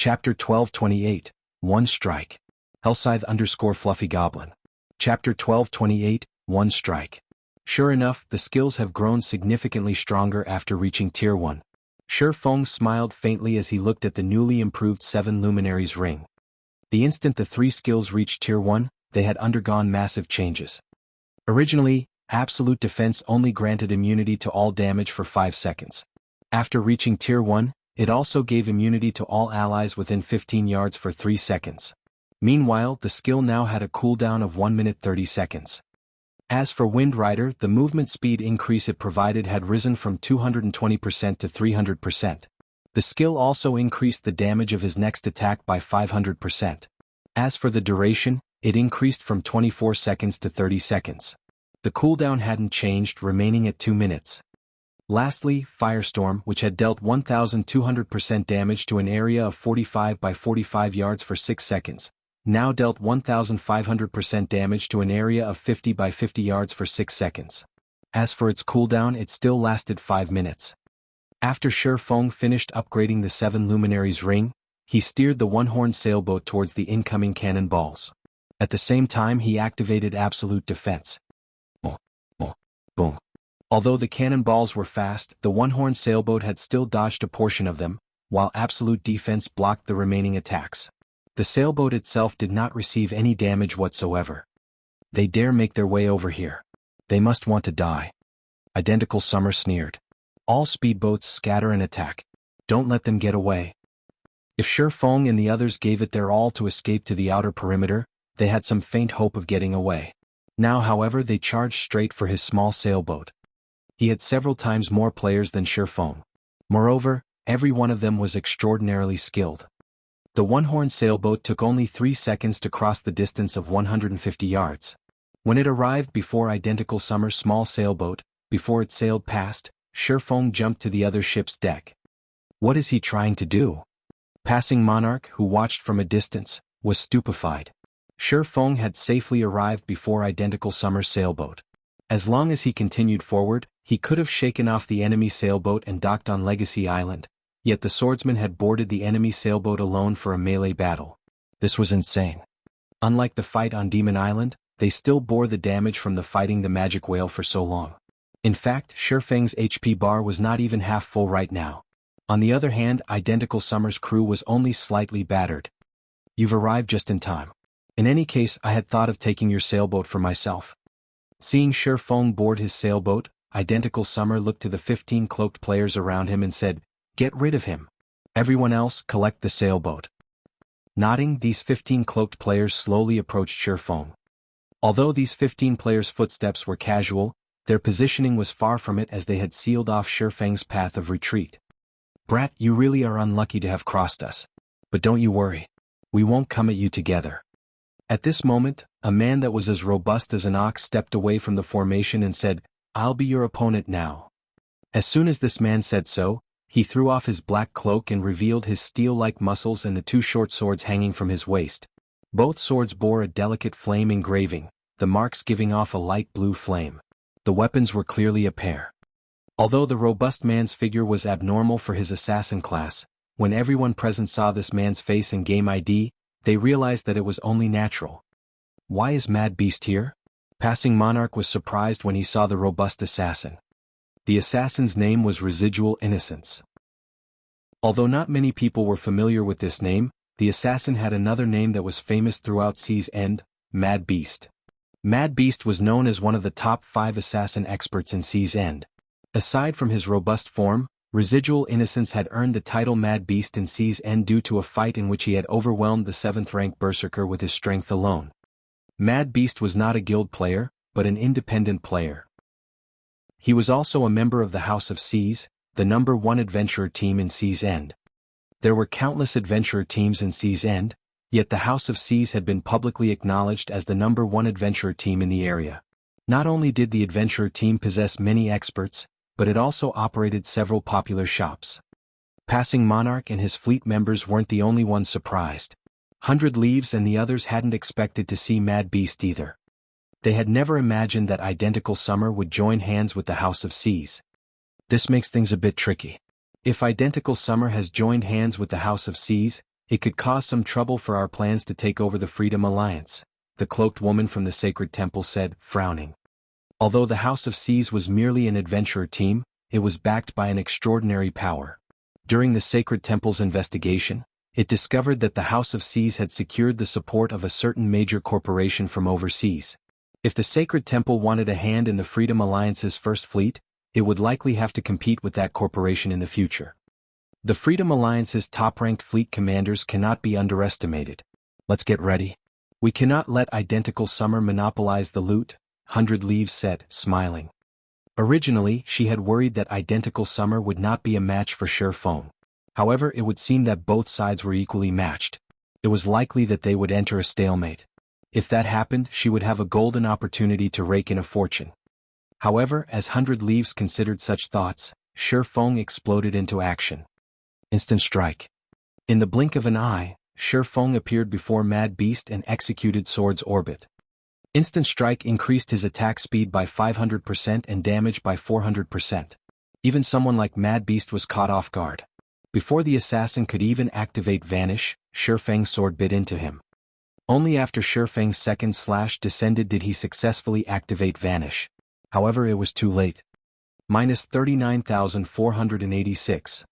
Chapter 1228, One Strike. Hellscythe_Fluffy Goblin. Chapter 1228, One Strike. Sure enough, the skills have grown significantly stronger after reaching Tier 1. Shi Feng smiled faintly as he looked at the newly improved 7 Luminaries ring. The instant the 3 skills reached Tier 1, they had undergone massive changes. Originally, Absolute Defense only granted immunity to all damage for 5 seconds. After reaching Tier 1, it also gave immunity to all allies within 15 yards for 3 seconds. Meanwhile, the skill now had a cooldown of 1 minute 30 seconds. As for Wind Rider, the movement speed increase it provided had risen from 220% to 300%. The skill also increased the damage of his next attack by 500%. As for the duration, it increased from 24 seconds to 30 seconds. The cooldown hadn't changed, remaining at 2 minutes. Lastly, Firestorm, which had dealt 1200% damage to an area of 45 by 45 yards for 6 seconds, now dealt 1500% damage to an area of 50 by 50 yards for 6 seconds. As for its cooldown, it still lasted 5 minutes. After Shi Feng finished upgrading the 7 Luminaries ring, he steered the one-horned sailboat towards the incoming cannonballs. At the same time, he activated Absolute Defense. Boom. Although the cannonballs were fast, the one-horned sailboat had still dodged a portion of them, while Absolute Defense blocked the remaining attacks. The sailboat itself did not receive any damage whatsoever. They dare make their way over here. They must want to die. Identical Summer sneered. All speedboats scatter and attack. Don't let them get away. If Shi Feng and the others gave it their all to escape to the outer perimeter, they had some faint hope of getting away. Now, however, they charged straight for his small sailboat. He had several times more players than Shi Feng. Moreover, every one of them was extraordinarily skilled. The one-horned sailboat took only 3 seconds to cross the distance of 150 yards. When it arrived before Identical Summer's small sailboat, before it sailed past, Shi Feng jumped to the other ship's deck. What is he trying to do? Passing Monarch, who watched from a distance, was stupefied. Shi Feng had safely arrived before Identical Summer's sailboat. As long as he continued forward, he could have shaken off the enemy sailboat and docked on Legacy Island. Yet the swordsman had boarded the enemy sailboat alone for a melee battle. This was insane. Unlike the fight on Demon Island, they still bore the damage from the fighting the magic whale for so long. In fact, Shi Feng's HP bar was not even half full right now. On the other hand, Identical Summer's crew was only slightly battered. You've arrived just in time. In any case, I had thought of taking your sailboat for myself. Seeing Shi Feng board his sailboat, Identical Summer looked to the 15 cloaked players around him and said, "Get rid of him. Everyone else, collect the sailboat." Nodding, these 15 cloaked players slowly approached Shi Feng. Although these 15 players' footsteps were casual, their positioning was far from it as they had sealed off Shi Feng's path of retreat. "Brat, you really are unlucky to have crossed us. But don't you worry. We won't come at you together." At this moment, a man that was as robust as an ox stepped away from the formation and said, "I'll be your opponent now." As soon as this man said so, he threw off his black cloak and revealed his steel-like muscles and the 2 short swords hanging from his waist. Both swords bore a delicate flame engraving, the marks giving off a light blue flame. The weapons were clearly a pair. Although the robust man's figure was abnormal for his assassin class, when everyone present saw this man's face and game ID, they realized that it was only natural. Why is Mad Beast here? Passing Monarch was surprised when he saw the robust assassin. The assassin's name was Residual Innocence. Although not many people were familiar with this name, the assassin had another name that was famous throughout Sea's End, Mad Beast. Mad Beast was known as one of the top 5 assassin experts in Sea's End. Aside from his robust form, Residual Innocence had earned the title Mad Beast in Sea's End due to a fight in which he had overwhelmed the 7th-rank Berserker with his strength alone. Mad Beast was not a guild player, but an independent player. He was also a member of the House of Seas, the #1 adventurer team in Sea's End. There were countless adventurer teams in Sea's End, yet the House of Seas had been publicly acknowledged as the #1 adventurer team in the area. Not only did the adventurer team possess many experts, but it also operated several popular shops. Passing Monarch and his fleet members weren't the only ones surprised. 100 Leaves and the others hadn't expected to see Mad Beast either. They had never imagined that Identical Summer would join hands with the House of Seas. This makes things a bit tricky. If Identical Summer has joined hands with the House of Seas, It could cause some trouble for our plans to take over the Freedom Alliance, the cloaked woman from the Sacred Temple said, frowning. Although the House of Seas was merely an adventurer team, it was backed by an extraordinary power. During the Sacred Temple's investigation, it discovered that the House of Seas had secured the support of a certain major corporation from overseas. If the Sacred Temple wanted a hand in the Freedom Alliance's first fleet, it would likely have to compete with that corporation in the future. The Freedom Alliance's top-ranked fleet commanders cannot be underestimated. Let's get ready. We cannot let Identical Summer monopolize the loot, 100 Leaves said, smiling. Originally, she had worried that Identical Summer would not be a match for Sure Feng. However, it would seem that both sides were equally matched. It was likely that they would enter a stalemate. If that happened, she would have a golden opportunity to rake in a fortune. However, as 100 Leaves considered such thoughts, Sure Feng exploded into action. Instant strike. In the blink of an eye, Sure Feng appeared before Mad Beast and executed Sword's Orbit. Instant strike increased his attack speed by 500% and damage by 400%. Even someone like Mad Beast was caught off guard. Before the assassin could even activate Vanish, Sure Feng's sword bit into him. Only after Sure Feng's second slash descended did he successfully activate Vanish. However, it was too late. Minus 39,486.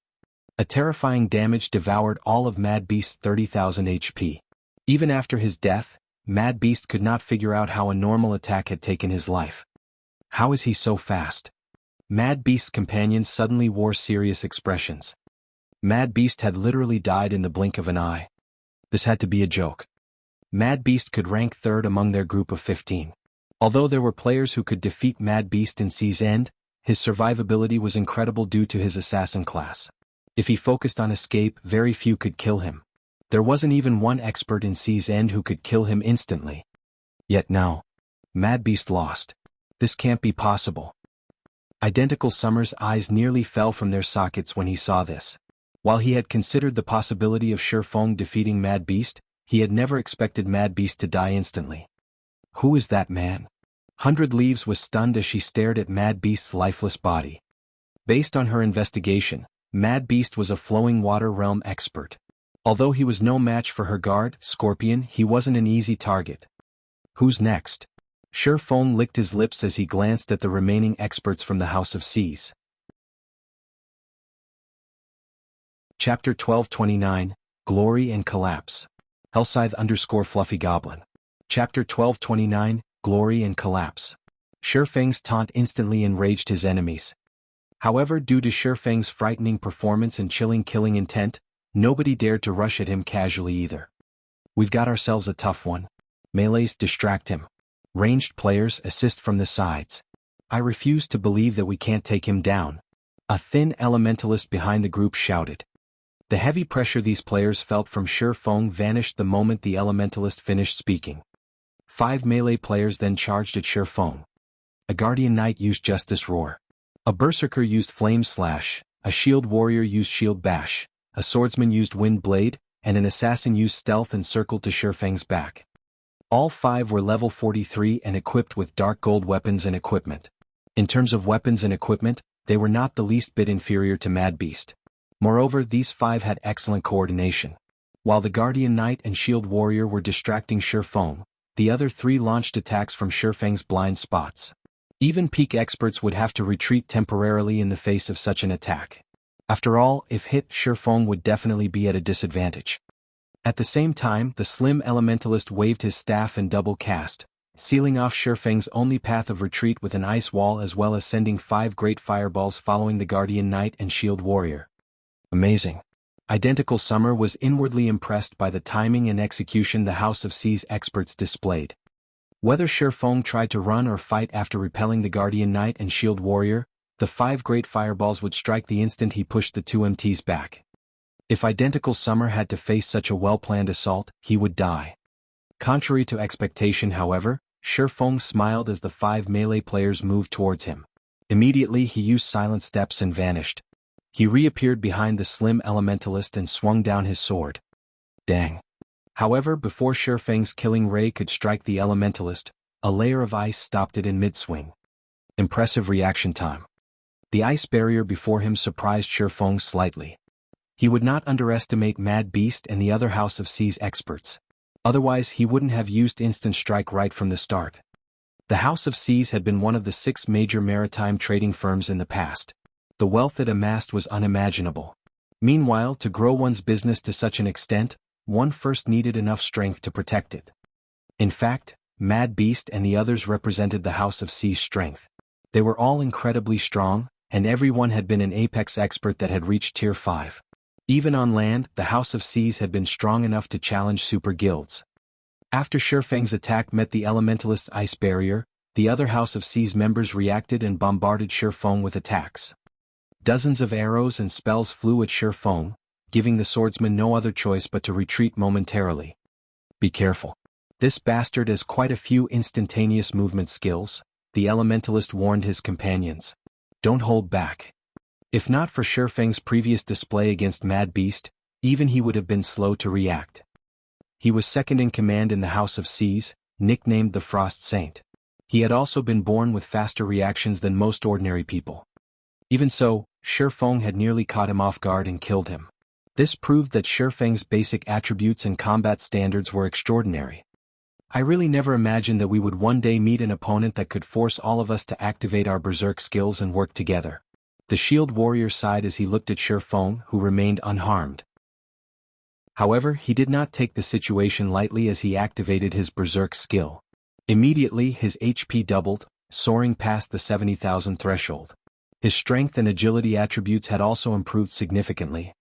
A terrifying damage devoured all of Mad Beast's 30,000 HP. Even after his death, Mad Beast could not figure out how a normal attack had taken his life. How is he so fast? Mad Beast's companions suddenly wore serious expressions. Mad Beast had literally died in the blink of an eye. This had to be a joke. Mad Beast could rank third among their group of 15. Although there were players who could defeat Mad Beast in Sea's End, his survivability was incredible due to his assassin class. If he focused on escape, very few could kill him. There wasn't even one expert in Sea's End who could kill him instantly. Yet now, Mad Beast lost. This can't be possible. Identical Summer's eyes nearly fell from their sockets when he saw this. While he had considered the possibility of Sure Feng defeating Mad Beast, he had never expected Mad Beast to die instantly. Who is that man? 100 Leaves was stunned as she stared at Mad Beast's lifeless body. Based on her investigation, Mad Beast was a flowing water realm expert. Although he was no match for her guard, Scorpion, he wasn't an easy target. Who's next? Sure Feng licked his lips as he glanced at the remaining experts from the House of Seas. Chapter 1229, Glory and Collapse. Hellscythe_Fluffy Goblin. Chapter 1229, Glory and Collapse. Sure Feng's taunt instantly enraged his enemies. However, due to Sure Feng's frightening performance and chilling killing intent, nobody dared to rush at him casually either. We've got ourselves a tough one. Melees distract him. Ranged players assist from the sides. I refuse to believe that we can't take him down. A thin elementalist behind the group shouted. The heavy pressure these players felt from Sure Feng vanished the moment the elementalist finished speaking. 5 melee players then charged at Sure Feng. A Guardian Knight used Justice Roar. A Berserker used Flame Slash, a Shield Warrior used Shield Bash, a Swordsman used Wind Blade, and an Assassin used Stealth and circled to Sure Feng's back. All 5 were level 43 and equipped with dark gold weapons and equipment. In terms of weapons and equipment, they were not the least bit inferior to Mad Beast. Moreover, these 5 had excellent coordination. While the Guardian Knight and Shield Warrior were distracting Sure Feng, the other 3 launched attacks from Sure Feng's blind spots. Even peak experts would have to retreat temporarily in the face of such an attack. After all, if hit, Sure Feng would definitely be at a disadvantage. At the same time, the slim elementalist waved his staff and double cast, sealing off Sure Feng's only path of retreat with an ice wall as well as sending 5 great fireballs following the Guardian Knight and Shield Warrior. Amazing. Identical Summer was inwardly impressed by the timing and execution the House of Seas experts displayed. Whether Sure Feng tried to run or fight after repelling the Guardian Knight and Shield Warrior, the 5 great fireballs would strike the instant he pushed the 2 MTs back. If Identical Summer had to face such a well-planned assault, he would die. Contrary to expectation, however, Sure Feng smiled as the 5 melee players moved towards him. Immediately he used silent steps and vanished. He reappeared behind the slim elementalist and swung down his sword. Dang. However, before Sure Feng's killing ray could strike the elementalist, a layer of ice stopped it in mid-swing. Impressive reaction time. The ice barrier before him surprised Sure Feng slightly. He would not underestimate Mad Beast and the other House of Seas experts. Otherwise he wouldn't have used Instant Strike right from the start. The House of Seas had been one of the 6 major maritime trading firms in the past. The wealth it amassed was unimaginable. Meanwhile, to grow one's business to such an extent, one first needed enough strength to protect it. In fact, Mad Beast and the others represented the House of Seas' strength. They were all incredibly strong, and everyone had been an apex expert that had reached Tier 5. Even on land, the House of Seas had been strong enough to challenge super guilds. After Shifeng's attack met the Elementalist's ice barrier, the other House of Seas members reacted and bombarded Shifeng with attacks. Dozens of arrows and spells flew at Shifeng, giving the swordsman no other choice but to retreat momentarily. Be careful. This bastard has quite a few instantaneous movement skills, the Elementalist warned his companions. Don't hold back. If not for Shifeng's previous display against Mad Beast, even he would have been slow to react. He was second in command in the House of Seas, nicknamed the Frost Saint. He had also been born with faster reactions than most ordinary people. Even so, Shifeng had nearly caught him off guard and killed him. This proved that Shifeng's basic attributes and combat standards were extraordinary. I really never imagined that we would one day meet an opponent that could force all of us to activate our berserk skills and work together. The shield warrior sighed as he looked at Shifeng, who remained unharmed. However, he did not take the situation lightly as he activated his berserk skill. Immediately his HP doubled, soaring past the 70,000 threshold. His strength and agility attributes had also improved significantly.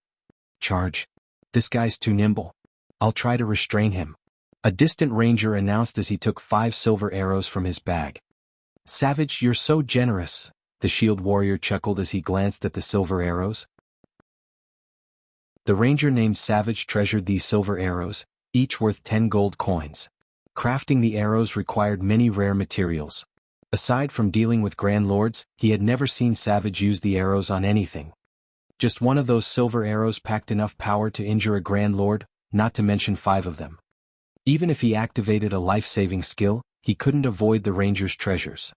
Charge. This guy's too nimble. I'll try to restrain him. A distant ranger announced as he took 5 silver arrows from his bag. Savage, you're so generous, the shield warrior chuckled as he glanced at the silver arrows. The ranger named Savage treasured these silver arrows, each worth 10 gold coins. Crafting the arrows required many rare materials. Aside from dealing with Grand Lords, he had never seen Savage use the arrows on anything. Just one of those silver arrows packed enough power to injure a Grand Lord, not to mention 5 of them. Even if he activated a life-saving skill, he couldn't avoid the ranger's treasures.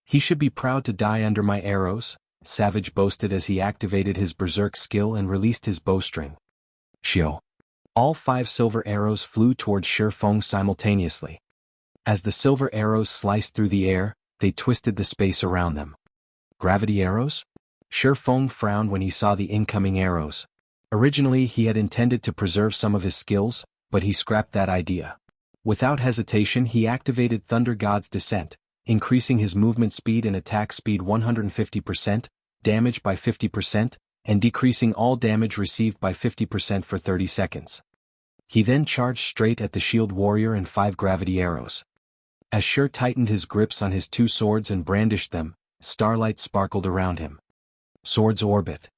He should be proud to die under my arrows, Savage boasted as he activated his berserk skill and released his bowstring. Shio. All 5 silver arrows flew towards Shifeng simultaneously. As the silver arrows sliced through the air, they twisted the space around them. Gravity arrows? Shifeng frowned when he saw the incoming arrows. Originally he had intended to preserve some of his skills, but he scrapped that idea. Without hesitation he activated Thunder God's Descent, increasing his movement speed and attack speed 150%, damage by 50%, and decreasing all damage received by 50% for 30 seconds. He then charged straight at the shield warrior and 5 gravity arrows. As Shir tightened his grips on his 2 swords and brandished them, starlight sparkled around him. Swords orbit.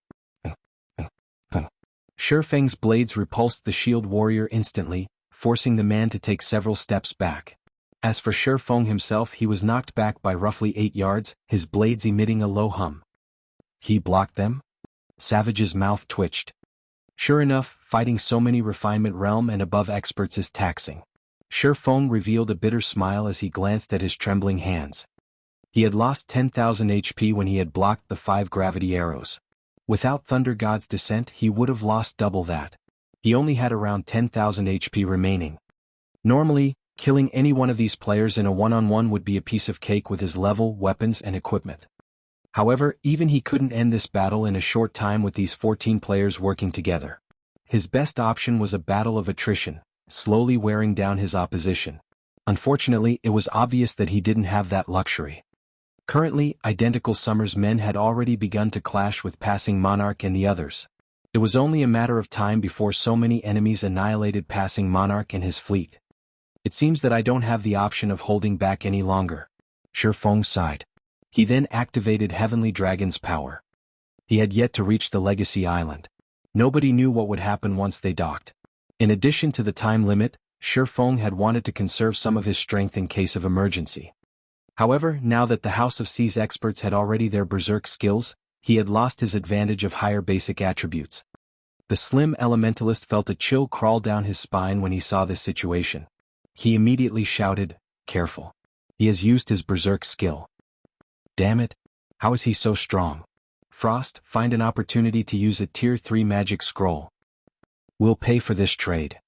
Shifeng's blades repulsed the shield warrior instantly, forcing the man to take several steps back. As for Shifeng himself, he was knocked back by roughly 8 yards, his blades emitting a low hum. He blocked them? Savage's mouth twitched. Sure enough, fighting so many refinement realm and above experts is taxing. Shifeng revealed a bitter smile as he glanced at his trembling hands. He had lost 10,000 HP when he had blocked the 5 gravity arrows. Without Thunder God's Descent he would have lost double that. He only had around 10,000 HP remaining. Normally, killing any one of these players in a one-on-one would be a piece of cake with his level, weapons and equipment. However, even he couldn't end this battle in a short time with these 14 players working together. His best option was a battle of attrition, slowly wearing down his opposition. Unfortunately, it was obvious that he didn't have that luxury. Currently, Identical Summer's men had already begun to clash with Passing Monarch and the others. It was only a matter of time before so many enemies annihilated Passing Monarch and his fleet. It seems that I don't have the option of holding back any longer. Shifeng sighed. He then activated Heavenly Dragon's power. He had yet to reach the Legacy Island. Nobody knew what would happen once they docked. In addition to the time limit, Shifeng had wanted to conserve some of his strength in case of emergency. However, now that the House of Seas experts had already their berserk skills, he had lost his advantage of higher basic attributes. The slim elementalist felt a chill crawl down his spine when he saw this situation. He immediately shouted, "Careful. He has used his berserk skill." Damn it, how is he so strong? Frost, find an opportunity to use a Tier 3 magic scroll. We'll pay for this trade.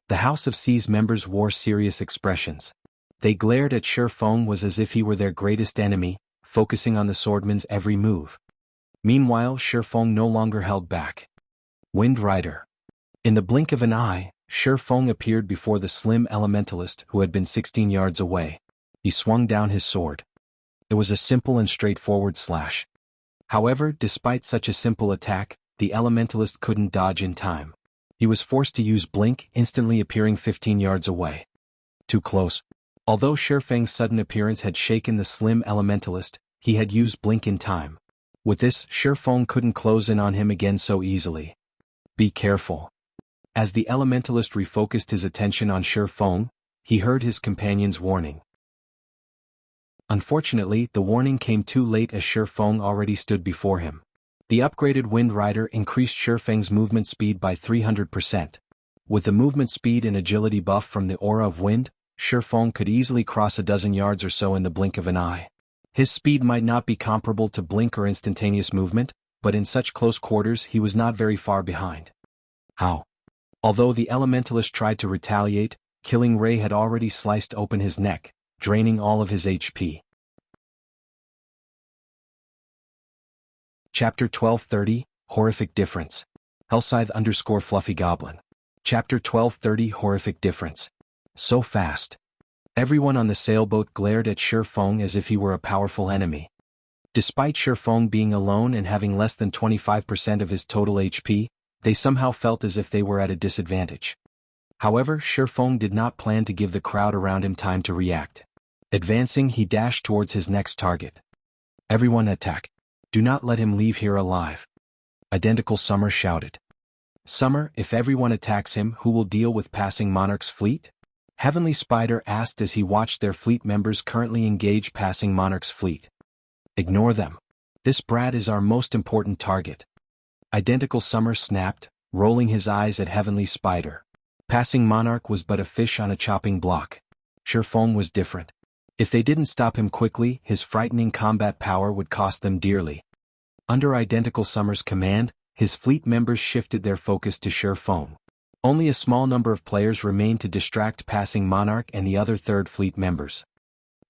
The House of C's members wore serious expressions. They glared at Shi Feng was as if he were their greatest enemy, focusing on the swordman's every move. Meanwhile, Shi Feng no longer held back. Wind Rider. In the blink of an eye, Shi Feng appeared before the slim elementalist who had been 16 yards away. He swung down his sword. It was a simple and straightforward slash. However, despite such a simple attack, the elementalist couldn't dodge in time. He was forced to use blink, instantly appearing 15 yards away. Too close. Although Shi Feng's sudden appearance had shaken the slim elementalist, he had used blink in time. With this, Shi Feng couldn't close in on him again so easily. Be careful. As the elementalist refocused his attention on Shi Feng, he heard his companion's warning. Unfortunately, the warning came too late as Shi Feng already stood before him. The upgraded Wind Rider increased Shi Feng's movement speed by 300%. With the movement speed and agility buff from the aura of wind, Shi Feng could easily cross a dozen yards or so in the blink of an eye. His speed might not be comparable to blink or instantaneous movement, but in such close quarters he was not very far behind. How? Although the elementalist tried to retaliate, Killing Ray had already sliced open his neck, draining all of his HP. Chapter 1230, Horrific Difference. Hellscythe_Fluffy Goblin. Chapter 1230, Horrific Difference. So fast. Everyone on the sailboat glared at Shi Feng as if he were a powerful enemy. Despite Shi Feng being alone and having less than 25% of his total HP, they somehow felt as if they were at a disadvantage. However, Shi Feng did not plan to give the crowd around him time to react. Advancing, he dashed towards his next target. Everyone attack. Do not let him leave here alive. Identical Summer shouted. Summer, if everyone attacks him, who will deal with passing Monarch's fleet? Heavenly Spider asked as he watched their fleet members currently engage passing Monarch's fleet. Ignore them. This brat is our most important target. Identical Summer snapped, rolling his eyes at Heavenly Spider. Passing Monarch was but a fish on a chopping block. Shi Feng was different. If they didn't stop him quickly, his frightening combat power would cost them dearly. Under Identical Summer's command, his fleet members shifted their focus to Shi Feng. Only a small number of players remained to distract passing Monarch and the other Third Fleet members.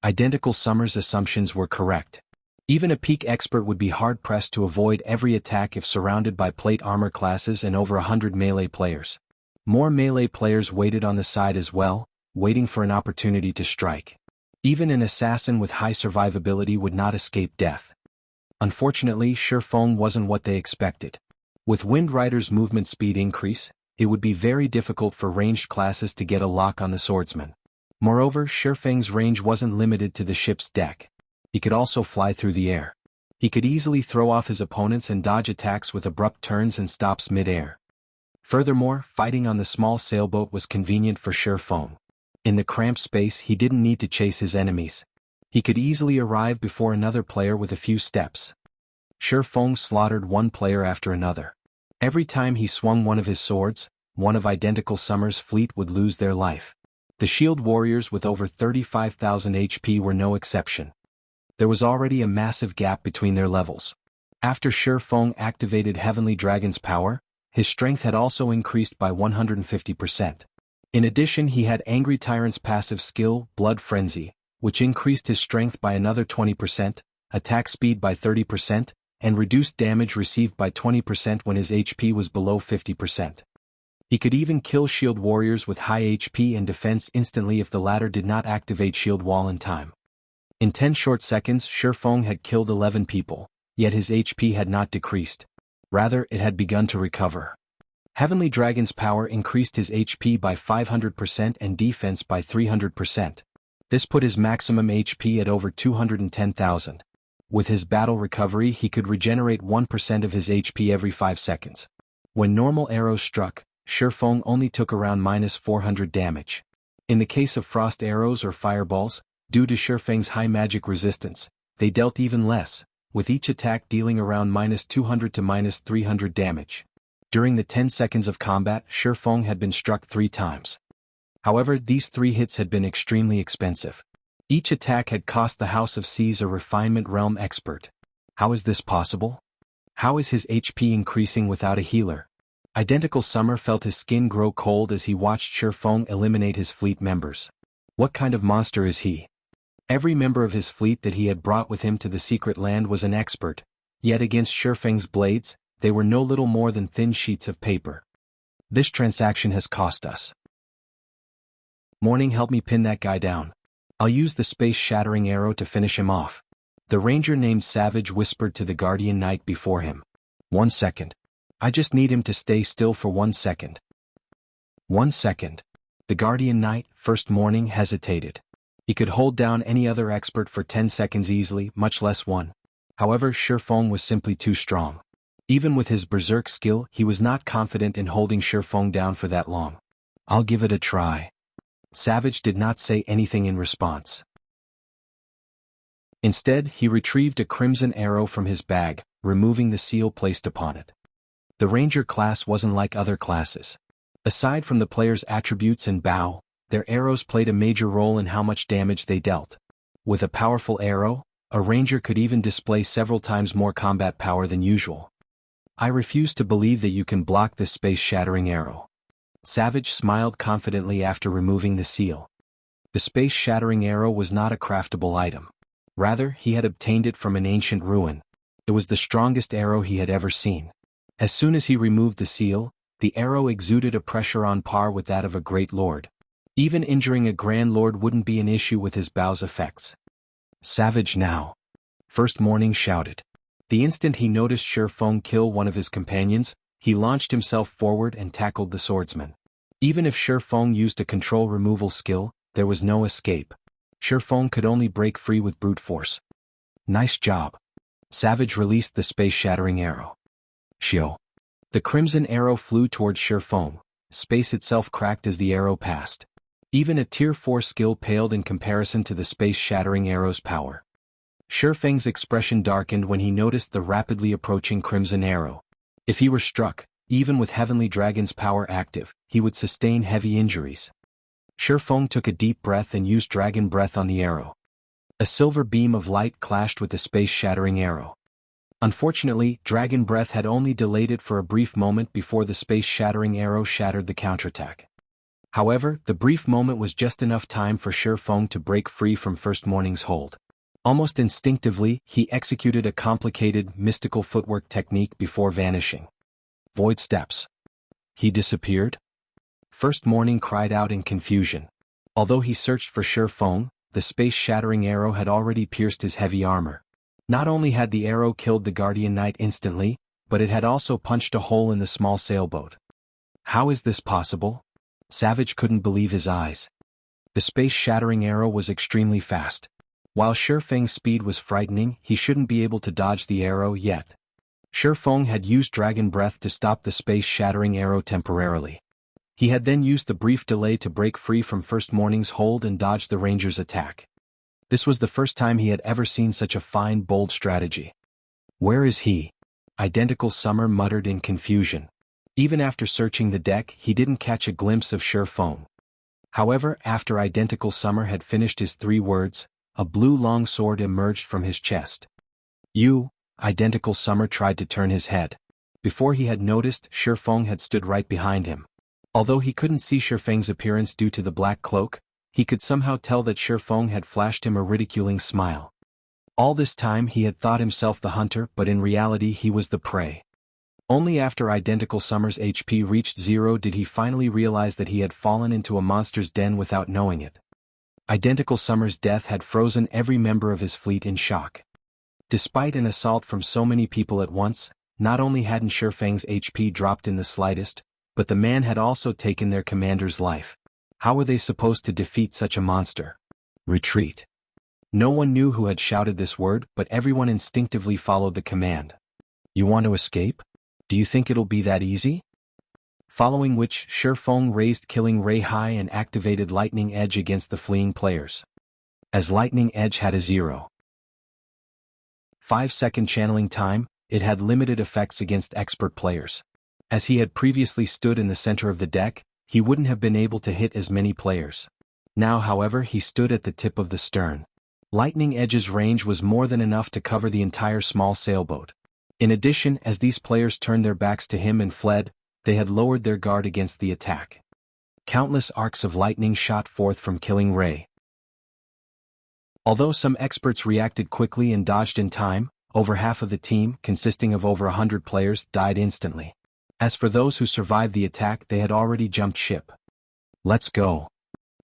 Identical Summer's assumptions were correct. Even a peak expert would be hard-pressed to avoid every attack if surrounded by plate armor classes and over 100 melee players. More melee players waited on the side as well, waiting for an opportunity to strike. Even an assassin with high survivability would not escape death. Unfortunately, Shi Feng wasn't what they expected. With Wind Rider's movement speed increase, it would be very difficult for ranged classes to get a lock on the swordsman. Moreover, Shi Feng's range wasn't limited to the ship's deck. He could also fly through the air. He could easily throw off his opponents and dodge attacks with abrupt turns and stops mid-air. Furthermore, fighting on the small sailboat was convenient for Shi Feng. In the cramped space, he didn't need to chase his enemies. He could easily arrive before another player with a few steps. Shi Feng slaughtered one player after another. Every time he swung one of his swords, one of Identical Summer's fleet would lose their life. The shield warriors with over 35,000 HP were no exception. There was already a massive gap between their levels. After Shi Feng activated Heavenly Dragon's power, his strength had also increased by 150%. In addition, he had Angry Tyrant's passive skill, Blood Frenzy, which increased his strength by another 20%, attack speed by 30%, and reduced damage received by 20% when his HP was below 50%. He could even kill shield warriors with high HP and defense instantly if the latter did not activate shield wall in time. In 10 short seconds, Shi Feng had killed 11 people, yet his HP had not decreased. Rather, it had begun to recover. Heavenly Dragon's power increased his HP by 500% and defense by 300%. This put his maximum HP at over 210,000. With his battle recovery, he could regenerate 1% of his HP every 5 seconds. When normal arrows struck, Shi Feng only took around -400 damage. In the case of frost arrows or fireballs, due to Shi Feng's high magic resistance, they dealt even less, with each attack dealing around -200 to -300 damage. During the 10 seconds of combat, Shi Feng had been struck 3 times. However, these 3 hits had been extremely expensive. Each attack had cost the House of C's a Refinement Realm expert. How is this possible? How is his HP increasing without a healer? Identical Summer felt his skin grow cold as he watched Shifeng eliminate his fleet members. What kind of monster is he? Every member of his fleet that he had brought with him to the secret land was an expert, yet against Shifeng's blades, they were no little more than thin sheets of paper. This transaction has cost us. Morning, help me pin that guy down. I'll use the space-shattering arrow to finish him off. The ranger named Savage whispered to the guardian knight before him. 1 second. I just need him to stay still for 1 second. 1 second. The guardian knight, first Morning, hesitated. He could hold down any other expert for 10 seconds easily, much less one. However, Shifeng was simply too strong. Even with his berserk skill, he was not confident in holding Shifeng down for that long. I'll give it a try. Savage did not say anything in response. Instead, he retrieved a crimson arrow from his bag, removing the seal placed upon it. The ranger class wasn't like other classes. Aside from the player's attributes and bow, their arrows played a major role in how much damage they dealt. With a powerful arrow, a ranger could even display several times more combat power than usual. I refuse to believe that you can block this space-shattering arrow. Savage smiled confidently after removing the seal. The space-shattering arrow was not a craftable item. Rather, he had obtained it from an ancient ruin. It was the strongest arrow he had ever seen. As soon as he removed the seal, the arrow exuded a pressure on par with that of a great lord. Even injuring a grand lord wouldn't be an issue with his bow's effects. Savage now. First Morning shouted. The instant he noticed Shifeng kill one of his companions, he launched himself forward and tackled the swordsman. Even if Shifeng used a control removal skill, there was no escape. Shifeng could only break free with brute force. Nice job. Savage released the space-shattering arrow. Shio. The crimson arrow flew towards Shifeng. Space itself cracked as the arrow passed. Even a Tier 4 skill paled in comparison to the space-shattering arrow's power. Shifeng's expression darkened when he noticed the rapidly approaching crimson arrow. If he were struck, even with Heavenly Dragon's power active, he would sustain heavy injuries. Shifeng took a deep breath and used Dragon Breath on the arrow. A silver beam of light clashed with the space-shattering arrow. Unfortunately, Dragon Breath had only delayed it for a brief moment before the space-shattering arrow shattered the counterattack. However, the brief moment was just enough time for Shifeng to break free from First Morning's hold. Almost instinctively, he executed a complicated, mystical footwork technique before vanishing. Void steps. He disappeared? First Morning cried out in confusion. Although he searched for Shifeng, the space-shattering arrow had already pierced his heavy armor. Not only had the arrow killed the Guardian Knight instantly, but it had also punched a hole in the small sailboat. How is this possible? Savage couldn't believe his eyes. The space-shattering arrow was extremely fast. While Shifeng's speed was frightening, he shouldn't be able to dodge the arrow yet. Shifeng had used Dragon Breath to stop the space-shattering arrow temporarily. He had then used the brief delay to break free from First Morning's hold and dodge the ranger's attack. This was the first time he had ever seen such a fine, bold strategy. Where is he? Identical Summer muttered in confusion. Even after searching the deck, he didn't catch a glimpse of Shifeng. However, after Identical Summer had finished his 3 words, a blue longsword emerged from his chest. You, Identical Summer tried to turn his head. Before he had noticed, Shifeng had stood right behind him. Although he couldn't see Shifeng's appearance due to the black cloak, he could somehow tell that Shifeng had flashed him a ridiculing smile. All this time he had thought himself the hunter, but in reality he was the prey. Only after Identical Summer's HP reached 0 did he finally realize that he had fallen into a monster's den without knowing it. Identical Summer's death had frozen every member of his fleet in shock. Despite an assault from so many people at once, not only hadn't Shifeng's HP dropped in the slightest, but the man had also taken their commander's life. How were they supposed to defeat such a monster? Retreat. No one knew who had shouted this word, but everyone instinctively followed the command. You want to escape? Do you think it'll be that easy? Following which, Shifeng raised Killing Ray high and activated Lightning Edge against the fleeing players. As Lightning Edge had a 0.5-second channeling time, it had limited effects against expert players. As he had previously stood in the center of the deck, he wouldn't have been able to hit as many players. Now, however, he stood at the tip of the stern. Lightning Edge's range was more than enough to cover the entire small sailboat. In addition, as these players turned their backs to him and fled, they had lowered their guard against the attack. Countless arcs of lightning shot forth from Killing Ray. Although some experts reacted quickly and dodged in time, over half of the team, consisting of over 100 players, died instantly. As for those who survived the attack, they had already jumped ship. Let's go.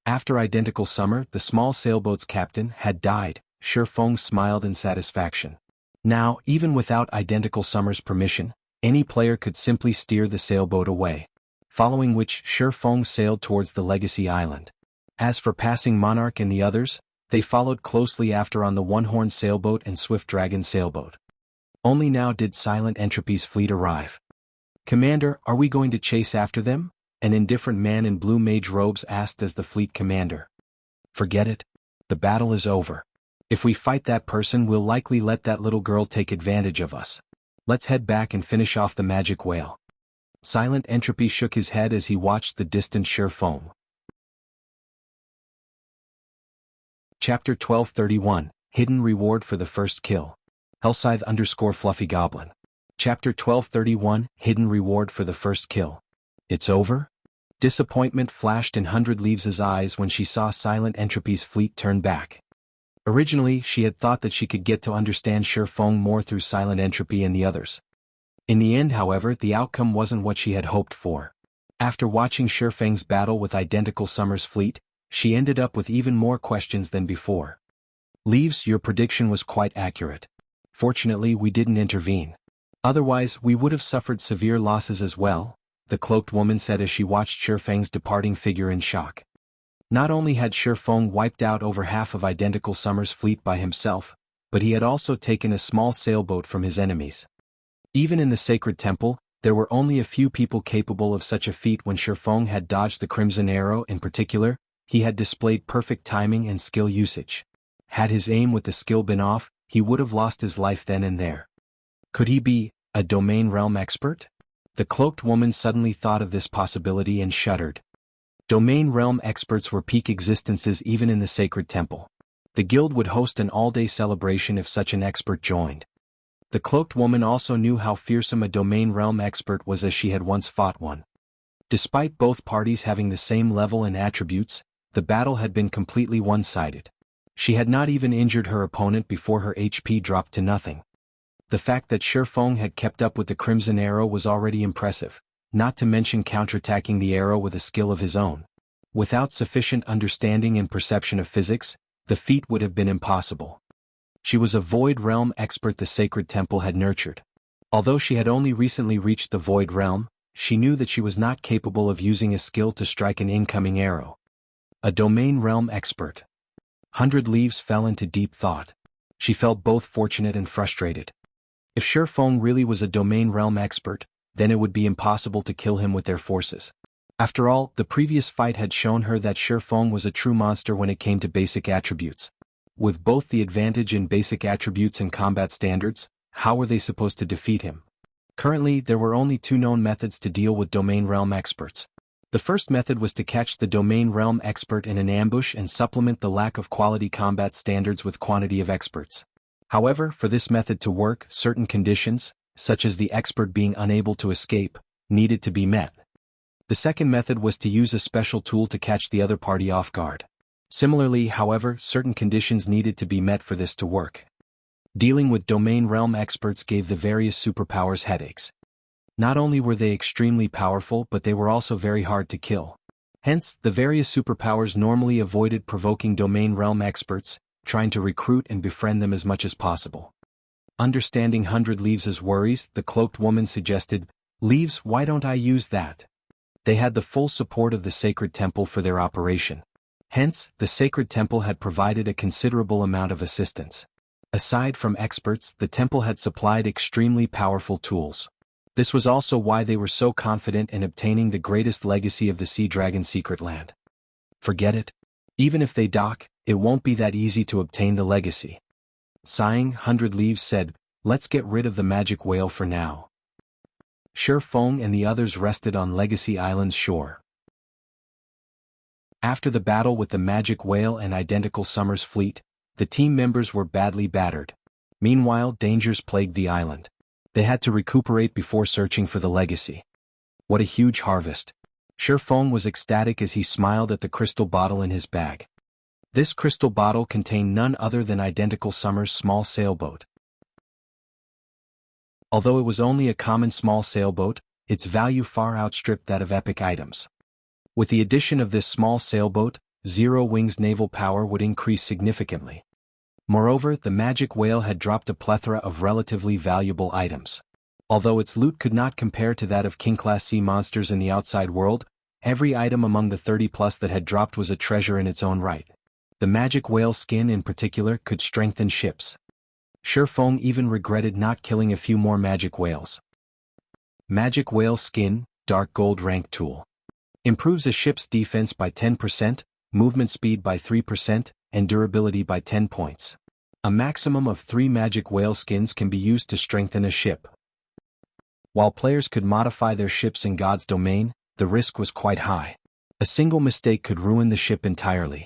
After Identical Summer, the small sailboat's captain, had died, Shi Feng smiled in satisfaction. Now, even without Identical Summer's permission, any player could simply steer the sailboat away. Following which, Shi Feng sailed towards the Legacy Island. As for Passing Monarch and the others, they followed closely after on the One-Horn sailboat and Swift Dragon sailboat. Only now did Silent Entropy's fleet arrive. "Commander, are we going to chase after them?" An indifferent man in blue mage robes asked as the fleet commander. "Forget it. The battle is over. If we fight that person, we'll likely let that little girl take advantage of us. Let's head back and finish off the magic whale." Silent Entropy shook his head as he watched the distant Shi Feng. Chapter 1231, Hidden Reward for the First Kill. Hellscythe_Fluffy Goblin. Chapter 1231, Hidden Reward for the First Kill. It's over? Disappointment flashed in Hundred Leaves' eyes when she saw Silent Entropy's fleet turn back. Originally, she had thought that she could get to understand Shi Feng more through Silent Entropy and the others. In the end, however, the outcome wasn't what she had hoped for. After watching Shi Feng's battle with Identical Summer's fleet, she ended up with even more questions than before. "Leaves, your prediction was quite accurate. Fortunately, we didn't intervene. Otherwise, we would have suffered severe losses as well," the cloaked woman said as she watched Shi Feng's departing figure in shock. Not only had Shi Feng wiped out over half of Identical Summer's fleet by himself, but he had also taken a small sailboat from his enemies. Even in the sacred temple, there were only a few people capable of such a feat. When Shi Feng had dodged the Crimson Arrow in particular, he had displayed perfect timing and skill usage. Had his aim with the skill been off, he would have lost his life then and there. Could he be a domain realm expert? The cloaked woman suddenly thought of this possibility and shuddered. Domain realm experts were peak existences even in the sacred temple. The guild would host an all-day celebration if such an expert joined. The cloaked woman also knew how fearsome a domain realm expert was, as she had once fought one. Despite both parties having the same level and attributes, the battle had been completely one-sided. She had not even injured her opponent before her HP dropped to nothing. The fact that Shi Feng had kept up with the Crimson Arrow was already impressive, not to mention counterattacking the arrow with a skill of his own. Without sufficient understanding and perception of physics, the feat would have been impossible. She was a Void Realm expert the Sacred Temple had nurtured. Although she had only recently reached the Void Realm, she knew that she was not capable of using a skill to strike an incoming arrow. A Domain Realm expert. Hundred Leaves fell into deep thought. She felt both fortunate and frustrated. If Shi Feng really was a Domain Realm expert, then it would be impossible to kill him with their forces. After all, the previous fight had shown her that Shi Feng was a true monster when it came to basic attributes. With both the advantage in basic attributes and combat standards, how were they supposed to defeat him? Currently, there were only two known methods to deal with Domain Realm experts. The first method was to catch the Domain Realm expert in an ambush and supplement the lack of quality combat standards with quantity of experts. However, for this method to work, certain conditions, such as the expert being unable to escape, needed to be met. The second method was to use a special tool to catch the other party off guard. Similarly, however, certain conditions needed to be met for this to work. Dealing with Domain Realm experts gave the various superpowers headaches. Not only were they extremely powerful, but they were also very hard to kill. Hence, the various superpowers normally avoided provoking Domain Realm experts, trying to recruit and befriend them as much as possible. Understanding Hundred Leaves' worries, the cloaked woman suggested, "Leaves, why don't I use that?" They had the full support of the Sacred Temple for their operation. Hence, the Sacred Temple had provided a considerable amount of assistance. Aside from experts, the temple had supplied extremely powerful tools. This was also why they were so confident in obtaining the greatest legacy of the Sea Dragon Secret Land. Forget it. Even if they dock, it won't be that easy to obtain the legacy. Sighing, Hundred Leaves said, "Let's get rid of the magic whale for now." Shi Feng and the others rested on Legacy Island's shore. After the battle with the magic whale and Identical Summer's fleet, the team members were badly battered. Meanwhile, dangers plagued the island. They had to recuperate before searching for the legacy. What a huge harvest. Shifeng was ecstatic as he smiled at the crystal bottle in his bag. This crystal bottle contained none other than identical Summer's small sailboat. Although it was only a common small sailboat, its value far outstripped that of epic items. With the addition of this small sailboat, Zero Wing's naval power would increase significantly. Moreover, the magic whale had dropped a plethora of relatively valuable items. Although its loot could not compare to that of King-class sea monsters in the outside world, every item among the 30+ that had dropped was a treasure in its own right. The magic whale skin in particular could strengthen ships. Shifeng even regretted not killing a few more magic whales. Magic whale skin, dark gold rank tool. Improves a ship's defense by 10%, movement speed by 3%, and durability by 10 points. A maximum of 3 magic whale skins can be used to strengthen a ship. While players could modify their ships in God's domain, the risk was quite high. A single mistake could ruin the ship entirely.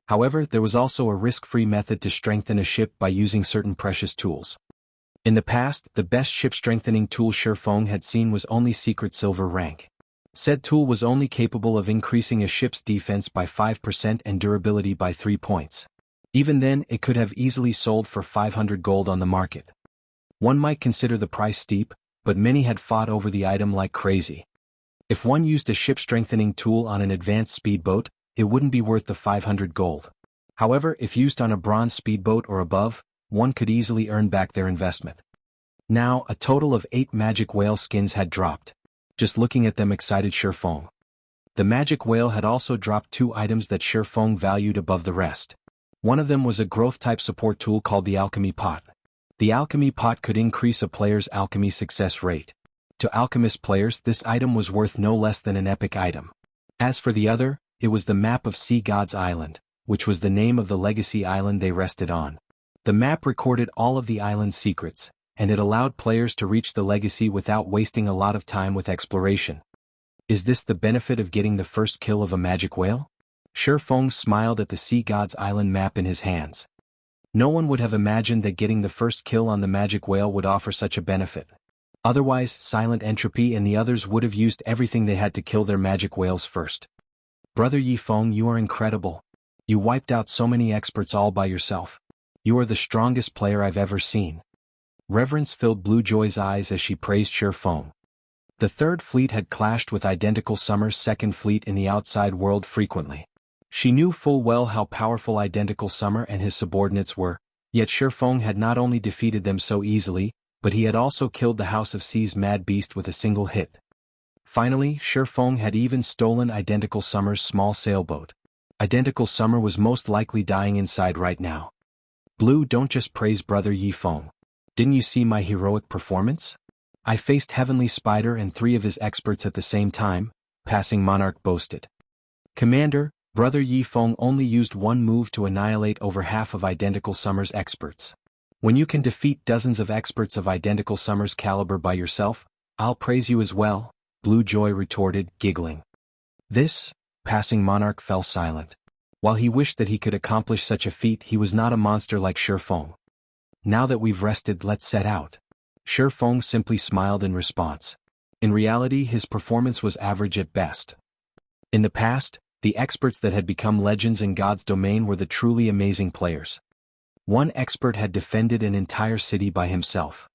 However, there was also a risk-free method to strengthen a ship by using certain precious tools. In the past, the best ship-strengthening tool Shifeng had seen was only Secret Silver rank. Said tool was only capable of increasing a ship's defense by 5% and durability by 3 points. Even then, it could have easily sold for 500 gold on the market. One might consider the price steep, but many had fought over the item like crazy. If one used a ship-strengthening tool on an advanced speedboat, it wouldn't be worth the 500 gold. However, if used on a bronze speedboat or above, one could easily earn back their investment. Now, a total of 8 magic whale skins had dropped. Just looking at them excited Shifeng. The magic whale had also dropped 2 items that Shifeng valued above the rest. One of them was a growth-type support tool called the Alchemy Pot. The Alchemy Pot could increase a player's alchemy success rate. To alchemist players, this item was worth no less than an epic item. As for the other, it was the map of Sea God's Island, which was the name of the legacy island they rested on. The map recorded all of the island's secrets, and it allowed players to reach the legacy without wasting a lot of time with exploration. Is this the benefit of getting the first kill of a magic whale? Shifeng smiled at the Sea God's Island map in his hands. No one would have imagined that getting the first kill on the magic whale would offer such a benefit. Otherwise, Silent Entropy and the others would have used everything they had to kill their magic whales first. Brother Yifeng, you are incredible. You wiped out so many experts all by yourself. You are the strongest player I've ever seen. Reverence filled Blue Joy's eyes as she praised Shifeng. The Third Fleet had clashed with identical Summer's Second Fleet in the outside world frequently. She knew full well how powerful identical Summer and his subordinates were, yet Shifeng had not only defeated them so easily, but he had also killed the House of Sea's mad beast with a single hit. Finally, Shifeng had even stolen identical Summer's small sailboat. Identical Summer was most likely dying inside right now. Blue, don't just praise Brother Yifeng. Didn't you see my heroic performance? I faced Heavenly Spider and 3 of his experts at the same time, Passing Monarch boasted. Commander, Brother Yifeng only used one move to annihilate over half of identical Summer's experts. When you can defeat dozens of experts of identical Summer's caliber by yourself, I'll praise you as well, Blue Joy retorted, giggling. This, Passing Monarch fell silent. While he wished that he could accomplish such a feat, he was not a monster like Shifeng. Now that we've rested, let's set out. Shifeng simply smiled in response. In reality, his performance was average at best. In the past, the experts that had become legends in God's domain were the truly amazing players. One expert had defended an entire city by himself.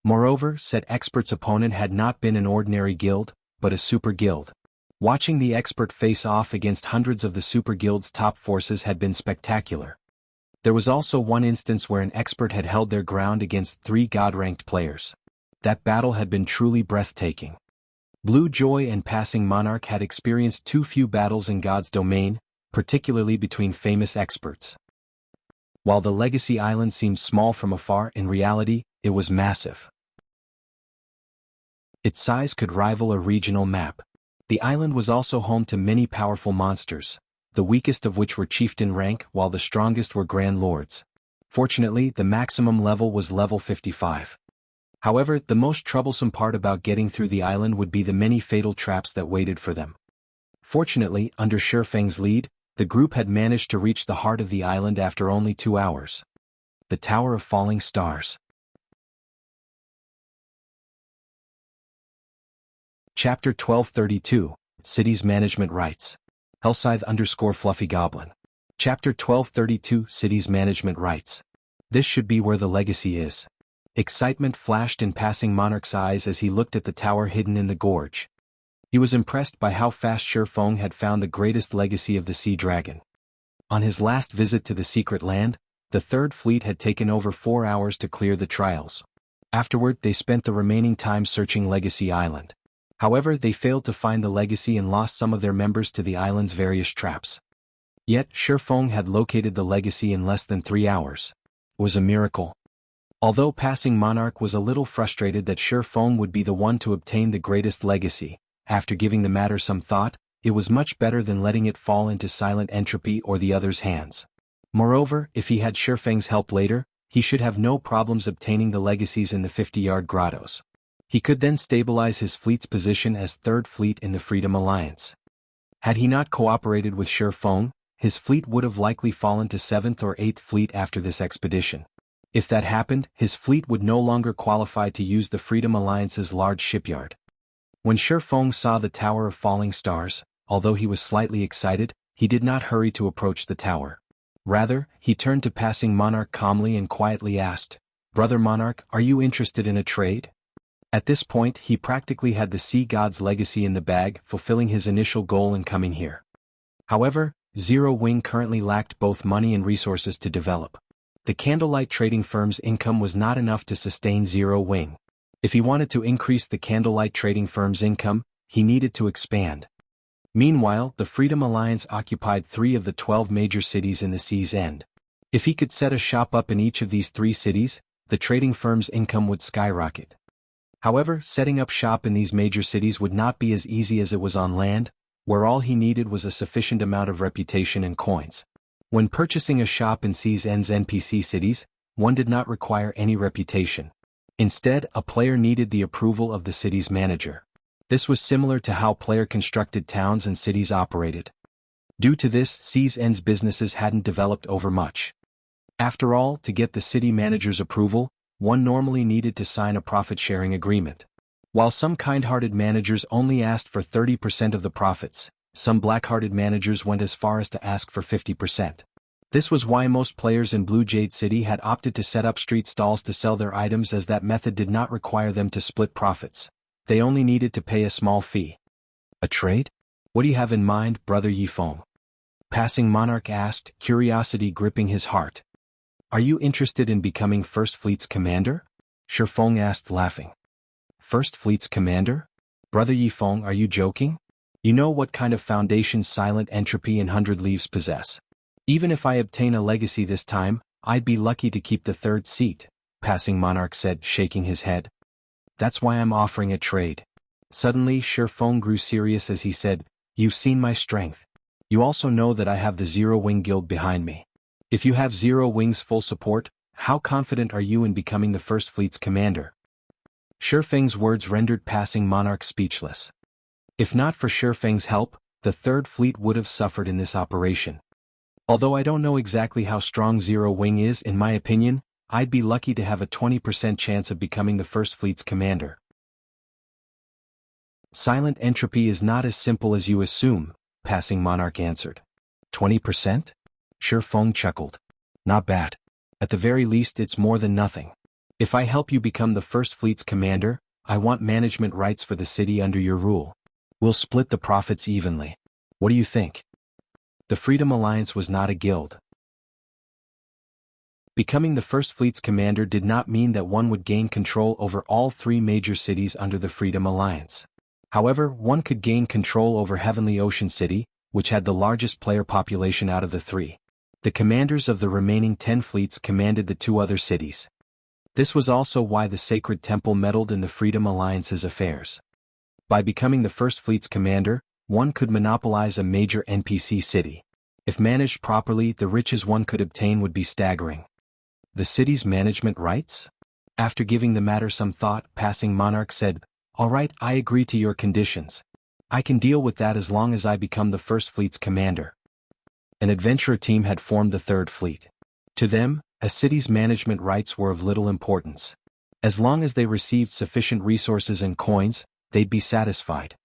Moreover, said expert's opponent had not been an ordinary guild, but a super guild. Watching the expert face off against hundreds of the super guild's top forces had been spectacular. There was also one instance where an expert had held their ground against 3 god-ranked players. That battle had been truly breathtaking. Blue Joy and Passing Monarch had experienced too few battles in God's domain, particularly between famous experts. While the Legacy Island seemed small from afar, in reality, it was massive. Its size could rival a regional map. The island was also home to many powerful monsters, the weakest of which were chieftain rank while the strongest were grand lords. Fortunately, the maximum level was level 55. However, the most troublesome part about getting through the island would be the many fatal traps that waited for them. Fortunately, under Shifeng's lead, the group had managed to reach the heart of the island after only 2 hours. The Tower of Falling Stars. Chapter 1232, Cities Management Rights. Hellscythe_Fluffy Goblin. Chapter 1232, Cities Management Rights. This should be where the legacy is. Excitement flashed in Passing Monarch's eyes as he looked at the tower hidden in the gorge. He was impressed by how fast Shifeng had found the greatest legacy of the Sea Dragon. On his last visit to the Secret Land, the Third Fleet had taken over 4 hours to clear the trials. Afterward, they spent the remaining time searching Legacy Island. However, they failed to find the legacy and lost some of their members to the island's various traps. Yet, Shifeng had located the legacy in less than 3 hours. It was a miracle. Although Passing Monarch was a little frustrated that Shifeng would be the one to obtain the greatest legacy, after giving the matter some thought, it was much better than letting it fall into Silent Entropy or the other's hands. Moreover, if he had Shifeng's help later, he should have no problems obtaining the legacies in the 50-yard grottos. He could then stabilize his fleet's position as Third Fleet in the Freedom Alliance. Had he not cooperated with Shifeng, his fleet would have likely fallen to 7th or 8th Fleet after this expedition. If that happened, his fleet would no longer qualify to use the Freedom Alliance's large shipyard. When Shifeng saw the Tower of Falling Stars, although he was slightly excited, he did not hurry to approach the tower. Rather, he turned to Passing Monarch calmly and quietly asked, "Brother Monarch, are you interested in a trade?" At this point, he practically had the Sea God's legacy in the bag, fulfilling his initial goal in coming here. However, Zero Wing currently lacked both money and resources to develop. The Candlelight Trading Firm's income was not enough to sustain Zero Wing. If he wanted to increase the Candlelight Trading Firm's income, he needed to expand. Meanwhile, the Freedom Alliance occupied 3 of the 12 major cities in the sea's end. If he could set a shop up in each of these 3 cities, the trading firm's income would skyrocket. However, setting up shop in these major cities would not be as easy as it was on land, where all he needed was a sufficient amount of reputation and coins. When purchasing a shop in Sea's End's NPC cities, one did not require any reputation. Instead, a player needed the approval of the city's manager. This was similar to how player-constructed towns and cities operated. Due to this, Sea's End's businesses hadn't developed over much. After all, to get the city manager's approval, one normally needed to sign a profit-sharing agreement. While some kind-hearted managers only asked for 30% of the profits, some black-hearted managers went as far as to ask for 50%. This was why most players in Blue Jade City had opted to set up street stalls to sell their items, as that method did not require them to split profits. They only needed to pay a small fee. "A trade? What do you have in mind, Brother Yifeng?" Passing Monarch asked, curiosity gripping his heart. "Are you interested in becoming First Fleet's commander?" Shifeng asked, laughing. "First Fleet's commander? Brother Yifeng, are you joking? You know what kind of foundations Silent Entropy and 100 Leaves possess. Even if I obtain a legacy this time, I'd be lucky to keep the 3rd seat," Passing Monarch said, shaking his head. "That's why I'm offering a trade." Suddenly, Shifeng grew serious as he said, "You've seen my strength. You also know that I have the Zero Wing Guild behind me. If you have Zero Wing's full support, how confident are you in becoming the First Fleet's commander?" Shifeng's words rendered Passing Monarch speechless. If not for Shifeng's help, the Third Fleet would have suffered in this operation. "Although I don't know exactly how strong Zero Wing is, in my opinion, I'd be lucky to have a 20% chance of becoming the First Fleet's commander." "Silent Entropy is not as simple as you assume," Passing Monarch answered. 20%? Shifeng chuckled. "Not bad. At the very least, it's more than nothing. If I help you become the First Fleet's commander, I want management rights for the city under your rule. We'll split the profits evenly. What do you think?" The Freedom Alliance was not a guild. Becoming the First Fleet's commander did not mean that one would gain control over all 3 major cities under the Freedom Alliance. However, one could gain control over Heavenly Ocean City, which had the largest player population out of the 3. The commanders of the remaining 10 fleets commanded the 2 other cities. This was also why the Sacred Temple meddled in the Freedom Alliance's affairs. By becoming the First Fleet's commander, one could monopolize a major NPC city. If managed properly, the riches one could obtain would be staggering. The city's management rights? After giving the matter some thought, Passing Monarch said, "All right, I agree to your conditions. I can deal with that as long as I become the First Fleet's commander." An adventurer team had formed the Third Fleet. To them, a city's management rights were of little importance. As long as they received sufficient resources and coins, they'd be satisfied.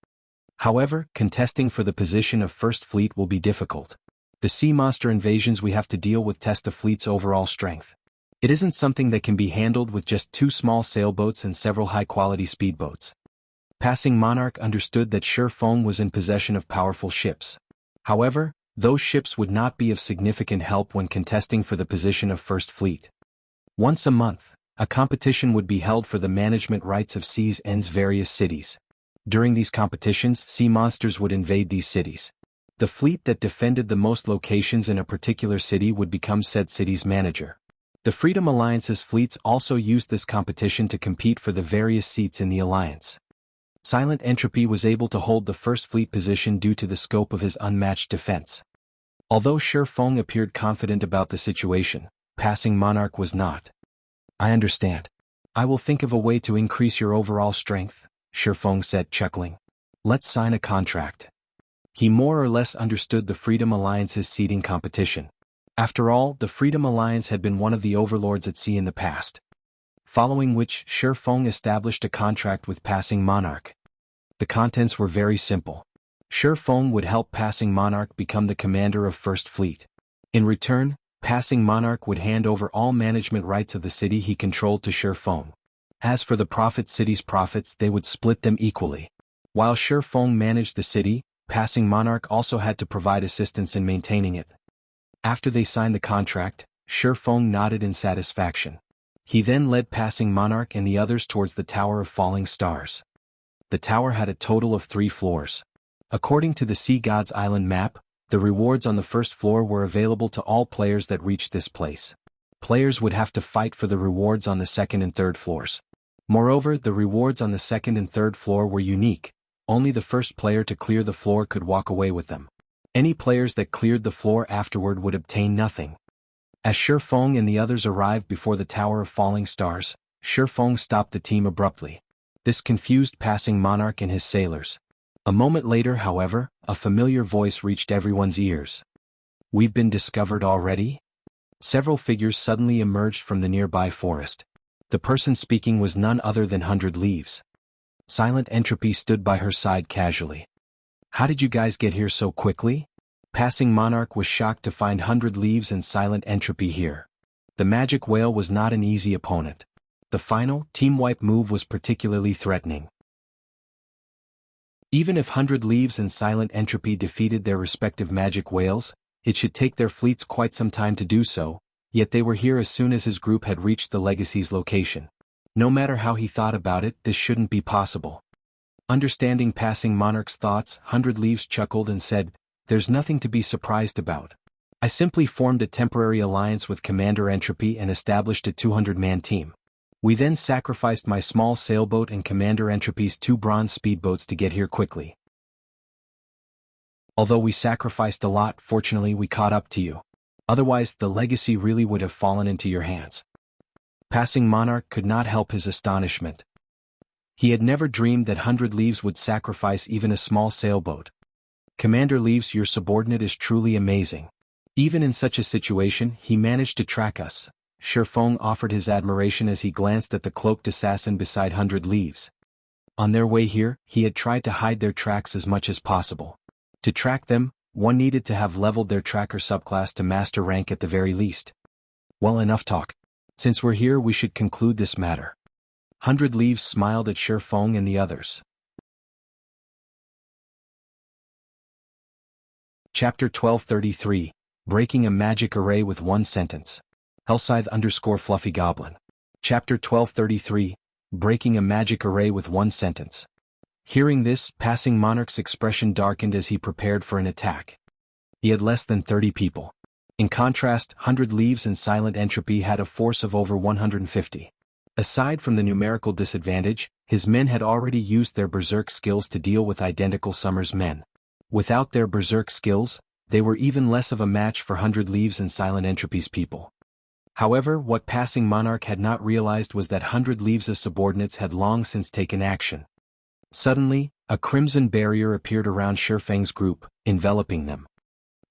However, contesting for the position of First Fleet will be difficult. The sea monster invasions we have to deal with test the fleet's overall strength. It isn't something that can be handled with just 2 small sailboats and several high-quality speedboats. Passing Monarch understood that Feng was in possession of powerful ships. However, those ships would not be of significant help when contesting for the position of First Fleet. Once a month, a competition would be held for the management rights of Sea's End's various cities. During these competitions, sea monsters would invade these cities. The fleet that defended the most locations in a particular city would become said city's manager. The Freedom Alliance's fleets also used this competition to compete for the various seats in the alliance. Silent Entropy was able to hold the First Fleet position due to the scope of his unmatched defense. Although Feng appeared confident about the situation, Passing Monarch was not. "I understand. I will think of a way to increase your overall strength," Feng said, chuckling. "Let's sign a contract." He more or less understood the Freedom Alliance's seeding competition. After all, the Freedom Alliance had been one of the overlords at sea in the past. Following which, Feng established a contract with Passing Monarch. The contents were very simple. Feng would help Passing Monarch become the commander of First Fleet. In return, Passing Monarch would hand over all management rights of the city he controlled to Feng. As for the city's profits, they would split them equally. While Feng managed the city, Passing Monarch also had to provide assistance in maintaining it. After they signed the contract, Feng nodded in satisfaction. He then led Passing Monarch and the others towards the Tower of Falling Stars. The tower had a total of 3 floors. According to the Sea God's Island map, the rewards on the first floor were available to all players that reached this place. Players would have to fight for the rewards on the second and third floors. Moreover, the rewards on the second and third floor were unique. Only the first player to clear the floor could walk away with them. Any players that cleared the floor afterward would obtain nothing. As Feng and the others arrived before the Tower of Falling Stars, Feng stopped the team abruptly. This confused Passing Monarch and his sailors. A moment later, however, a familiar voice reached everyone's ears. "We've been discovered already?" Several figures suddenly emerged from the nearby forest. The person speaking was none other than 100 Leaves. Silent Entropy stood by her side casually. "How did you guys get here so quickly?" Passing Monarch was shocked to find 100 Leaves and Silent Entropy here. The magic whale was not an easy opponent. The final, team wipe move was particularly threatening. Even if 100 Leaves and Silent Entropy defeated their respective magic whales, it should take their fleets quite some time to do so, yet they were here as soon as his group had reached the Legacy's location. No matter how he thought about it, this shouldn't be possible. Understanding Passing Monarch's thoughts, 100 Leaves chuckled and said, "There's nothing to be surprised about. I simply formed a temporary alliance with Commander Entropy and established a 200-man team. We then sacrificed my small sailboat and Commander Entropy's 2 bronze speedboats to get here quickly. Although we sacrificed a lot, fortunately we caught up to you. Otherwise, the Legacy really would have fallen into your hands." Passing Monarch could not help his astonishment. He had never dreamed that 100 Leaves would sacrifice even a small sailboat. "Commander Leaves, your subordinate is truly amazing. Even in such a situation, he managed to track us." Feng offered his admiration as he glanced at the cloaked assassin beside 100 Leaves. On their way here, he had tried to hide their tracks as much as possible. To track them, one needed to have leveled their tracker subclass to master rank at the very least. "Well, enough talk. Since we're here, we should conclude this matter." 100 Leaves smiled at Feng and the others. Chapter 1233, Breaking a Magic Array with One Sentence. Hellscythe_Fluffy Goblin. Chapter 1233, Breaking a Magic Array with One Sentence. Hearing this, Passing Monarch's expression darkened as he prepared for an attack. He had less than 30 people. In contrast, 100 Leaves and Silent Entropy had a force of over 150. Aside from the numerical disadvantage, his men had already used their berserk skills to deal with identical Summer's men. Without their berserk skills, they were even less of a match for 100 Leaves and Silent Entropy's people. However, what Passing Monarch had not realized was that 100 Leaves' subordinates had long since taken action. Suddenly, a crimson barrier appeared around Feng's group, enveloping them.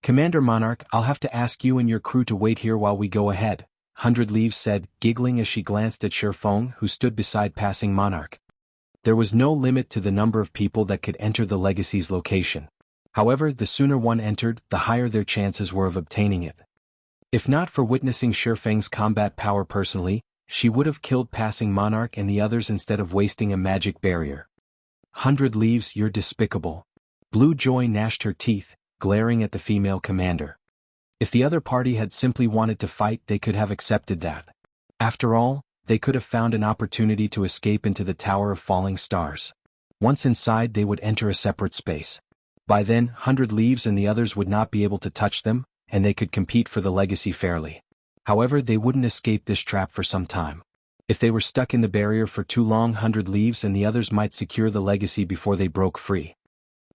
"Commander Monarch, I'll have to ask you and your crew to wait here while we go ahead," 100 Leaves said, giggling as she glanced at Feng, who stood beside Passing Monarch. There was no limit to the number of people that could enter the legacy's location. However, the sooner one entered, the higher their chances were of obtaining it. If not for witnessing Shifeng's combat power personally, she would have killed Passing Monarch and the others instead of wasting a magic barrier. 100 Leaves, you're despicable. Blue Joy gnashed her teeth, glaring at the female commander. If the other party had simply wanted to fight, they could have accepted that. After all, they could have found an opportunity to escape into the Tower of Falling Stars. Once inside, they would enter a separate space. By then, 100 Leaves and the others would not be able to touch them, and they could compete for the legacy fairly. However, they wouldn't escape this trap for some time. If they were stuck in the barrier for too long, 100 Leaves and the others might secure the legacy before they broke free.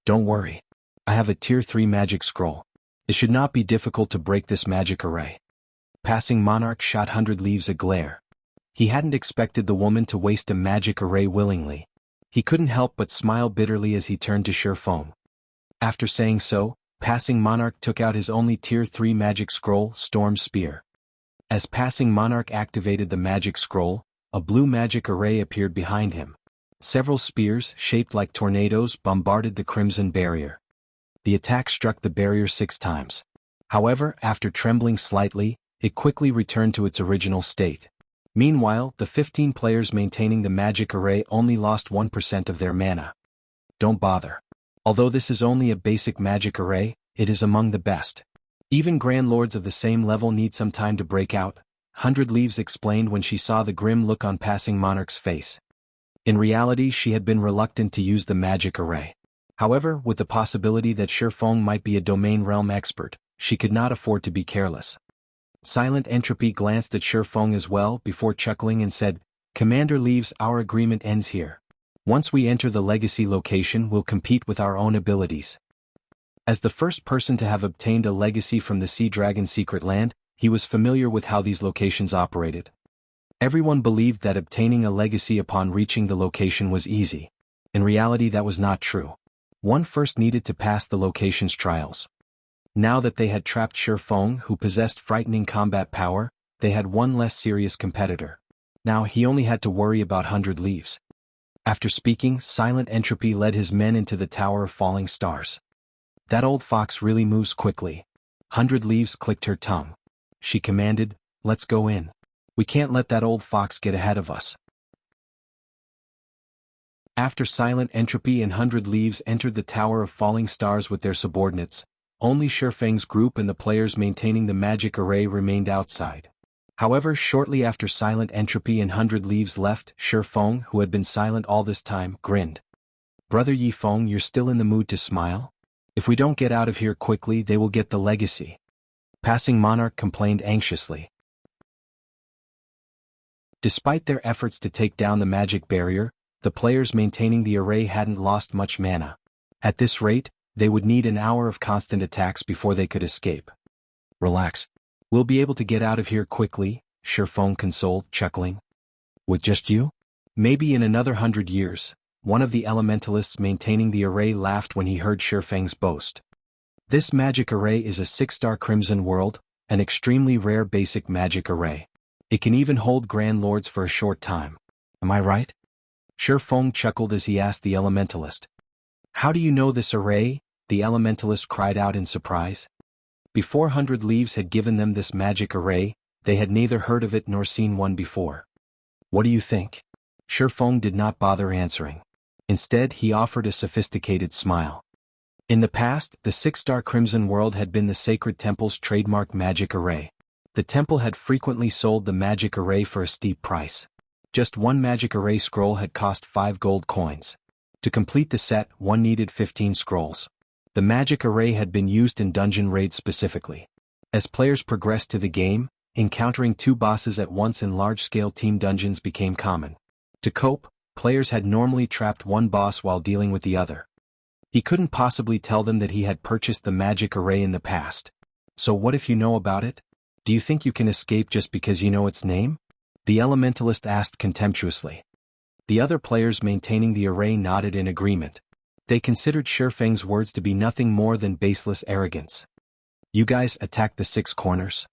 Don't worry. I have a Tier 3 magic scroll. It should not be difficult to break this magic array. Passing Monarch shot 100 Leaves a glare. He hadn't expected the woman to waste a magic array willingly. He couldn't help but smile bitterly as he turned to Shifeng. After saying so, Passing Monarch took out his only Tier 3 magic scroll, Storm Spear. As Passing Monarch activated the magic scroll, a blue magic array appeared behind him. Several spears, shaped like tornadoes, bombarded the crimson barrier. The attack struck the barrier 6 times. However, after trembling slightly, it quickly returned to its original state. Meanwhile, the 15 players maintaining the magic array only lost 1% of their mana. Don't bother. Although this is only a basic magic array, it is among the best. Even Grand Lords of the same level need some time to break out, 100 Leaves explained when she saw the grim look on Passing Monarch's face. In reality, she had been reluctant to use the magic array. However, with the possibility that Shifeng might be a domain realm expert, she could not afford to be careless. Silent Entropy glanced at Shifeng as well before chuckling and said, "Commander Leaves, our agreement ends here. Once we enter the legacy location, we'll compete with our own abilities." As the first person to have obtained a legacy from the Sea Dragon Secret Land, he was familiar with how these locations operated. Everyone believed that obtaining a legacy upon reaching the location was easy. In reality, that was not true. One first needed to pass the location's trials. Now that they had trapped Shifeng, who possessed frightening combat power, they had one less serious competitor. Now he only had to worry about 100 Leaves. After speaking, Silent Entropy led his men into the Tower of Falling Stars. That old fox really moves quickly. 100 Leaves clicked her tongue. She commanded, "Let's go in. We can't let that old fox get ahead of us." After Silent Entropy and 100 Leaves entered the Tower of Falling Stars with their subordinates, only Shifeng's group and the players maintaining the magic array remained outside. However, shortly after Silent Entropy and 100 Leaves left, Shifeng, who had been silent all this time, grinned. "Brother Yifeng, you're still in the mood to smile? If we don't get out of here quickly, they will get the legacy." Passing Monarch complained anxiously. Despite their efforts to take down the magic barrier, the players maintaining the array hadn't lost much mana. At this rate, they would need an hour of constant attacks before they could escape. "Relax. We'll be able to get out of here quickly," Shifeng consoled, chuckling. "With just you?" "Maybe in another 100 years," one of the elementalists maintaining the array laughed when he heard Shifeng's boast. This magic array is a 6-star Crimson World, an extremely rare basic magic array. It can even hold Grand Lords for a short time. Am I right? Shifeng chuckled as he asked the elementalist. "How do you know this array?" the elementalist cried out in surprise. Before 100 Leaves had given them this magic array, they had neither heard of it nor seen one before. "What do you think?" Shifeng did not bother answering. Instead, he offered a sophisticated smile. In the past, the 6-star Crimson World had been the Sacred Temple's trademark magic array. The temple had frequently sold the magic array for a steep price. Just one magic array scroll had cost 5 gold coins. To complete the set, one needed 15 scrolls. The magic array had been used in dungeon raids specifically. As players progressed to the game, encountering 2 bosses at once in large-scale team dungeons became common. To cope, players had normally trapped one boss while dealing with the other. He couldn't possibly tell them that he had purchased the magic array in the past. "So what if you know about it? Do you think you can escape just because you know its name?" the elementalist asked contemptuously. The other players maintaining the array nodded in agreement. They considered Shifeng's words to be nothing more than baseless arrogance. "You guys attack the 6 corners."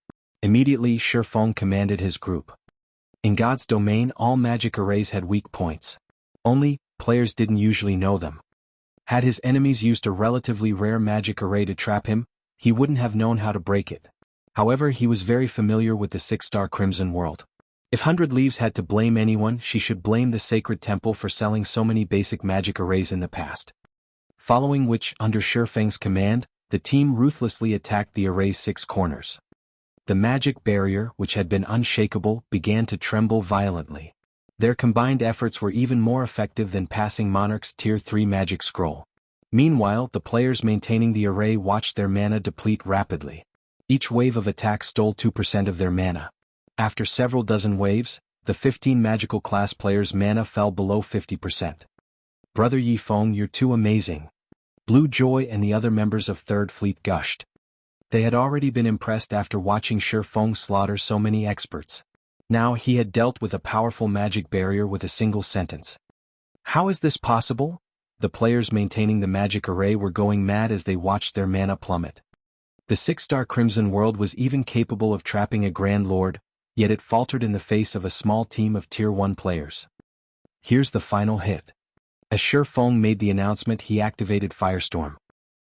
Immediately, Shifeng commanded his group. In God's domain, all magic arrays had weak points. Only, players didn't usually know them. Had his enemies used a relatively rare magic array to trap him, he wouldn't have known how to break it. However, he was very familiar with the 6-star Crimson World. If 100 Leaves had to blame anyone, she should blame the Sacred Temple for selling so many basic magic arrays in the past. Following which, under Shifeng's command, the team ruthlessly attacked the array's 6 corners. The magic barrier, which had been unshakable, began to tremble violently. Their combined efforts were even more effective than passing Monarch's Tier 3 magic scroll. Meanwhile, the players maintaining the array watched their mana deplete rapidly. Each wave of attack stole 2% of their mana. After several dozen waves, the 15 magical class players' mana fell below 50%. Brother Yifeng, you're too amazing. Blue Joy and the other members of Third Fleet gushed. They had already been impressed after watching Shifeng slaughter so many experts. Now he had dealt with a powerful magic barrier with a single sentence. How is this possible? The players maintaining the magic array were going mad as they watched their mana plummet. The 6-star Crimson World was even capable of trapping a Grand Lord, yet it faltered in the face of a small team of Tier 1 players. Here's the final hit. As Shifeng made the announcement, he activated Firestorm.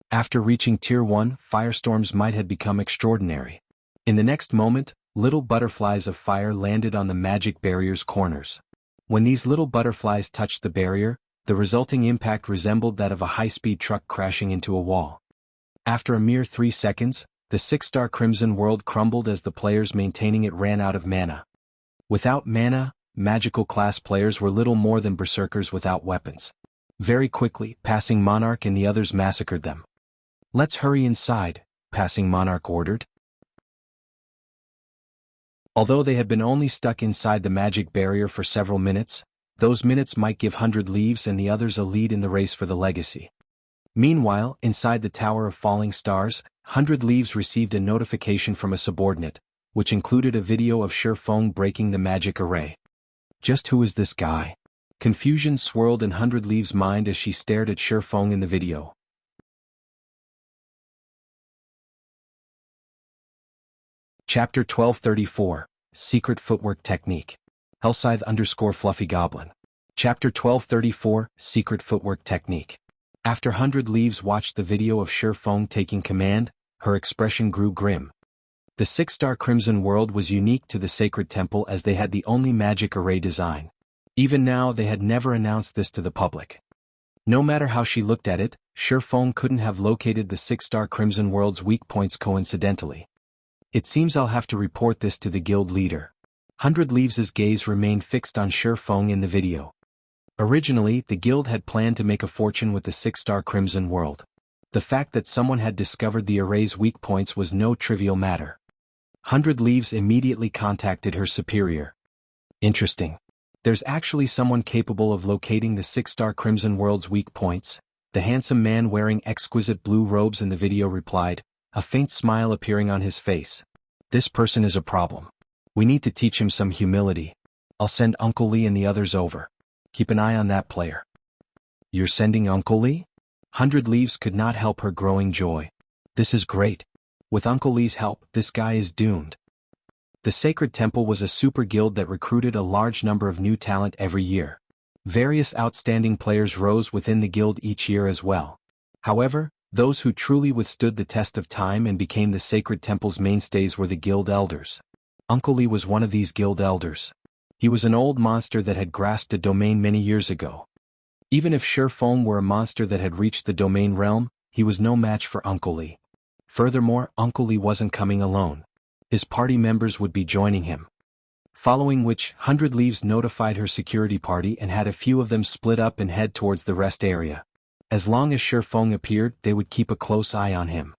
After reaching Tier 1, firestorms might have become extraordinary. In the next moment, little butterflies of fire landed on the magic barrier's corners. When these little butterflies touched the barrier, the resulting impact resembled that of a high-speed truck crashing into a wall. After a mere 3 seconds, the 6-star Crimson World crumbled as the players maintaining it ran out of mana. Without mana, magical class players were little more than berserkers without weapons. Very quickly, Passing Monarch and the others massacred them. Let's hurry inside, Passing Monarch ordered. Although they had been only stuck inside the magic barrier for several minutes, those minutes might give 100 Leaves and the others a lead in the race for the legacy. Meanwhile, inside the Tower of Falling Stars, 100 Leaves received a notification from a subordinate, which included a video of Shifeng breaking the magic array. Just who is this guy? Confusion swirled in 100 Leaves' mind as she stared at Shifeng in the video. Chapter 1234, Secret Footwork Technique. Hellscythe_Fluffy Goblin. Chapter 1234, Secret Footwork Technique. After 100 Leaves watched the video of Shifeng taking command, her expression grew grim. The 6-star Crimson World was unique to the Sacred Temple as they had the only magic array design. Even now they had never announced this to the public. No matter how she looked at it, Shifeng couldn't have located the 6-star Crimson World's weak points coincidentally. It seems I'll have to report this to the guild leader. 100 Leaves' gaze remained fixed on Shifeng in the video. Originally, the guild had planned to make a fortune with the 6-star Crimson World. The fact that someone had discovered the array's weak points was no trivial matter. 100 Leaves immediately contacted her superior. Interesting. There's actually someone capable of locating the 6-star Crimson World's weak points, the handsome man wearing exquisite blue robes in the video replied, a faint smile appearing on his face. This person is a problem. We need to teach him some humility. I'll send Uncle Lee and the others over. Keep an eye on that player. You're sending Uncle Lee? 100 Leaves could not help her growing joy. This is great. With Uncle Lee's help, this guy is doomed. The Sacred Temple was a super guild that recruited a large number of new talent every year. Various outstanding players rose within the guild each year as well. However, those who truly withstood the test of time and became the Sacred Temple's mainstays were the guild elders. Uncle Lee was one of these guild elders. He was an old monster that had grasped a domain many years ago. Even if Shifeng were a monster that had reached the domain realm, he was no match for Uncle Lee. Furthermore, Uncle Lee wasn't coming alone. His party members would be joining him. Following which, 100 Leaves notified her security party and had a few of them split up and head towards the rest area. As long as Shifeng appeared, they would keep a close eye on him.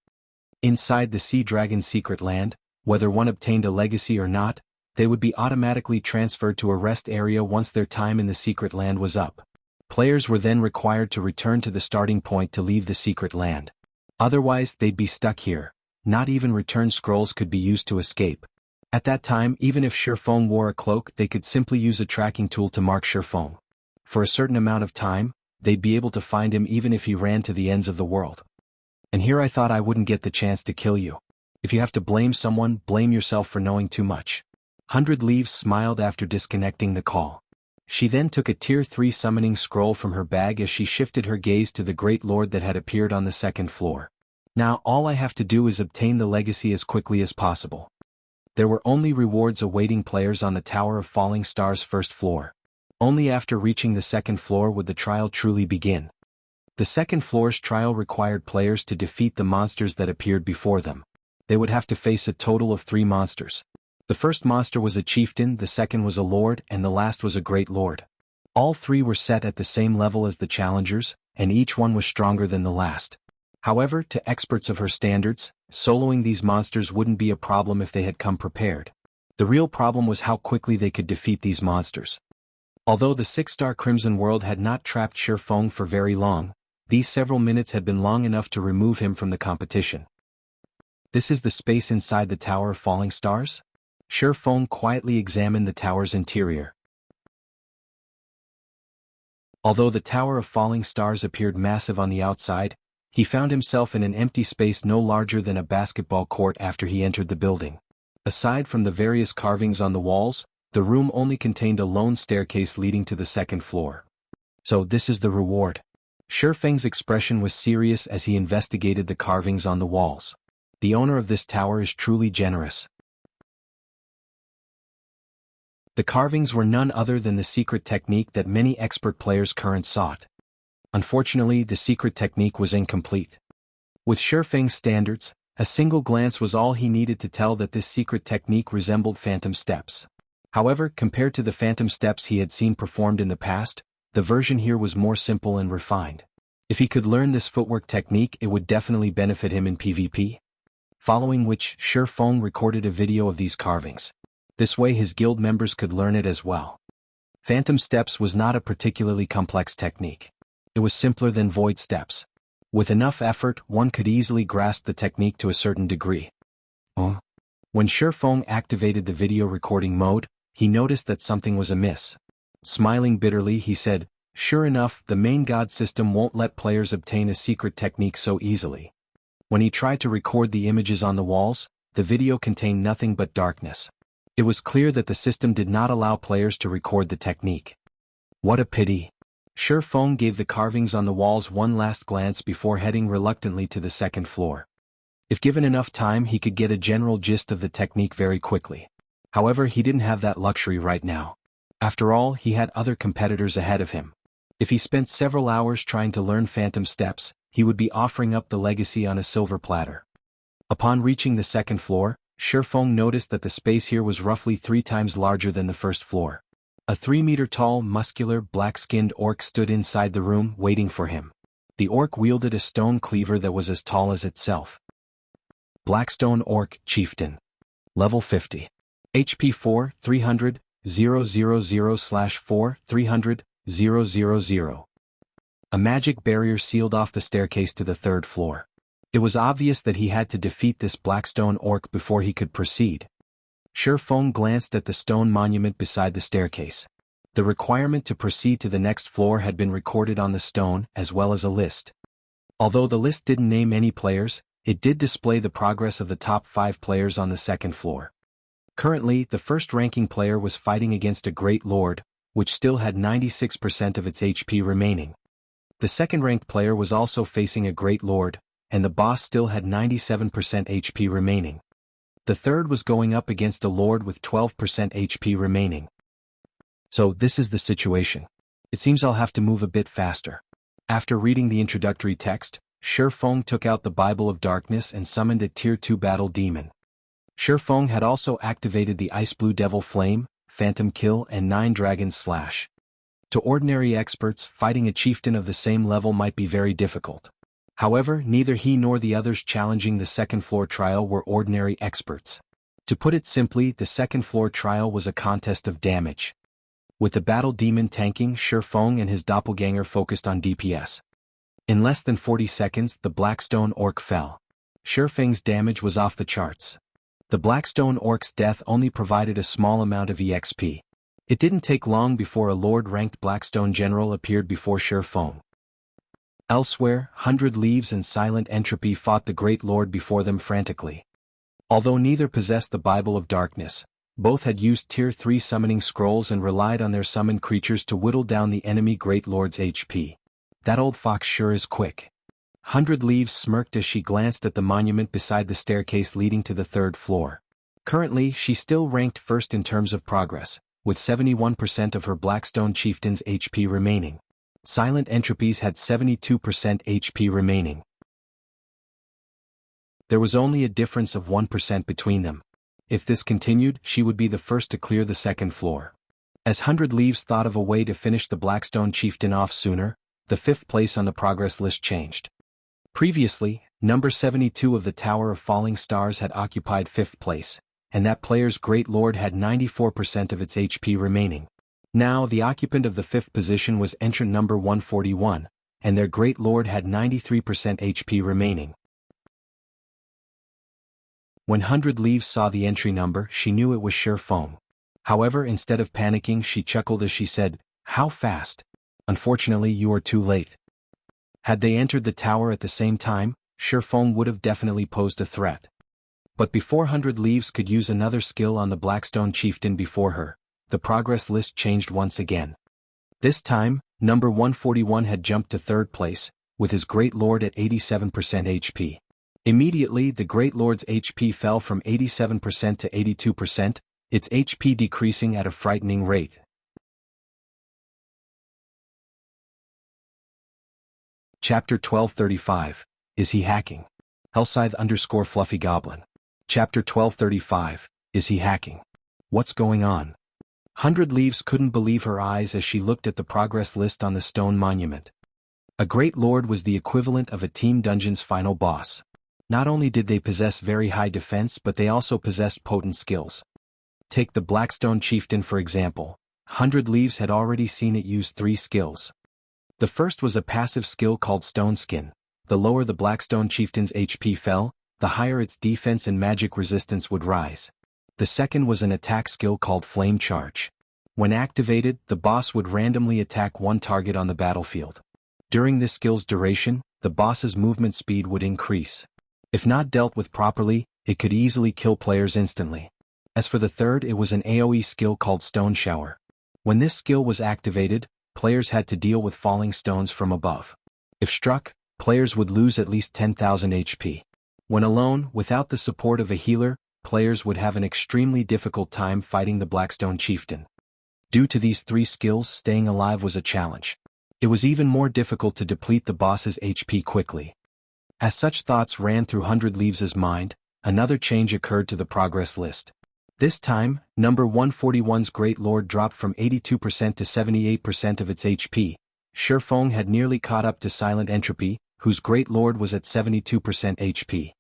Inside the Sea Dragon's secret land, whether one obtained a legacy or not, they would be automatically transferred to a rest area once their time in the secret land was up. Players were then required to return to the starting point to leave the secret land. Otherwise, they'd be stuck here. Not even return scrolls could be used to escape. At that time, even if Shifeng wore a cloak, they could simply use a tracking tool to mark Shifeng. For a certain amount of time, they'd be able to find him even if he ran to the ends of the world. And here I thought I wouldn't get the chance to kill you. If you have to blame someone, blame yourself for knowing too much. 100 Leaves smiled after disconnecting the call. She then took a Tier 3 summoning scroll from her bag as she shifted her gaze to the Great Lord that had appeared on the second floor. Now all I have to do is obtain the legacy as quickly as possible. There were only rewards awaiting players on the Tower of Falling Stars first floor. Only after reaching the second floor would the trial truly begin. The second floor's trial required players to defeat the monsters that appeared before them. They would have to face a total of 3 monsters. The first monster was a chieftain, the second was a lord, and the last was a great lord. All 3 were set at the same level as the challengers, and each one was stronger than the last. However, to experts of her standards, soloing these monsters wouldn't be a problem if they had come prepared. The real problem was how quickly they could defeat these monsters. Although the 6-star Crimson World had not trapped Shifeng for very long, these several minutes had been long enough to remove him from the competition. This is the space inside the Tower of Falling Stars? Shifeng quietly examined the tower's interior. Although the Tower of Falling Stars appeared massive on the outside, he found himself in an empty space no larger than a basketball court after he entered the building. Aside from the various carvings on the walls, the room only contained a lone staircase leading to the second floor. So this is the reward. Shifeng's expression was serious as he investigated the carvings on the walls. The owner of this tower is truly generous. The carvings were none other than the secret technique that many expert players currently sought. Unfortunately, the secret technique was incomplete. With Shifeng's standards, a single glance was all he needed to tell that this secret technique resembled phantom steps. However, compared to the phantom steps he had seen performed in the past, the version here was more simple and refined. If he could learn this footwork technique, it would definitely benefit him in PvP. Following which, Shifeng recorded a video of these carvings. This way his guild members could learn it as well. Phantom steps was not a particularly complex technique. It was simpler than void steps. With enough effort, one could easily grasp the technique to a certain degree. When Shifeng activated the video recording mode, he noticed that something was amiss. Smiling bitterly, he said, "Sure enough, the main god system won't let players obtain a secret technique so easily." When he tried to record the images on the walls, the video contained nothing but darkness. It was clear that the system did not allow players to record the technique. What a pity. Shifeng gave the carvings on the walls one last glance before heading reluctantly to the second floor. If given enough time, he could get a general gist of the technique very quickly. However, he didn't have that luxury right now. After all, he had other competitors ahead of him. If he spent several hours trying to learn phantom steps, he would be offering up the legacy on a silver platter. Upon reaching the second floor, Shifeng noticed that the space here was roughly 3 times larger than the first floor. A 3-meter-tall, muscular, black-skinned orc stood inside the room, waiting for him. The orc wielded a stone cleaver that was as tall as itself. Blackstone Orc, Chieftain. Level 50. HP 4, 300, 000/4, 300, 000. A magic barrier sealed off the staircase to the third floor. It was obvious that he had to defeat this Blackstone Orc before he could proceed. Shifeng glanced at the stone monument beside the staircase. The requirement to proceed to the next floor had been recorded on the stone, as well as a list. Although the list didn't name any players, it did display the progress of the top 5 players on the second floor. Currently, the first-ranking player was fighting against a Great Lord, which still had 96% of its HP remaining. The second-ranked player was also facing a Great Lord, and the boss still had 97% HP remaining. The third was going up against a Lord with 12% HP remaining. So this is the situation. It seems I'll have to move a bit faster. After reading the introductory text, Shifeng took out the Bible of Darkness and summoned a Tier 2 battle demon. Shifeng had also activated the Ice Blue Devil Flame, Phantom Kill and 9 Dragons Slash. To ordinary experts, fighting a chieftain of the same level might be very difficult. However, neither he nor the others challenging the second floor trial were ordinary experts. To put it simply, the second floor trial was a contest of damage. With the battle demon tanking, Shifeng and his doppelganger focused on DPS. In less than 40 seconds, the Blackstone Orc fell. Shifeng's damage was off the charts. The Blackstone Orc's death only provided a small amount of EXP. It didn't take long before a Lord-ranked Blackstone general appeared before Shifeng. Elsewhere, 100 Leaves and Silent Entropy fought the Great Lord before them frantically. Although neither possessed the Bible of Darkness, Both had used Tier 3 summoning scrolls and relied on their summoned creatures to whittle down the enemy Great Lord's HP. That old fox sure is quick. 100 Leaves smirked as she glanced at the monument beside the staircase leading to the 3rd floor. Currently, she still ranked first in terms of progress, with 71% of her Blackstone Chieftain's HP remaining. Silent Entropy's had 72% HP remaining. There was only a difference of 1% between them. If this continued, she would be the first to clear the 2nd floor. As 100 Leaves thought of a way to finish the Blackstone Chieftain off sooner, the 5th place on the progress list changed. Previously, number 72 of the Tower of Falling Stars had occupied 5th place, and that player's Great Lord had 94% of its HP remaining. Now the occupant of the 5th position was entrant number 141, and their Great Lord had 93% HP remaining. When 100 Leaves saw the entry number, she knew it was Shattering. However, instead of panicking, she chuckled as she said, "How fast? Unfortunately, you are too late." Had they entered the tower at the same time, Shattering would have definitely posed a threat. But before 100 Leaves could use another skill on the Blackstone Chieftain before her, the progress list changed once again. This time, number 141 had jumped to 3rd place, with his Great Lord at 87% HP. Immediately, the Great Lord's HP fell from 87% to 82%, its HP decreasing at a frightening rate. Chapter 1235, Is he hacking? Hellscythe_Fluffy Goblin. Chapter 1235, Is he hacking? What's going on? 100 Leaves couldn't believe her eyes as she looked at the progress list on the stone monument. A Great Lord was the equivalent of a Team Dungeon's final boss. Not only did they possess very high defense, but they also possessed potent skills. Take the Blackstone Chieftain for example. 100 Leaves had already seen it use 3 skills. The first was a passive skill called Stone Skin. The lower the Blackstone Chieftain's HP fell, the higher its defense and magic resistance would rise. The second was an attack skill called Flame Charge. When activated, the boss would randomly attack one target on the battlefield. During this skill's duration, the boss's movement speed would increase. If not dealt with properly, it could easily kill players instantly. As for the third, it was an AoE skill called Stone Shower. When this skill was activated, players had to deal with falling stones from above. If struck, players would lose at least 10,000 HP. When alone, without the support of a healer, players would have an extremely difficult time fighting the Blackstone Chieftain. Due to these 3 skills, staying alive was a challenge. It was even more difficult to deplete the boss's HP quickly. As such thoughts ran through 100 Leaves' mind, another change occurred to the progress list. This time, number 141's Great Lord dropped from 82% to 78% of its HP. Shattering had nearly caught up to Silent Entropy, whose Great Lord was at 72% HP.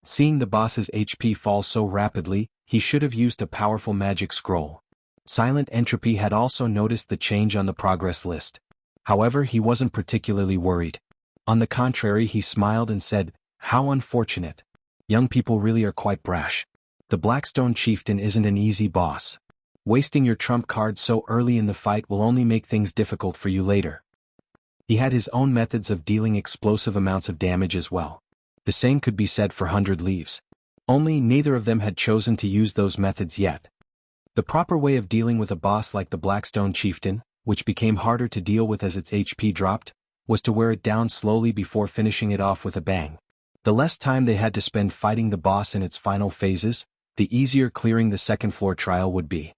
Seeing the boss's HP fall so rapidly, he should have used a powerful magic scroll. Silent Entropy had also noticed the change on the progress list. However, he wasn't particularly worried. On the contrary, he smiled and said, "How unfortunate. Young people really are quite brash. The Blackstone Chieftain isn't an easy boss. Wasting your trump card so early in the fight will only make things difficult for you later." He had his own methods of dealing explosive amounts of damage as well. The same could be said for 100 Leaves. Only neither of them had chosen to use those methods yet. The proper way of dealing with a boss like the Blackstone Chieftain, which became harder to deal with as its HP dropped, was to wear it down slowly before finishing it off with a bang. The less time they had to spend fighting the boss in its final phases, the easier clearing the second floor trial would be.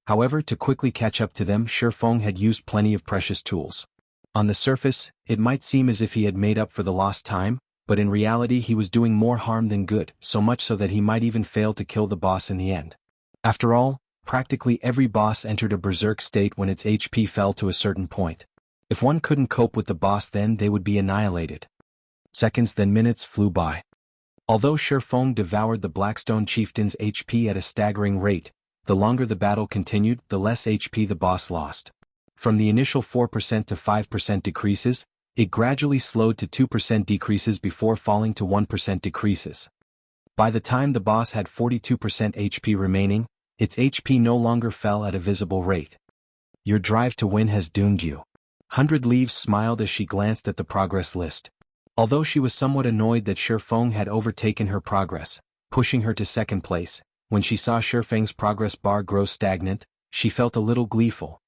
However, to quickly catch up to them, Shattering had used plenty of precious tools. On the surface, it might seem as if he had made up for the lost time, but in reality he was doing more harm than good, so much so that he might even fail to kill the boss in the end. After all, practically every boss entered a berserk state when its HP fell to a certain point. If one couldn't cope with the boss, then they would be annihilated. Seconds then minutes flew by. Although Shattering devoured the Blackstone Chieftain's HP at a staggering rate, the longer the battle continued, the less HP the boss lost. From the initial 4% to 5% decreases, it gradually slowed to 2% decreases before falling to 1% decreases. By the time the boss had 42% HP remaining, its HP no longer fell at a visible rate. Your drive to win has doomed you. 100 Leaves smiled as she glanced at the progress list. Although she was somewhat annoyed that Shattering had overtaken her progress, pushing her to second place, when she saw Shifeng's progress bar grow stagnant, she felt a little gleeful.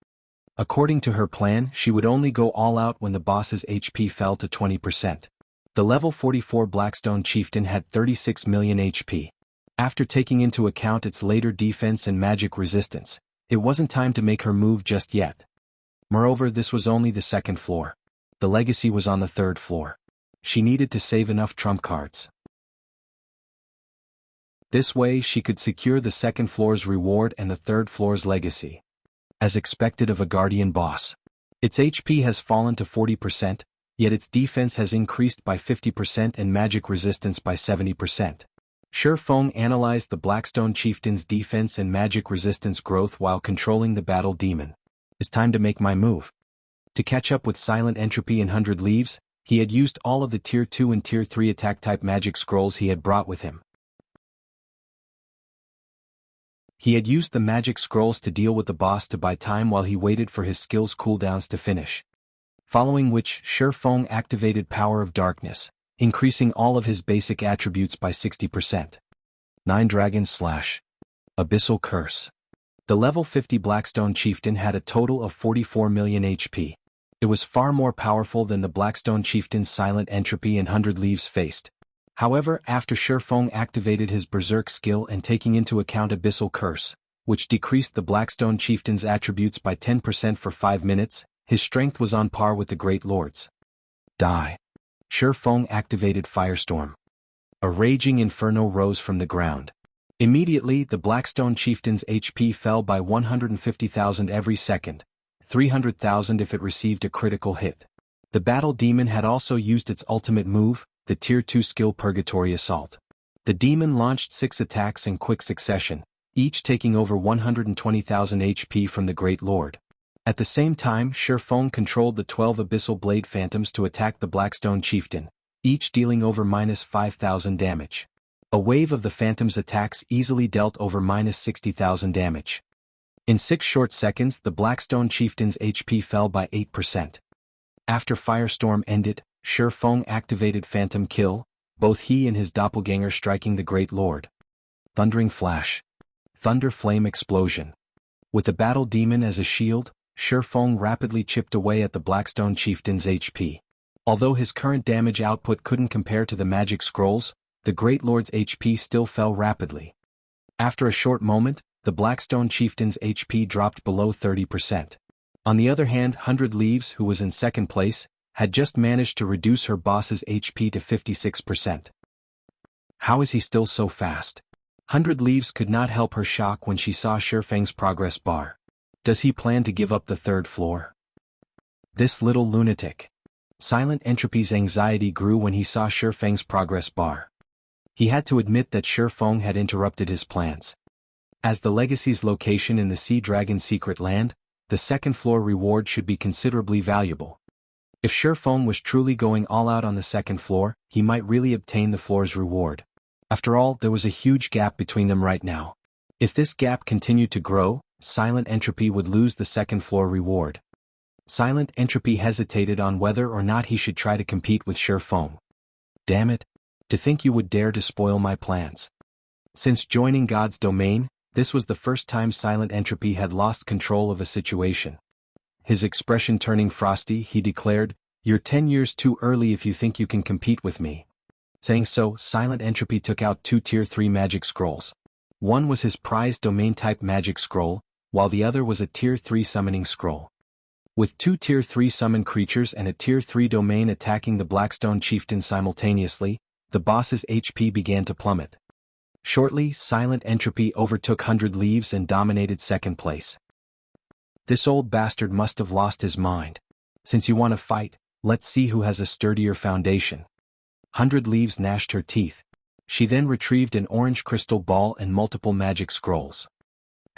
According to her plan, she would only go all out when the boss's HP fell to 20%. The level 44 Blackstone Chieftain had 36 million HP. After taking into account its later defense and magic resistance, it wasn't time to make her move just yet. Moreover, this was only the second floor. The legacy was on the third floor. She needed to save enough trump cards. This way she could secure the second floor's reward and the third floor's legacy. As expected of a guardian boss, its HP has fallen to 40%, yet its defense has increased by 50% and magic resistance by 70%. Shifeng analyzed the Blackstone Chieftain's defense and magic resistance growth while controlling the battle demon. It's time to make my move. To catch up with Silent Entropy and 100 Leaves, he had used all of the Tier 2 and Tier 3 attack-type magic scrolls he had brought with him. He had used the magic scrolls to deal with the boss to buy time while he waited for his skills cooldowns to finish. Following which, Shifeng activated Power of Darkness, increasing all of his basic attributes by 60%. 9 Dragon Slash. Abyssal Curse. The level 50 Blackstone Chieftain had a total of 44 million HP. It was far more powerful than the Blackstone Chieftain's Silent Entropy and 100 Leaves faced. However, after Shifeng activated his Berserk skill and taking into account Abyssal Curse, which decreased the Blackstone Chieftain's attributes by 10% for 5 minutes, his strength was on par with the Great Lord's. Die. Shifeng activated Firestorm. A raging inferno rose from the ground. Immediately, the Blackstone Chieftain's HP fell by 150,000 every second, 300,000 if it received a critical hit. The battle demon had also used its ultimate move, the Tier 2 skill Purgatory Assault. The demon launched 6 attacks in quick succession, each taking over 120,000 HP from the Great Lord. At the same time, Shifeng controlled the 12 Abyssal Blade Phantoms to attack the Blackstone Chieftain, each dealing over -5,000 damage. A wave of the Phantom's attacks easily dealt over -60,000 damage. In 6 short seconds, the Blackstone Chieftain's HP fell by 8%. After Firestorm ended, Shifeng activated Phantom Kill, both he and his doppelganger striking the Great Lord. Thundering Flash. Thunder Flame Explosion. With the battle demon as a shield, Shifeng rapidly chipped away at the Blackstone Chieftain's HP. Although his current damage output couldn't compare to the magic scrolls, the Great Lord's HP still fell rapidly. After a short moment, the Blackstone Chieftain's HP dropped below 30%. On the other hand, 100 Leaves, who was in second place, had just managed to reduce her boss's HP to 56%. How is he still so fast? 100 Leaves could not help her shock when she saw Shifeng's progress bar. Does he plan to give up the third floor? This little lunatic. Silent Entropy's anxiety grew when he saw Shifeng's progress bar. He had to admit that Shifeng had interrupted his plans. As the legacy's location in the Sea Dragon's secret land, the second floor reward should be considerably valuable. If Shifeng was truly going all out on the second floor, he might really obtain the floor's reward. After all, there was a huge gap between them right now. If this gap continued to grow, Silent Entropy would lose the second floor reward. Silent Entropy hesitated on whether or not he should try to compete with Shifeng. Damn it! To think you would dare to spoil my plans. Since joining God's domain, this was the first time Silent Entropy had lost control of a situation. His expression turning frosty, he declared, "You're 10 years too early if you think you can compete with me." Saying so, Silent Entropy took out 2 Tier 3 magic scrolls. One was his prized domain-type magic scroll, while the other was a Tier 3 summoning scroll. With 2 Tier 3 summon creatures and a Tier 3 domain attacking the Blackstone Chieftain simultaneously, the boss's HP began to plummet. Shortly, Silent Entropy overtook 100 Leaves and dominated second place. This old bastard must have lost his mind. Since you want to fight, let's see who has a sturdier foundation. 100 Leaves gnashed her teeth. She then retrieved an orange crystal ball and multiple magic scrolls.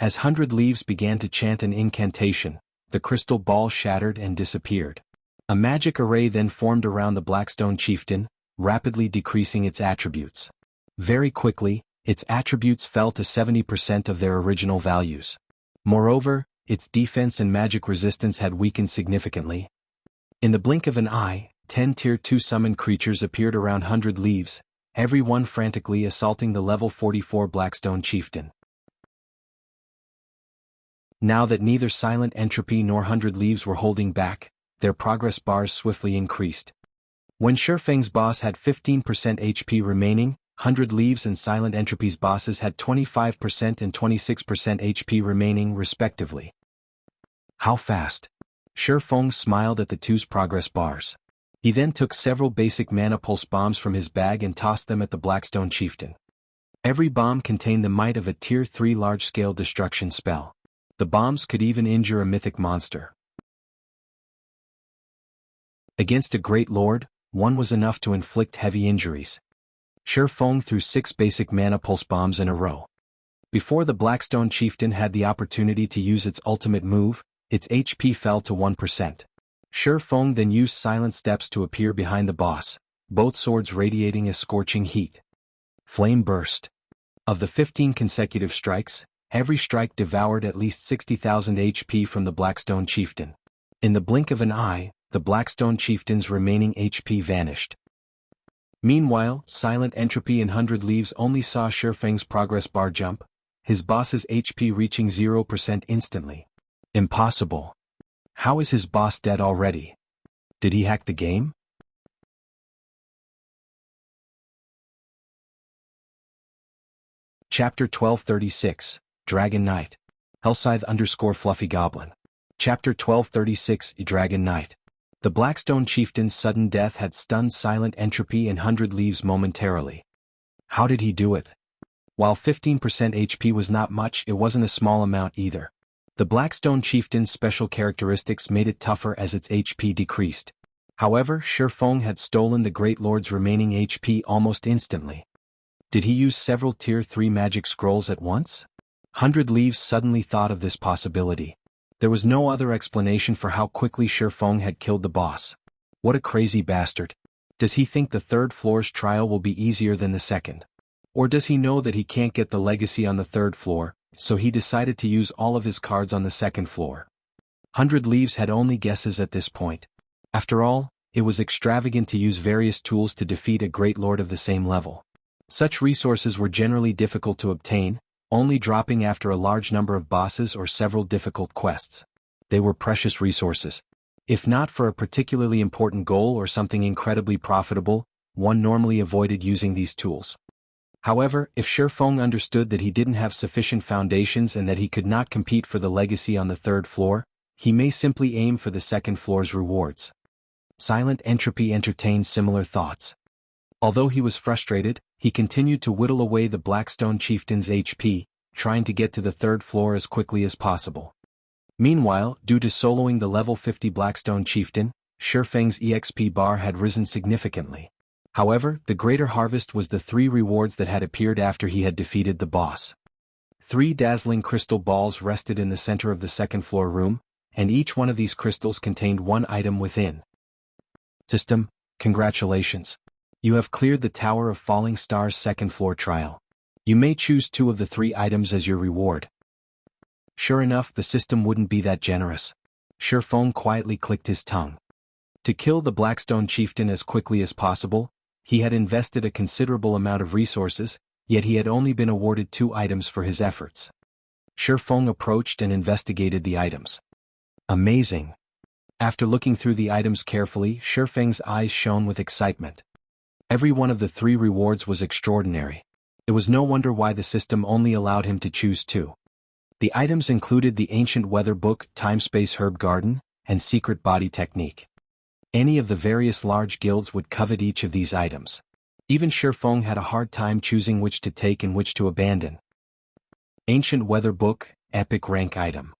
As 100 Leaves began to chant an incantation, the crystal ball shattered and disappeared. A magic array then formed around the Blackstone Chieftain, rapidly decreasing its attributes. Very quickly, its attributes fell to 70% of their original values. Moreover, its defense and magic resistance had weakened significantly. In the blink of an eye, 10 Tier 2 summoned creatures appeared around 100 Leaves, everyone frantically assaulting the level 44 Blackstone chieftain. Now that neither Silent Entropy nor 100 Leaves were holding back, their progress bars swiftly increased. When Shifeng's boss had 15% HP remaining, 100 Leaves and Silent Entropy's bosses had 25% and 26% HP remaining respectively. How fast? Shifeng smiled at the two's progress bars. He then took several basic mana pulse bombs from his bag and tossed them at the Blackstone chieftain. Every bomb contained the might of a Tier 3 large-scale destruction spell. The bombs could even injure a mythic monster. Against a great lord, one was enough to inflict heavy injuries. Shifeng threw 6 basic mana pulse bombs in a row. Before the Blackstone chieftain had the opportunity to use its ultimate move, its HP fell to 1%. Shifeng then used silent steps to appear behind the boss, both swords radiating a scorching heat. Flame burst. Of the 15 consecutive strikes, every strike devoured at least 60,000 HP from the Blackstone chieftain. In the blink of an eye, the Blackstone chieftain's remaining HP vanished. Meanwhile, Silent Entropy and 100 Leaves only saw Shifeng's progress bar jump, his boss's HP reaching 0% instantly. Impossible. How is his boss dead already? Did he hack the game? Chapter 1236, Dragon Knight. Hellscythe_Fluffy Goblin. Chapter 1236, Dragon Knight. The Blackstone chieftain's sudden death had stunned Silent Entropy and 100 Leaves momentarily. How did he do it? While 15% HP was not much, it wasn't a small amount either. The Blackstone chieftain's special characteristics made it tougher as its HP decreased. However, Shifeng had stolen the Great Lord's remaining HP almost instantly. Did he use several Tier 3 magic scrolls at once? 100 Leaves suddenly thought of this possibility. There was no other explanation for how quickly Shifeng had killed the boss. What a crazy bastard. Does he think the third floor's trial will be easier than the second? Or does he know that he can't get the legacy on the third floor, so he decided to use all of his cards on the second floor? 100 Leaves had only guesses at this point. After all, it was extravagant to use various tools to defeat a great lord of the same level. Such resources were generally difficult to obtain, only dropping after a large number of bosses or several difficult quests. They were precious resources. If not for a particularly important goal or something incredibly profitable, one normally avoided using these tools. However, if Shifeng understood that he didn't have sufficient foundations and that he could not compete for the legacy on the third floor, he may simply aim for the second floor's rewards. Silent Entropy entertained similar thoughts. Although he was frustrated, he continued to whittle away the Blackstone chieftain's HP, trying to get to the third floor as quickly as possible. Meanwhile, due to soloing the level 50 Blackstone chieftain, Shifeng's EXP bar had risen significantly. However, the greater harvest was the 3 rewards that had appeared after he had defeated the boss. 3 dazzling crystal balls rested in the center of the second floor room, and each one of these crystals contained 1 item within. System, congratulations. You have cleared the Tower of Falling Stars second floor trial. You may choose 2 of the 3 items as your reward. Sure enough, the system wouldn't be that generous. Shifeng quietly clicked his tongue. To kill the Blackstone chieftain as quickly as possible, he had invested a considerable amount of resources, yet he had only been awarded 2 items for his efforts. Shifeng approached and investigated the items. Amazing. After looking through the items carefully, Shifeng's eyes shone with excitement. Every one of the 3 rewards was extraordinary. It was no wonder why the system only allowed him to choose 2. The items included the Ancient Weather Book, Time-Space Herb Garden, and Secret Body Technique. Any of the various large guilds would covet each of these items. Even Shifeng had a hard time choosing which to take and which to abandon. Ancient Weather Book, Epic Rank Item.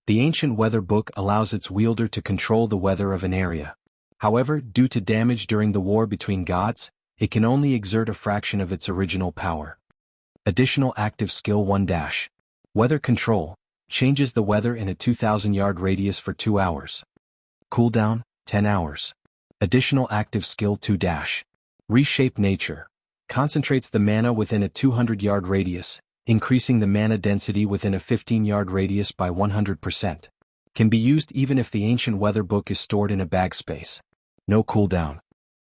The Ancient Weather Book allows its wielder to control the weather of an area. However, due to damage during the war between gods, it can only exert a fraction of its original power. Additional Active Skill 1-. Weather Control, changes the weather in a 2,000-yard radius for 2 hours. Cooldown, 10 hours. Additional Active Skill 2-. Reshape Nature, concentrates the mana within a 200-yard radius, increasing the mana density within a 15-yard radius by 100%. Can be used even if the Ancient Weather Book is stored in a bag space. No cooldown.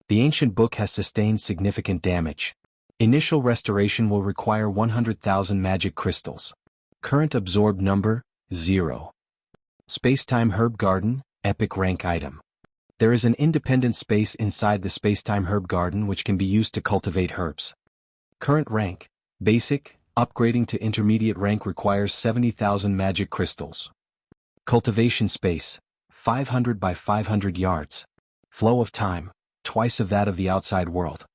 The Ancient Book has sustained significant damage. Initial restoration will require 100,000 magic crystals. Current absorbed number, 0. Spacetime Herb Garden, epic rank item. There is an independent space inside the Spacetime Herb Garden which can be used to cultivate herbs. Current rank, basic, upgrading to intermediate rank requires 70,000 magic crystals. Cultivation space, 500 by 500 yards. Flow of time, twice of that of the outside world.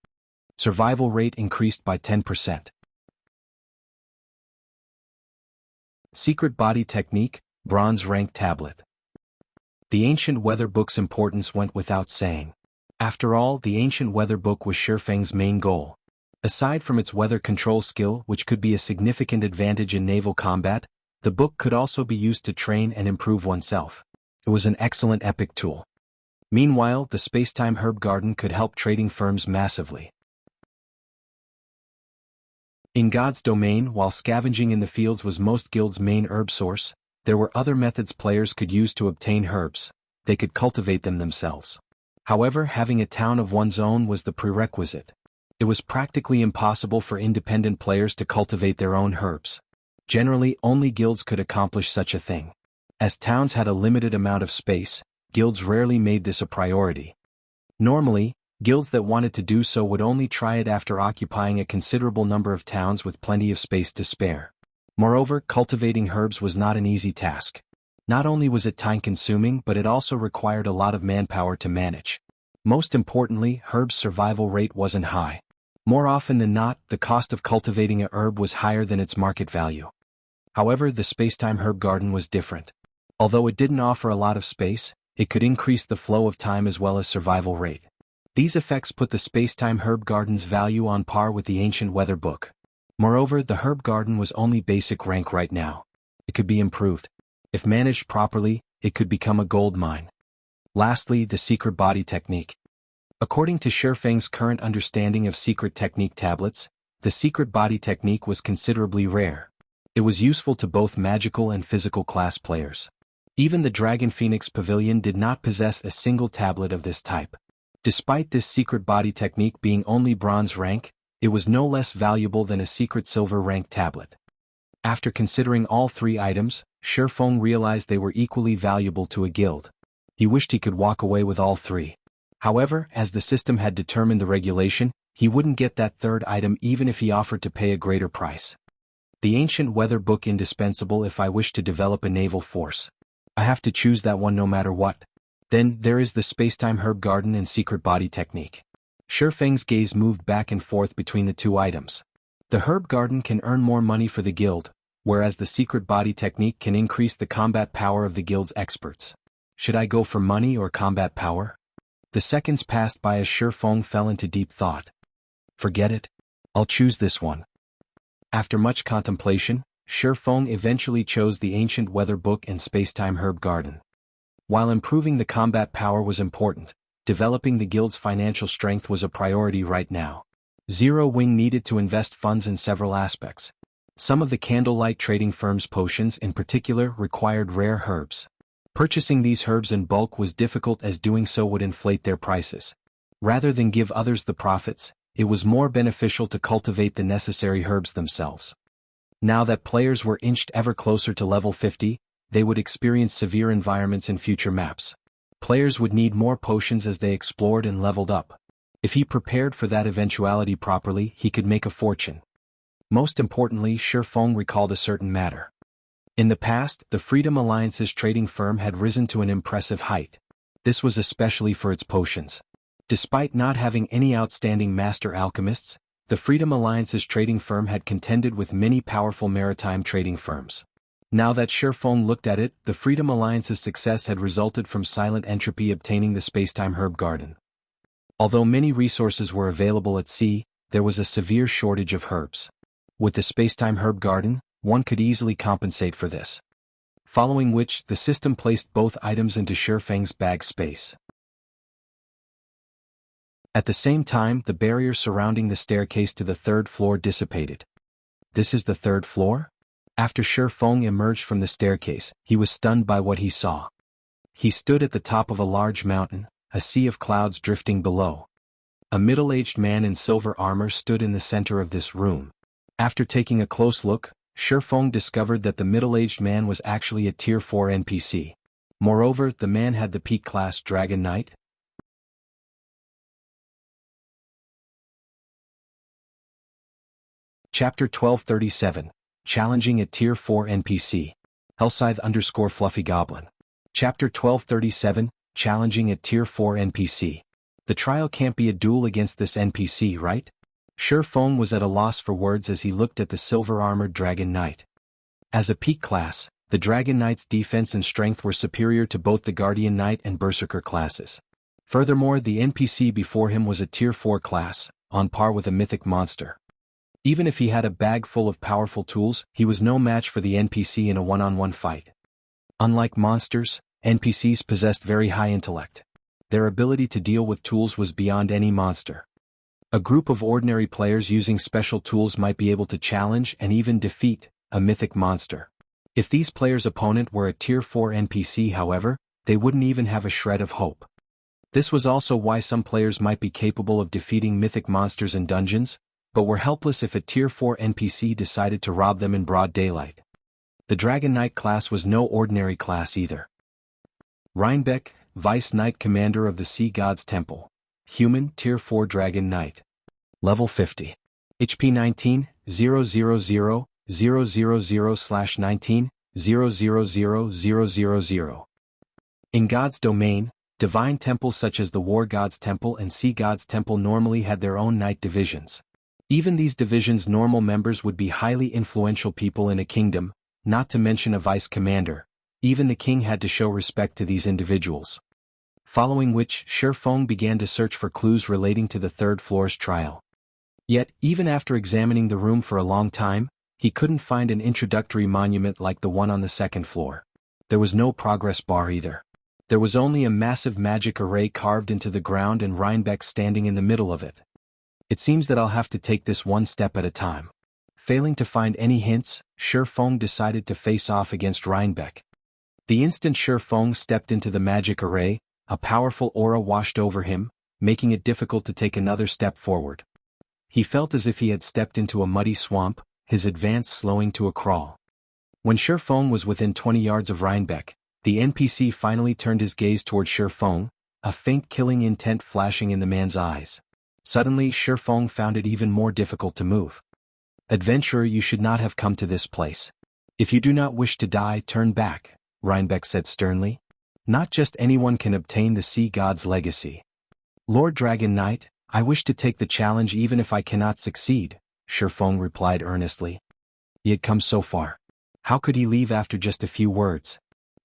Survival rate increased by 10%. Secret Body Technique, Bronze Rank Tablet. The Ancient Weather Book's importance went without saying. After all, the Ancient Weather Book was Shifeng's main goal. Aside from its weather control skill, which could be a significant advantage in naval combat, the book could also be used to train and improve oneself. It was an excellent epic tool. Meanwhile, the Spacetime Herb Garden could help trading firms massively. In God's domain, while scavenging in the fields was most guilds' main herb source, there were other methods players could use to obtain herbs. They could cultivate them themselves. However, having a town of one's own was the prerequisite. It was practically impossible for independent players to cultivate their own herbs. Generally, only guilds could accomplish such a thing. As towns had a limited amount of space, guilds rarely made this a priority. Normally, guilds that wanted to do so would only try it after occupying a considerable number of towns with plenty of space to spare. Moreover, cultivating herbs was not an easy task. Not only was it time-consuming, but it also required a lot of manpower to manage. Most importantly, herbs' survival rate wasn't high. More often than not, the cost of cultivating a herb was higher than its market value. However, the Spacetime Herb Garden was different. Although it didn't offer a lot of space, it could increase the flow of time as well as survival rate. These effects put the Spacetime Herb Garden's value on par with the Ancient Weather Book. Moreover, the Herb Garden was only basic rank right now. It could be improved. If managed properly, it could become a gold mine. Lastly, the Secret Body Technique. According to Shifeng's current understanding of secret technique tablets, the Secret Body Technique was considerably rare. It was useful to both magical and physical class players. Even the Dragon Phoenix Pavilion did not possess a single tablet of this type. Despite this Secret Body Technique being only bronze rank, it was no less valuable than a secret silver rank tablet. After considering all three items, Shifeng realized they were equally valuable to a guild. He wished he could walk away with all three. However, as the system had determined the regulation, he wouldn't get that third item even if he offered to pay a greater price. The Ancient Weather Book indispensable if I wish to develop a naval force. I have to choose that one no matter what. Then, there is the Spacetime Herb Garden and Secret Body Technique. Shifeng's gaze moved back and forth between the two items. The Herb Garden can earn more money for the guild, whereas the Secret Body Technique can increase the combat power of the guild's experts. Should I go for money or combat power? The seconds passed by as Shifeng fell into deep thought. Forget it. I'll choose this one. After much contemplation, Shifeng eventually chose the Ancient Weather Book and Spacetime Herb Garden. While improving the combat power was important, developing the guild's financial strength was a priority right now. Zero Wing needed to invest funds in several aspects. Some of the candlelight trading firms' potions in particular required rare herbs. Purchasing these herbs in bulk was difficult as doing so would inflate their prices. Rather than give others the profits, it was more beneficial to cultivate the necessary herbs themselves. Now that players were inched ever closer to level 50, they would experience severe environments in future maps. Players would need more potions as they explored and leveled up. If he prepared for that eventuality properly, he could make a fortune. Most importantly, Shifeng recalled a certain matter. In the past, the Freedom Alliance's trading firm had risen to an impressive height. This was especially for its potions. Despite not having any outstanding master alchemists, the Freedom Alliance's trading firm had contended with many powerful maritime trading firms. Now that Shifeng looked at it, the Freedom Alliance's success had resulted from Silent Entropy obtaining the Spacetime Herb Garden. Although many resources were available at sea, there was a severe shortage of herbs. With the Spacetime Herb Garden, one could easily compensate for this. Following which, the system placed both items into Shifeng's bag space. At the same time, the barrier surrounding the staircase to the third floor dissipated. This is the third floor? After Shifeng emerged from the staircase, he was stunned by what he saw. He stood at the top of a large mountain, a sea of clouds drifting below. A middle-aged man in silver armor stood in the center of this room. After taking a close look, Shifeng discovered that the middle-aged man was actually a Tier 4 NPC. Moreover, the man had the peak class Dragon Knight. Chapter 1237, Challenging a Tier 4 NPC. Hellscythe_Fluffy Goblin. Chapter 1237, Challenging a Tier 4 NPC. The trial can't be a duel against this NPC, right? Shifeng was at a loss for words as he looked at the silver-armored Dragon Knight. As a peak class, the Dragon Knight's defense and strength were superior to both the Guardian Knight and Berserker classes. Furthermore, the NPC before him was a Tier 4 class, on par with a mythic monster. Even if he had a bag full of powerful tools, he was no match for the NPC in a one-on-one fight. Unlike monsters, NPCs possessed very high intellect. Their ability to deal with tools was beyond any monster. A group of ordinary players using special tools might be able to challenge and even defeat a mythic monster. If these players' opponent were a Tier 4 NPC, however, they wouldn't even have a shred of hope. This was also why some players might be capable of defeating mythic monsters in dungeons, but were helpless if a Tier 4 NPC decided to rob them in broad daylight. The Dragon Knight class was no ordinary class either. Rhinebeck, Vice Knight Commander of the Sea God's Temple. Human, Tier 4 Dragon Knight. Level 50. HP 19, 000/19, 000. In God's domain, divine temples such as the War God's Temple and Sea God's Temple normally had their own knight divisions. Even these divisions' normal members would be highly influential people in a kingdom, not to mention a vice commander. Even the king had to show respect to these individuals. Following which, Shifeng began to search for clues relating to the third floor's trial. Yet, even after examining the room for a long time, he couldn't find an introductory monument like the one on the second floor. There was no progress bar either. There was only a massive magic array carved into the ground and Rhinebeck standing in the middle of it. It seems that I'll have to take this one step at a time. Failing to find any hints, Shifeng decided to face off against Rhinebeck. The instant Shifeng stepped into the magic array, a powerful aura washed over him, making it difficult to take another step forward. He felt as if he had stepped into a muddy swamp, his advance slowing to a crawl. When Shifeng was within 20 yards of Rhinebeck, the NPC finally turned his gaze toward Shifeng, a faint killing intent flashing in the man's eyes. Suddenly, Shifeng found it even more difficult to move. "Adventurer, you should not have come to this place. If you do not wish to die, turn back," Rhinebeck said sternly. "Not just anyone can obtain the Sea God's legacy." "Lord Dragon Knight, I wish to take the challenge even if I cannot succeed," Shifeng replied earnestly. He had come so far. How could he leave after just a few words?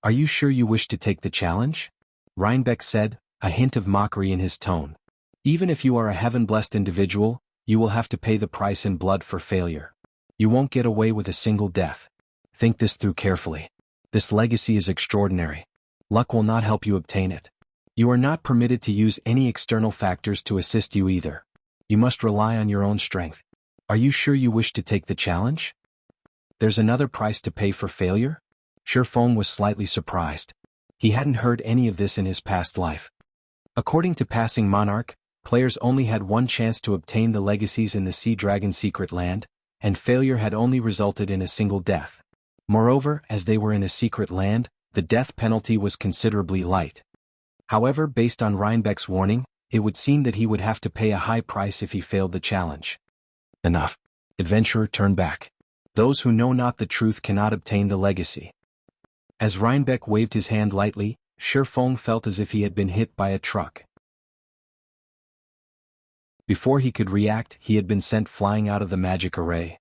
"Are you sure you wish to take the challenge?" Rhinebeck said, a hint of mockery in his tone. "Even if you are a heaven-blessed individual, you will have to pay the price in blood for failure. You won't get away with a single death. Think this through carefully. This legacy is extraordinary. Luck will not help you obtain it. You are not permitted to use any external factors to assist you either. You must rely on your own strength. Are you sure you wish to take the challenge? There's another price to pay for failure?" Shifeng was slightly surprised. He hadn't heard any of this in his past life. According to Passing Monarch, players only had one chance to obtain the legacies in the Sea Dragon Secret Land, and failure had only resulted in a single death. Moreover, as they were in a secret land, the death penalty was considerably light. However, based on Rhinebeck's warning, it would seem that he would have to pay a high price if he failed the challenge. "Enough. Adventurer, turn back. Those who know not the truth cannot obtain the legacy." As Rhinebeck waved his hand lightly, Shifeng felt as if he had been hit by a truck. Before he could react, he had been sent flying out of the magic array.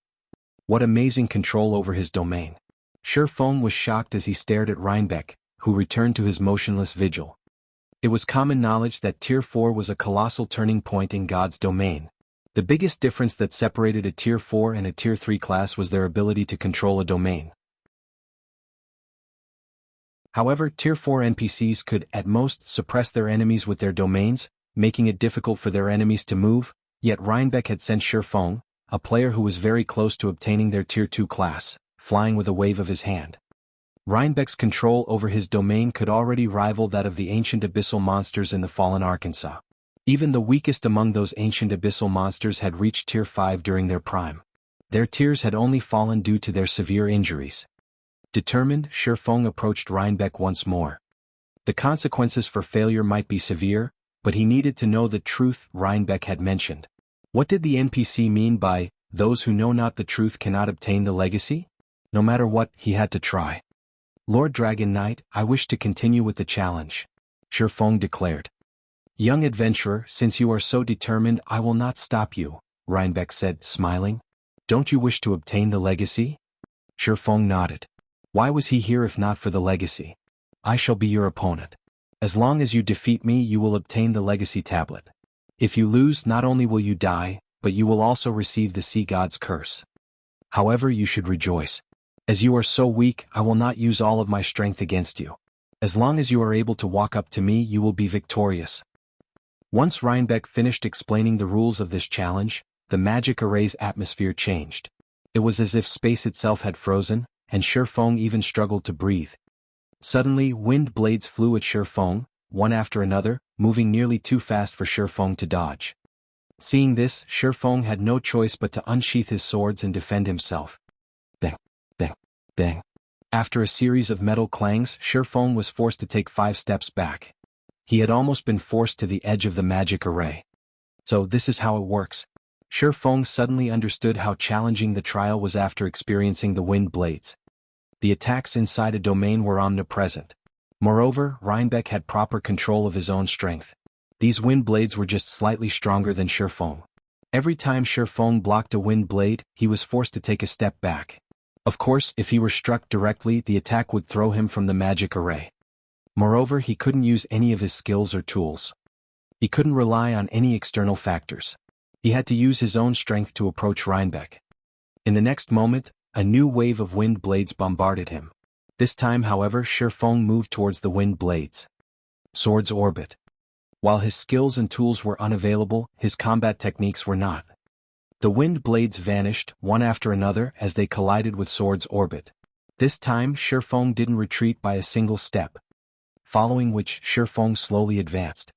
What amazing control over his domain. Shifeng was shocked as he stared at Rhinebeck, who returned to his motionless vigil. It was common knowledge that Tier 4 was a colossal turning point in God's domain. The biggest difference that separated a Tier 4 and a Tier 3 class was their ability to control a domain. However, Tier 4 NPCs could, at most, suppress their enemies with their domains, making it difficult for their enemies to move, yet Rhinebeck had sent Shifeng, a player who was very close to obtaining their Tier 2 class, flying with a wave of his hand. Rhinebeck's control over his domain could already rival that of the ancient abyssal monsters in the fallen Arkansas. Even the weakest among those ancient abyssal monsters had reached Tier 5 during their prime. Their tiers had only fallen due to their severe injuries. Determined, Shifeng approached Rhinebeck once more. The consequences for failure might be severe, but he needed to know the truth Rhinebeck had mentioned. What did the NPC mean by, "Those who know not the truth cannot obtain the legacy"? No matter what, he had to try. "Lord Dragon Knight, I wish to continue with the challenge," Shifeng declared. "Young adventurer, since you are so determined, I will not stop you," Rhinebeck said, smiling. "Don't you wish to obtain the legacy?" Shifeng nodded. Why was he here if not for the legacy? "I shall be your opponent. As long as you defeat me, you will obtain the legacy tablet. If you lose, not only will you die, but you will also receive the sea god's curse. However, you should rejoice. As you are so weak, I will not use all of my strength against you. As long as you are able to walk up to me, you will be victorious." Once Rhinebeck finished explaining the rules of this challenge, the magic array's atmosphere changed. It was as if space itself had frozen, and Shifeng even struggled to breathe. Suddenly, wind blades flew at Shifeng, one after another, moving nearly too fast for Shifeng to dodge. Seeing this, Shifeng had no choice but to unsheath his swords and defend himself. Bang, bang, bang. After a series of metal clangs, Shifeng was forced to take 5 steps back. He had almost been forced to the edge of the magic array. So this is how it works. Shifeng suddenly understood how challenging the trial was after experiencing the wind blades. The attacks inside a domain were omnipresent. Moreover, Rhinebeck had proper control of his own strength. These wind blades were just slightly stronger than Shifeng. Every time Shifeng blocked a wind blade, he was forced to take a step back. Of course, if he were struck directly, the attack would throw him from the magic array. Moreover, he couldn't use any of his skills or tools. He couldn't rely on any external factors. He had to use his own strength to approach Rhinebeck. In the next moment, a new wave of wind blades bombarded him. This time, however, Shifeng moved towards the wind blades. Swords orbit. While his skills and tools were unavailable, his combat techniques were not. The wind blades vanished, one after another, as they collided with Swords orbit. This time, Shifeng didn't retreat by a single step. Following which, Shifeng slowly advanced.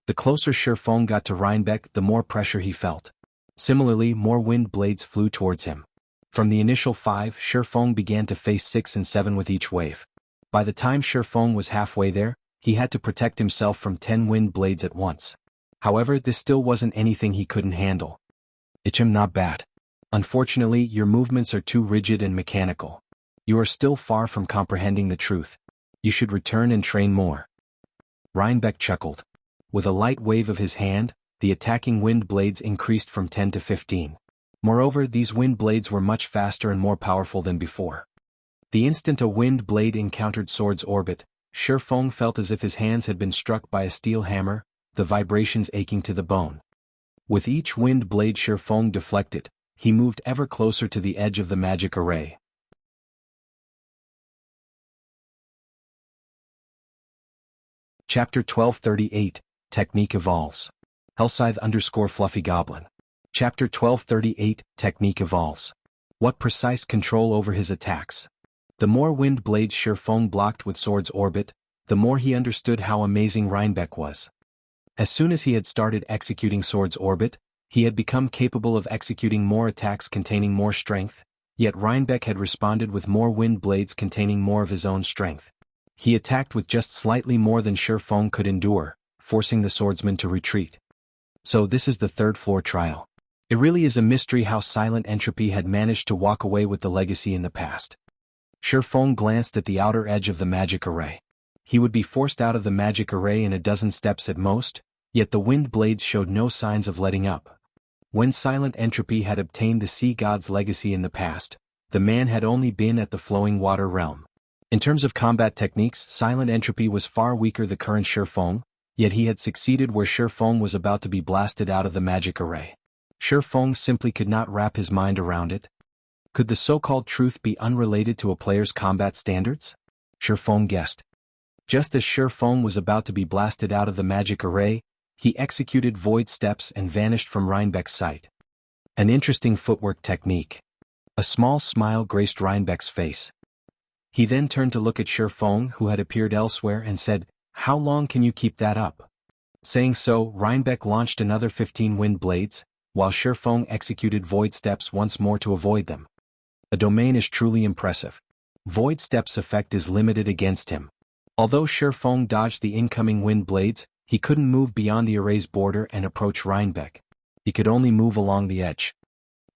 The closer Shifeng got to Rhinebeck, the more pressure he felt. Similarly, more wind blades flew towards him. From the initial 5, Shifeng began to face 6 and 7 with each wave. By the time Shifeng was halfway there, he had to protect himself from 10 wind blades at once. However, this still wasn't anything he couldn't handle. "Ichim, not bad. Unfortunately, your movements are too rigid and mechanical. You are still far from comprehending the truth. You should return and train more." Rhinebeck chuckled. With a light wave of his hand, the attacking wind blades increased from 10 to 15. Moreover, these wind blades were much faster and more powerful than before. The instant a wind blade encountered Swords orbit, Shifeng felt as if his hands had been struck by a steel hammer, the vibrations aching to the bone. With each wind blade Shifeng deflected, he moved ever closer to the edge of the magic array. Chapter 1238, Technique Evolves. Hellscythe_Fluffy Goblin. Chapter 1238, Technique Evolves. What precise control over his attacks. The more wind blades Shifeng blocked with Swords orbit, the more he understood how amazing Rhinebeck was. As soon as he had started executing Swords orbit, he had become capable of executing more attacks containing more strength, yet Rhinebeck had responded with more wind blades containing more of his own strength. He attacked with just slightly more than Shifeng could endure, forcing the swordsman to retreat. So this is the 3rd floor trial. It really is a mystery how Silent Entropy had managed to walk away with the legacy in the past. Shifeng glanced at the outer edge of the magic array. He would be forced out of the magic array in a dozen steps at most, yet the wind blades showed no signs of letting up. When Silent Entropy had obtained the sea god's legacy in the past, the man had only been at the flowing water realm. In terms of combat techniques, Silent Entropy was far weaker than the current Shifeng, yet he had succeeded where Shifeng was about to be blasted out of the magic array. Shifeng simply could not wrap his mind around it. Could the so-called truth be unrelated to a player's combat standards? Shifeng guessed. Just as Shifeng was about to be blasted out of the magic array, he executed void steps and vanished from Rhinebeck's sight. An interesting footwork technique. A small smile graced Rhinebeck's face. He then turned to look at Shifeng, who had appeared elsewhere, and said, "How long can you keep that up?" Saying so, Rhinebeck launched another 15 wind blades, while Shifeng executed void steps once more to avoid them. A domain is truly impressive. Void steps' effect is limited against him. Although Shifeng dodged the incoming wind blades, he couldn't move beyond the array's border and approach Rhinebeck. He could only move along the edge.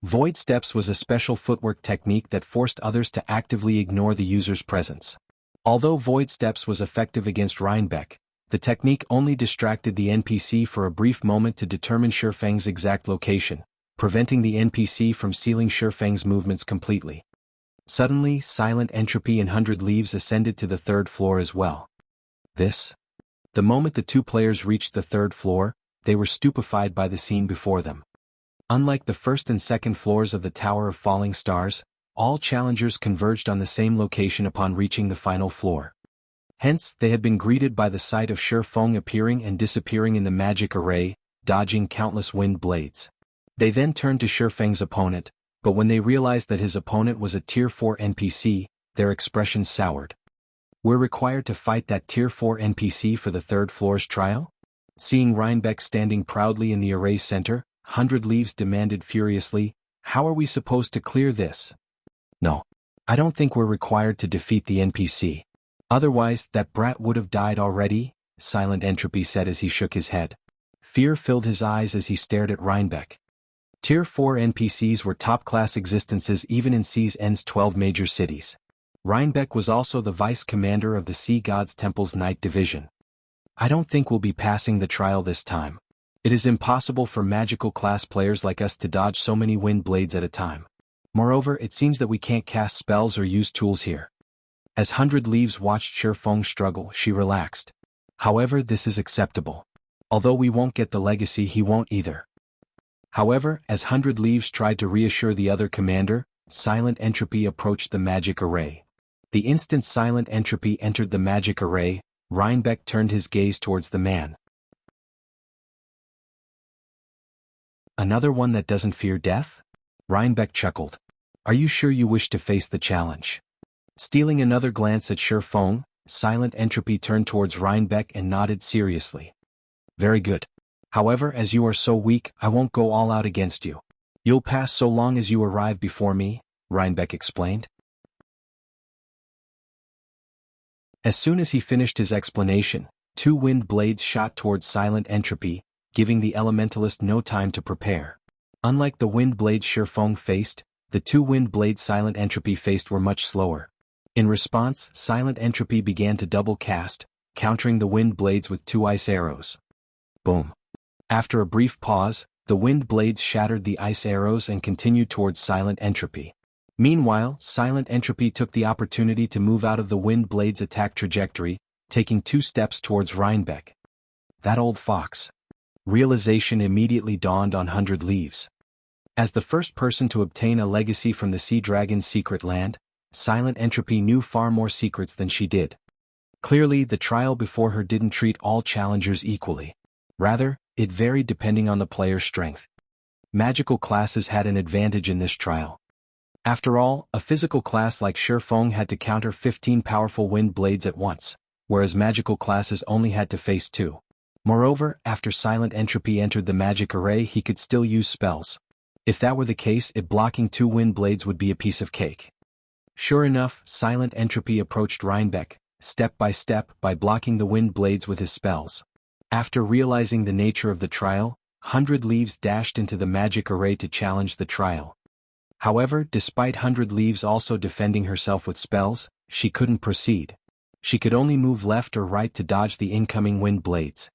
Void steps was a special footwork technique that forced others to actively ignore the user's presence. Although void steps was effective against Rhinebeck, the technique only distracted the NPC for a brief moment to determine Shifeng's exact location, preventing the NPC from sealing Shifeng's movements completely. Suddenly, silent entropy and 100 Leaves ascended to the third floor as well. The moment the two players reached the third floor, they were stupefied by the scene before them. Unlike the first and second floors of the Tower of Falling Stars, all challengers converged on the same location upon reaching the final floor. Hence, they had been greeted by the sight of Shifeng appearing and disappearing in the magic array, dodging countless wind blades. They then turned to Shifeng's opponent, but when they realized that his opponent was a Tier 4 NPC, their expressions soured. We're required to fight that Tier 4 NPC for the third floor's trial? Seeing Rhinebeck standing proudly in the array's center, 100 Leaves demanded furiously, "How are we supposed to clear this?" "No. I don't think we're required to defeat the NPC. Otherwise, that brat would have died already," Silent Entropy said as he shook his head. Fear filled his eyes as he stared at Rhinebeck. Tier 4 NPCs were top-class existences even in Sea's End's 12 major cities. Rhinebeck was also the vice-commander of the Sea God's Temple's Night Division. "I don't think we'll be passing the trial this time. It is impossible for magical class players like us to dodge so many wind blades at a time. Moreover, it seems that we can't cast spells or use tools here." As 100 Leaves watched Shifeng struggle, she relaxed. "However, this is acceptable. Although we won't get the legacy, he won't either." However, as 100 Leaves tried to reassure the other commander, Silent Entropy approached the magic array. The instant Silent Entropy entered the magic array, Rhinebeck turned his gaze towards the man. "Another one that doesn't fear death?" Rhinebeck chuckled. "Are you sure you wish to face the challenge?" Stealing another glance at Shifeng, Silent Entropy turned towards Rhinebeck and nodded seriously. "Very good. However, as you are so weak, I won't go all out against you. You'll pass so long as you arrive before me," Rhinebeck explained. As soon as he finished his explanation, 2 wind blades shot towards Silent Entropy, giving the elementalist no time to prepare. Unlike the wind blades Shifeng faced, the 2 wind blades Silent Entropy faced were much slower. In response, Silent Entropy began to double cast, countering the wind blades with 2 ice arrows. Boom. After a brief pause, the wind blades shattered the ice arrows and continued towards Silent Entropy. Meanwhile, Silent Entropy took the opportunity to move out of the wind blades' attack trajectory, taking 2 steps towards Rhinebeck. That old fox. Realization immediately dawned on 100 Leaves. As the first person to obtain a legacy from the Sea Dragon's secret land, Silent Entropy knew far more secrets than she did. Clearly, the trial before her didn't treat all challengers equally. Rather, it varied depending on the player's strength. Magical classes had an advantage in this trial. After all, a physical class like Shifeng had to counter 15 powerful wind blades at once, whereas magical classes only had to face 2. Moreover, after Silent Entropy entered the magic array, he could still use spells. If that were the case, blocking 2 wind blades would be a piece of cake. Sure enough, Silent Entropy approached Rhinebeck, step by blocking the wind blades with his spells. After realizing the nature of the trial, 100 Leaves dashed into the magic array to challenge the trial. However, despite 100 Leaves also defending herself with spells, she couldn't proceed. She could only move left or right to dodge the incoming wind blades.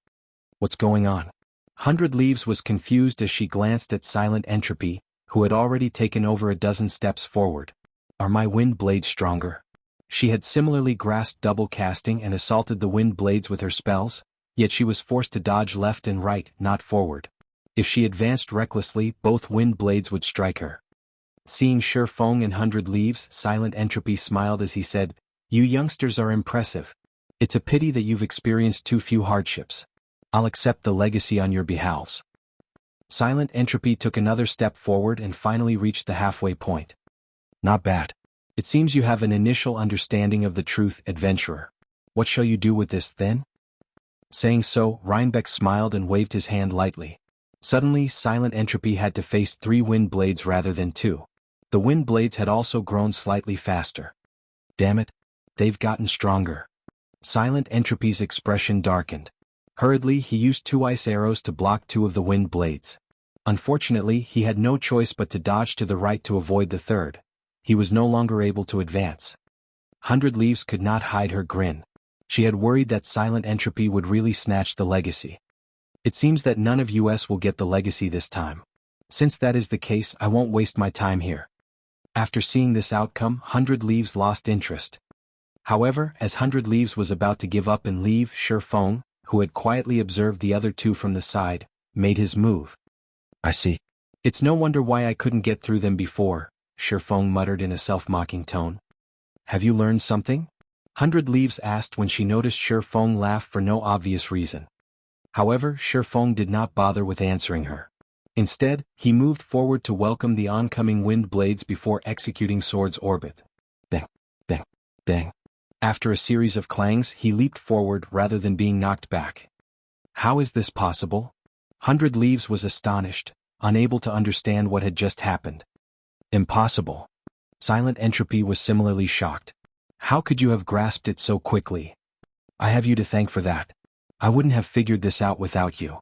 What's going on? 100 Leaves was confused as she glanced at Silent Entropy, who had already taken over a dozen steps forward. Are my wind blades stronger? She had similarly grasped double casting and assaulted the wind blades with her spells, yet she was forced to dodge left and right, not forward. If she advanced recklessly, both wind blades would strike her. Seeing Shifeng and 100 Leaves, Silent Entropy smiled as he said, "You youngsters are impressive. It's a pity that you've experienced too few hardships. I'll accept the legacy on your behalves." Silent Entropy took another step forward and finally reached the halfway point. "Not bad. It seems you have an initial understanding of the truth, adventurer. What shall you do with this, then?" Saying so, Rhinebeck smiled and waved his hand lightly. Suddenly, Silent Entropy had to face 3 wind blades rather than 2. The wind blades had also grown slightly faster. Damn it. They've gotten stronger. Silent Entropy's expression darkened. Hurriedly, he used 2 ice arrows to block 2 of the wind blades. Unfortunately, he had no choice but to dodge to the right to avoid the third. He was no longer able to advance. 100 Leaves could not hide her grin. She had worried that Silent Entropy would really snatch the legacy. It seems that none of us will get the legacy this time. Since that is the case, I won't waste my time here. After seeing this outcome, 100 Leaves lost interest. However, as 100 Leaves was about to give up and leave, Shifeng, who had quietly observed the other 2 from the side, made his move. I see. It's no wonder why I couldn't get through them before, Shifeng muttered in a self-mocking tone. Have you learned something? 100 Leaves asked when she noticed Shifeng laugh for no obvious reason. However, Shifeng did not bother with answering her. Instead, he moved forward to welcome the oncoming wind blades before executing Sword's Orbit. Bang, bang, bang. After a series of clangs, he leaped forward rather than being knocked back. How is this possible? 100 Leaves was astonished, unable to understand what had just happened. Impossible. Silent Entropy was similarly shocked. How could you have grasped it so quickly? I have you to thank for that. I wouldn't have figured this out without you.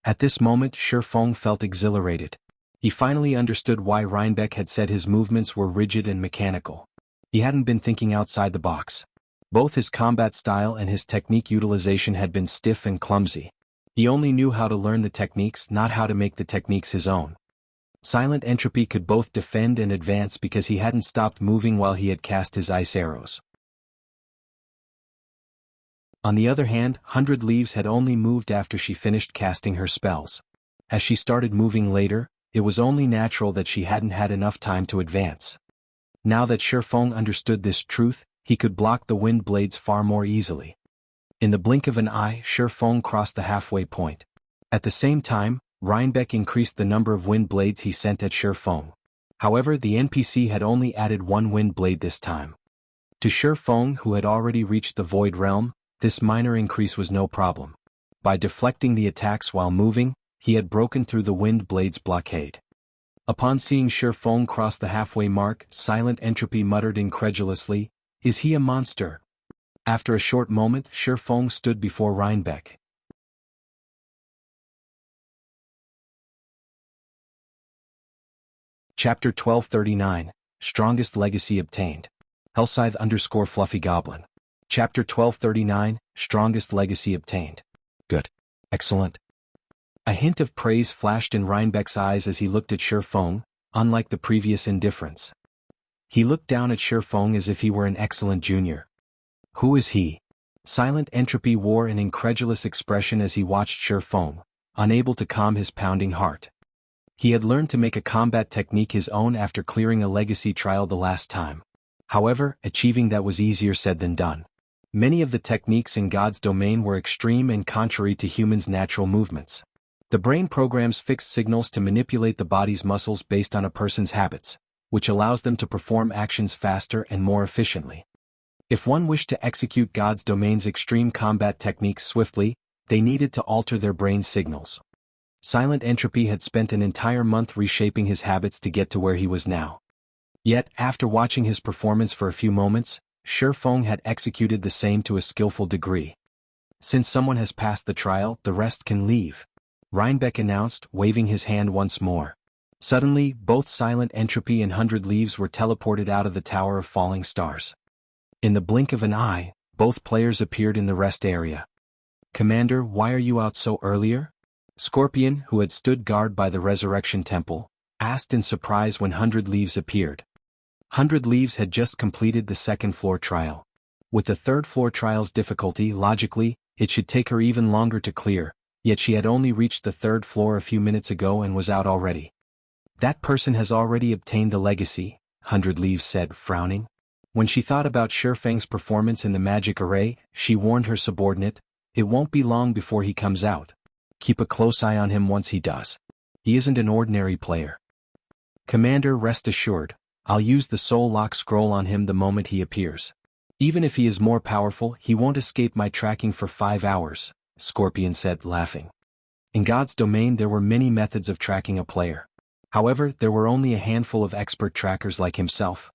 At this moment, Shifeng felt exhilarated. He finally understood why Rhinebeck had said his movements were rigid and mechanical. He hadn't been thinking outside the box. Both his combat style and his technique utilization had been stiff and clumsy. He only knew how to learn the techniques, not how to make the techniques his own. Silent Entropy could both defend and advance because he hadn't stopped moving while he had cast his ice arrows. On the other hand, 100 Leaves had only moved after she finished casting her spells. As she started moving later, it was only natural that she hadn't had enough time to advance. Now that Shifeng understood this truth, he could block the wind blades far more easily. In the blink of an eye, Shifeng crossed the halfway point. At the same time, Rhinebeck increased the number of wind blades he sent at Shifeng. However, the NPC had only added 1 wind blade this time. To Shifeng, who had already reached the Void Realm, this minor increase was no problem. By deflecting the attacks while moving, he had broken through the wind blade's blockade. Upon seeing Shifeng cross the halfway mark, Silent Entropy muttered incredulously, "Is he a monster?" After a short moment, Shifeng stood before Rhinebeck. Chapter 1239, Strongest Legacy Obtained. Hellscythe_Fluffy Goblin. Chapter 1239, Strongest Legacy Obtained. Good. Excellent. A hint of praise flashed in Rhinebeck's eyes as he looked at Shifeng, unlike the previous indifference. He looked down at Shifeng as if he were an excellent junior. Who is he? Silent Entropy wore an incredulous expression as he watched Shifeng, unable to calm his pounding heart. He had learned to make a combat technique his own after clearing a legacy trial the last time. However, achieving that was easier said than done. Many of the techniques in God's domain were extreme and contrary to humans' natural movements. The brain programs fixed signals to manipulate the body's muscles based on a person's habits, which allows them to perform actions faster and more efficiently. If one wished to execute God's domain's extreme combat techniques swiftly, they needed to alter their brain signals. Silent Entropy had spent an entire month reshaping his habits to get to where he was now. Yet, after watching his performance for a few moments, Shifeng had executed the same to a skillful degree. Since someone has passed the trial, the rest can leave, Rhinebeck announced, waving his hand once more. Suddenly, both Silent Entropy and 100 Leaves were teleported out of the Tower of Falling Stars. In the blink of an eye, both players appeared in the rest area. "Commander, why are you out so earlier?" Scorpion, who had stood guard by the Resurrection Temple, asked in surprise when 100 Leaves appeared. 100 Leaves had just completed the second-floor trial. With the third-floor trial's difficulty, logically, it should take her even longer to clear, yet she had only reached the third floor a few minutes ago and was out already. "That person has already obtained the legacy," 100 Leaves said, frowning. When she thought about Shifeng's performance in the magic array, she warned her subordinate, "It won't be long before he comes out. Keep a close eye on him once he does. He isn't an ordinary player." "Commander, rest assured, I'll use the Soul Lock scroll on him the moment he appears." Even if he is more powerful, he won't escape my tracking for 5 hours, Scorpion said, laughing. In God's domain there were many methods of tracking a player. However, there were only a handful of expert trackers like himself.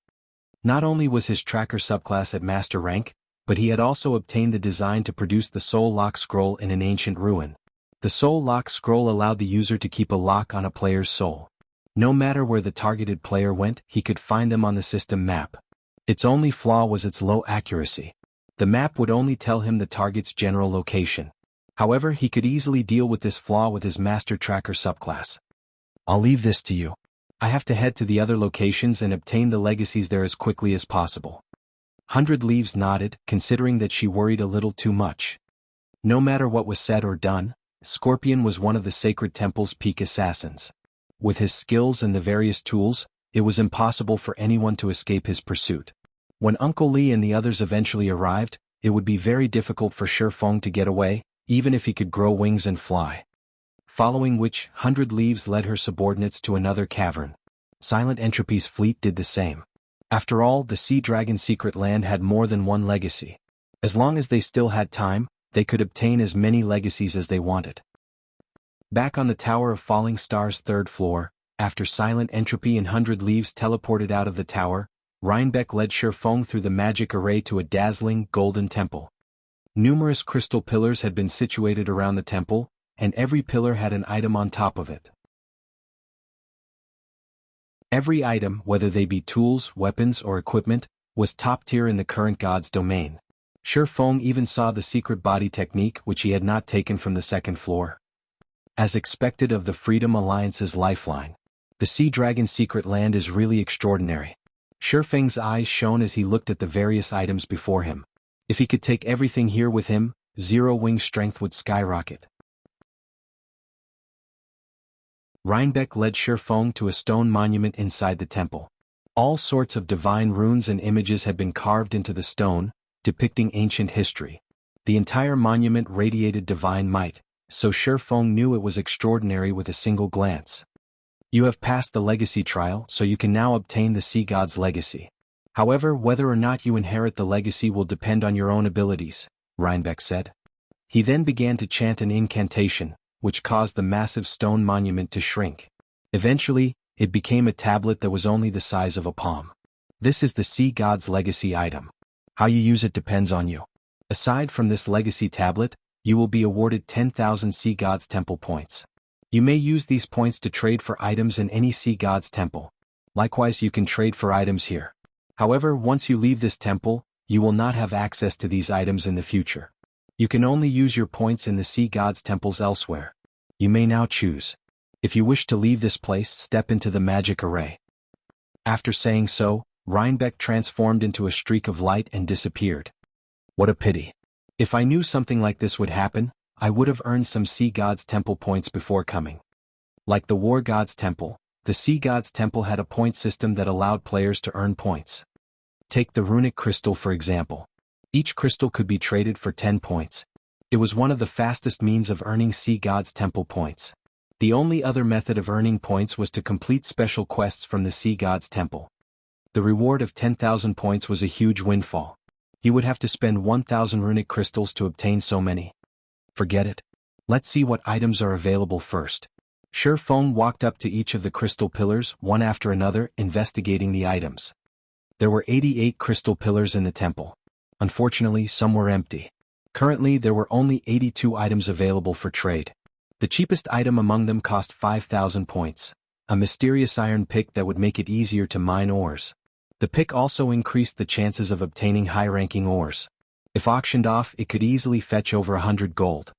Not only was his tracker subclass at master rank, but he had also obtained the design to produce the Soul Lock Scroll in an ancient ruin. The Soul Lock Scroll allowed the user to keep a lock on a player's soul. No matter where the targeted player went, he could find them on the system map. Its only flaw was its low accuracy. The map would only tell him the target's general location. However, he could easily deal with this flaw with his Master Tracker subclass. I'll leave this to you. I have to head to the other locations and obtain the legacies there as quickly as possible. 100 Leaves nodded, considering that she worried a little too much. No matter what was said or done, Scorpion was one of the Sacred Temple's peak assassins. With his skills and the various tools, it was impossible for anyone to escape his pursuit. When Uncle Lee and the others eventually arrived, it would be very difficult for Shifeng to get away, even if he could grow wings and fly. Following which, 100 Leaves led her subordinates to another cavern. Silent Entropy's fleet did the same. After all, the Sea Dragon's secret land had more than one legacy. As long as they still had time, they could obtain as many legacies as they wanted. Back on the Tower of Falling Stars' 3rd floor, after Silent Entropy and 100 Leaves teleported out of the tower, Rhinebeck led Shifeng through the magic array to a dazzling, golden temple. Numerous crystal pillars had been situated around the temple, and every pillar had an item on top of it. Every item, whether they be tools, weapons, or equipment, was top tier in the current god's domain. Shifeng even saw the secret body technique which he had not taken from the 2nd floor. As expected of the Freedom Alliance's lifeline, the Sea Dragon's secret land is really extraordinary. Shifeng's eyes shone as he looked at the various items before him. If he could take everything here with him, Zero-Wing strength would skyrocket. Rhinebeck led Shifeng to a stone monument inside the temple. All sorts of divine runes and images had been carved into the stone, depicting ancient history. The entire monument radiated divine might, so Shifeng knew it was extraordinary with a single glance. You have passed the legacy trial, so you can now obtain the Sea God's legacy. However, whether or not you inherit the legacy will depend on your own abilities, Rhinebeck said. He then began to chant an incantation, which caused the massive stone monument to shrink. Eventually, it became a tablet that was only the size of a palm. This is the Sea God's legacy item. How you use it depends on you. Aside from this legacy tablet, you will be awarded 10,000 Sea God's Temple points. You may use these points to trade for items in any Sea God's Temple. Likewise, you can trade for items here. However, once you leave this temple, you will not have access to these items in the future. You can only use your points in the Sea God's temples elsewhere. You may now choose. If you wish to leave this place, step into the magic array. After saying so, Rhinebeck transformed into a streak of light and disappeared. What a pity. If I knew something like this would happen, I would have earned some Sea God's Temple points before coming. Like the War God's Temple, the Sea God's Temple had a point system that allowed players to earn points. Take the runic crystal for example. Each crystal could be traded for 10 points. It was one of the fastest means of earning Sea God's Temple points. The only other method of earning points was to complete special quests from the Sea God's Temple. The reward of 10,000 points was a huge windfall. He would have to spend 1,000 runic crystals to obtain so many. Forget it. Let's see what items are available first. Shifeng walked up to each of the crystal pillars, one after another, investigating the items. There were 88 crystal pillars in the temple. Unfortunately, some were empty. Currently, there were only 82 items available for trade. The cheapest item among them cost 5,000 points, a mysterious iron pick that would make it easier to mine ores. The pick also increased the chances of obtaining high-ranking ores. If auctioned off, it could easily fetch over 100 gold.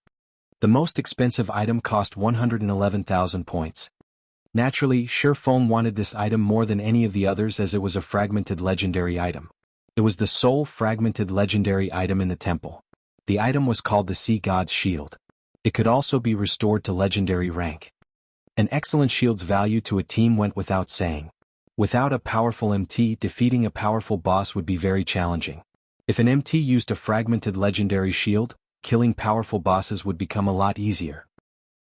The most expensive item cost 111,000 points. Naturally, Shifeng wanted this item more than any of the others as it was a fragmented legendary item. It was the sole fragmented legendary item in the temple. The item was called the Sea God's Shield. It could also be restored to legendary rank. An excellent shield's value to a team went without saying. Without a powerful MT, defeating a powerful boss would be very challenging. If an MT used a fragmented legendary shield, killing powerful bosses would become a lot easier.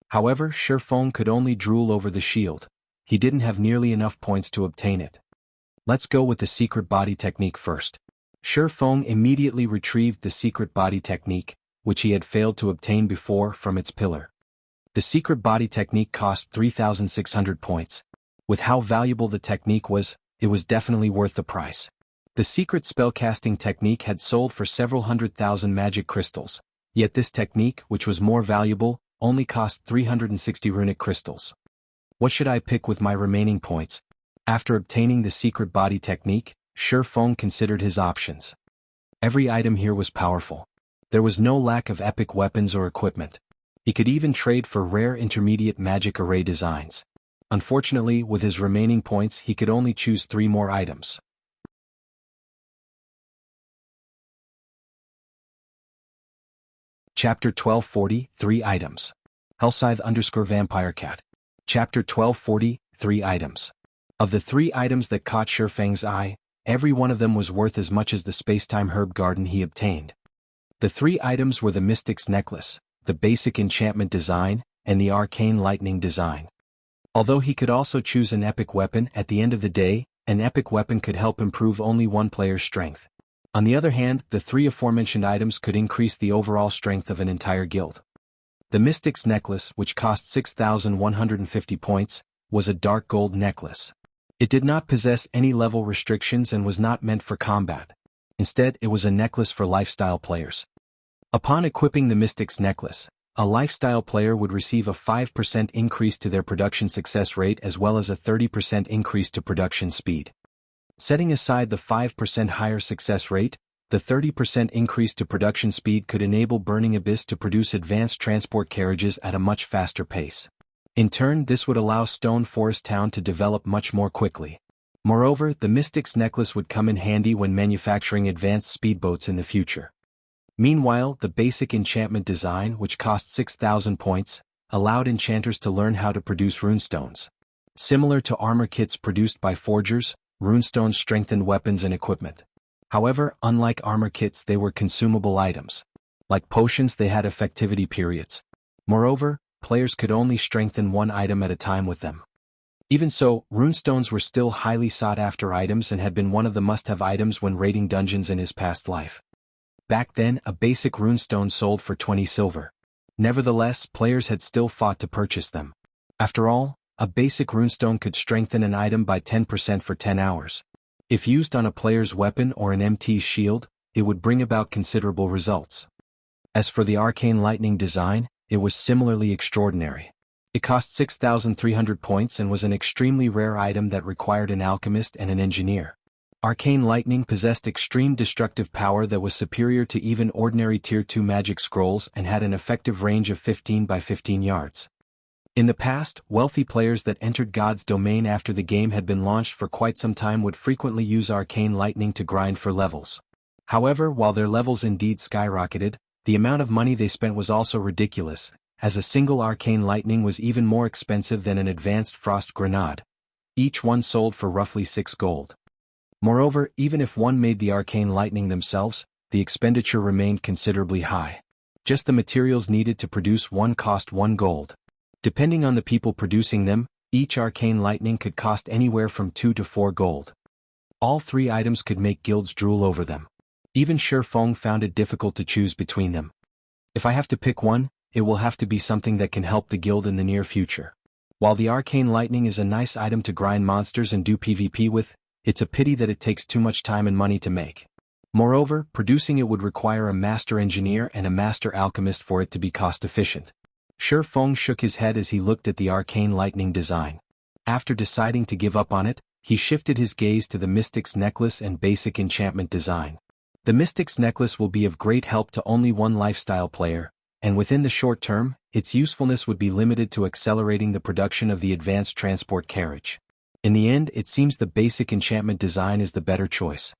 However, Shifeng could only drool over the shield. He didn't have nearly enough points to obtain it. Let's go with the secret body technique first. Shi Feng immediately retrieved the secret body technique, which he had failed to obtain before, from its pillar. The secret body technique cost 3,600 points. With how valuable the technique was, it was definitely worth the price. The secret spellcasting technique had sold for several 100,000 magic crystals, yet this technique, which was more valuable, only cost 360 runic crystals. What should I pick with my remaining points? After obtaining the secret body technique, Shi Feng considered his options. Every item here was powerful. There was no lack of epic weapons or equipment. He could even trade for rare intermediate magic array designs. Unfortunately, with his remaining points, he could only choose 3 more items. Chapter 1240, 3 items. Hellscythe_Vampire Cat. Chapter 1240, 3 items. Of the 3 items that caught Shi Feng's eye, every one of them was worth as much as the Spacetime Herb Garden he obtained. The 3 items were the Mystic's Necklace, the basic enchantment design, and the arcane lightning design. Although he could also choose an epic weapon, at the end of the day, an epic weapon could help improve only one player's strength. On the other hand, the 3 aforementioned items could increase the overall strength of an entire guild. The Mystic's Necklace, which cost 6,150 points, was a dark gold necklace. It did not possess any level restrictions and was not meant for combat. Instead, it was a necklace for lifestyle players. Upon equipping the Mystic's Necklace, a lifestyle player would receive a 5% increase to their production success rate as well as a 30% increase to production speed. Setting aside the 5% higher success rate, the 30% increase to production speed could enable Burning Abyss to produce advanced transport carriages at a much faster pace. In turn, this would allow Stone Forest Town to develop much more quickly. Moreover, the Mystic's Necklace would come in handy when manufacturing advanced speedboats in the future. Meanwhile, the basic enchantment design, which cost 6,000 points, allowed enchanters to learn how to produce runestones. Similar to armor kits produced by forgers, runestones strengthened weapons and equipment. However, unlike armor kits, they were consumable items. Like potions, they had effectivity periods. Moreover, players could only strengthen one item at a time with them. Even so, runestones were still highly sought-after items and had been one of the must-have items when raiding dungeons in his past life. Back then, a basic runestone sold for 20 silver. Nevertheless, players had still fought to purchase them. After all, a basic runestone could strengthen an item by 10% for 10 hours. If used on a player's weapon or an MT's shield, it would bring about considerable results. As for the arcane lightning design, it was similarly extraordinary. It cost 6,300 points and was an extremely rare item that required an alchemist and an engineer. Arcane lightning possessed extreme destructive power that was superior to even ordinary Tier 2 magic scrolls and had an effective range of 15 by 15 yards. In the past, wealthy players that entered God's domain after the game had been launched for quite some time would frequently use arcane lightning to grind for levels. However, while their levels indeed skyrocketed, the amount of money they spent was also ridiculous, as a single arcane lightning was even more expensive than an advanced frost grenade. Each one sold for roughly 6 gold. Moreover, even if one made the arcane lightning themselves, the expenditure remained considerably high. Just the materials needed to produce one cost 1 gold. Depending on the people producing them, each arcane lightning could cost anywhere from 2 to 4 gold. All 3 items could make guilds drool over them. Even Shi Feng found it difficult to choose between them. If I have to pick one, it will have to be something that can help the guild in the near future. While the arcane lightning is a nice item to grind monsters and do PvP with, it's a pity that it takes too much time and money to make. Moreover, producing it would require a master engineer and a master alchemist for it to be cost-efficient. Shi Feng shook his head as he looked at the arcane lightning design. After deciding to give up on it, he shifted his gaze to the Mystic's Necklace and basic enchantment design. The Mystic's Necklace will be of great help to only one lifestyle player, and within the short term, its usefulness would be limited to accelerating the production of the advanced transport carriage. In the end, it seems the basic enchantment design is the better choice.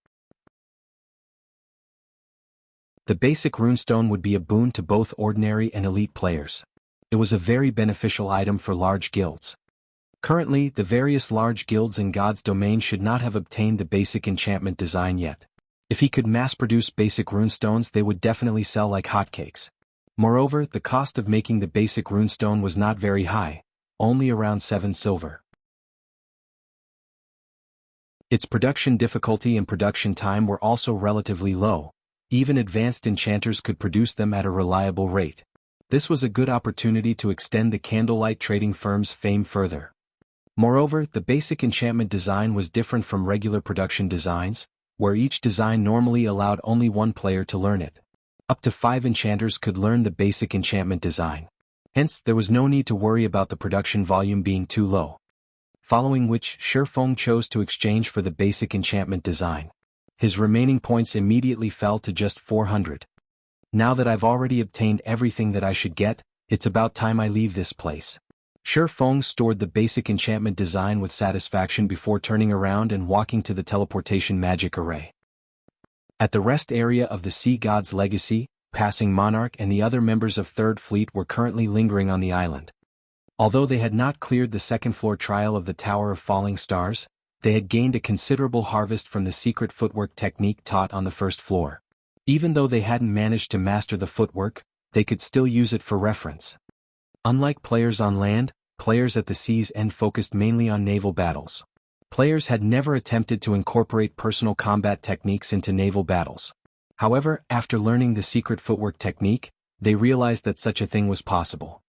The basic runestone would be a boon to both ordinary and elite players. It was a very beneficial item for large guilds. Currently, the various large guilds in God's domain should not have obtained the basic enchantment design yet. If he could mass-produce basic runestones, they would definitely sell like hotcakes. Moreover, the cost of making the basic runestone was not very high, only around 7 silver. Its production difficulty and production time were also relatively low. Even advanced enchanters could produce them at a reliable rate. This was a good opportunity to extend the candlelight trading firm's fame further. Moreover, the basic enchantment design was different from regular production designs, where each design normally allowed only one player to learn it. Up to 5 enchanters could learn the basic enchantment design. Hence, there was no need to worry about the production volume being too low. Following which, Shifeng chose to exchange for the basic enchantment design. His remaining points immediately fell to just 400. Now that I've already obtained everything that I should get, it's about time I leave this place. Shifeng stored the basic enchantment design with satisfaction before turning around and walking to the teleportation magic array. At the rest area of the Sea God's Legacy, Passing Monarch and the other members of Third Fleet were currently lingering on the island. Although they had not cleared the second-floor trial of the Tower of Falling Stars, they had gained a considerable harvest from the secret footwork technique taught on the first floor. Even though they hadn't managed to master the footwork, they could still use it for reference. Unlike players on land, players at the sea's end focused mainly on naval battles. Players had never attempted to incorporate personal combat techniques into naval battles. However, after learning the secret footwork technique, they realized that such a thing was possible.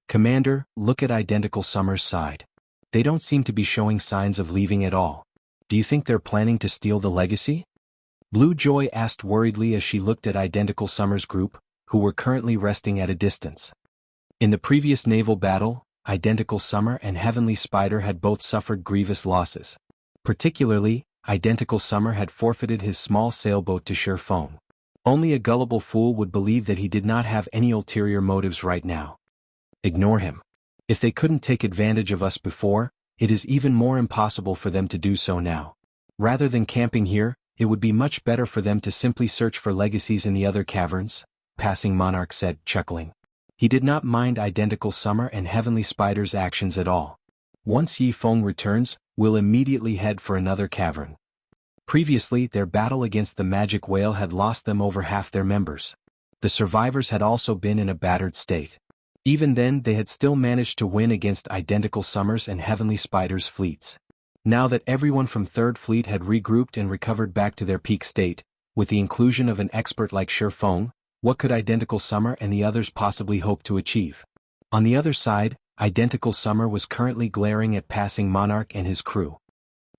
Commander, look at Identical Summer's side. They don't seem to be showing signs of leaving at all. Do you think they're planning to steal the legacy? Blue Joy asked worriedly as she looked at Identical Summer's group, who were currently resting at a distance. In the previous naval battle, Identical Summer and Heavenly Spider had both suffered grievous losses. Particularly, Identical Summer had forfeited his small sailboat to Shifeng. Only a gullible fool would believe that he did not have any ulterior motives right now. Ignore him. If they couldn't take advantage of us before, it is even more impossible for them to do so now. Rather than camping here, it would be much better for them to simply search for legacies in the other caverns, Passing Monarch said, chuckling. He did not mind Identical Summer and Heavenly Spider's actions at all. Once Yifeng returns, we'll immediately head for another cavern. Previously, their battle against the magic whale had lost them over half their members. The survivors had also been in a battered state. Even then, they had still managed to win against Identical Summer's and Heavenly Spider's fleets. Now that everyone from Third Fleet had regrouped and recovered back to their peak state, with the inclusion of an expert like Shifeng, what could Identical Summer and the others possibly hope to achieve? On the other side, Identical Summer was currently glaring at Passing Monarch and his crew.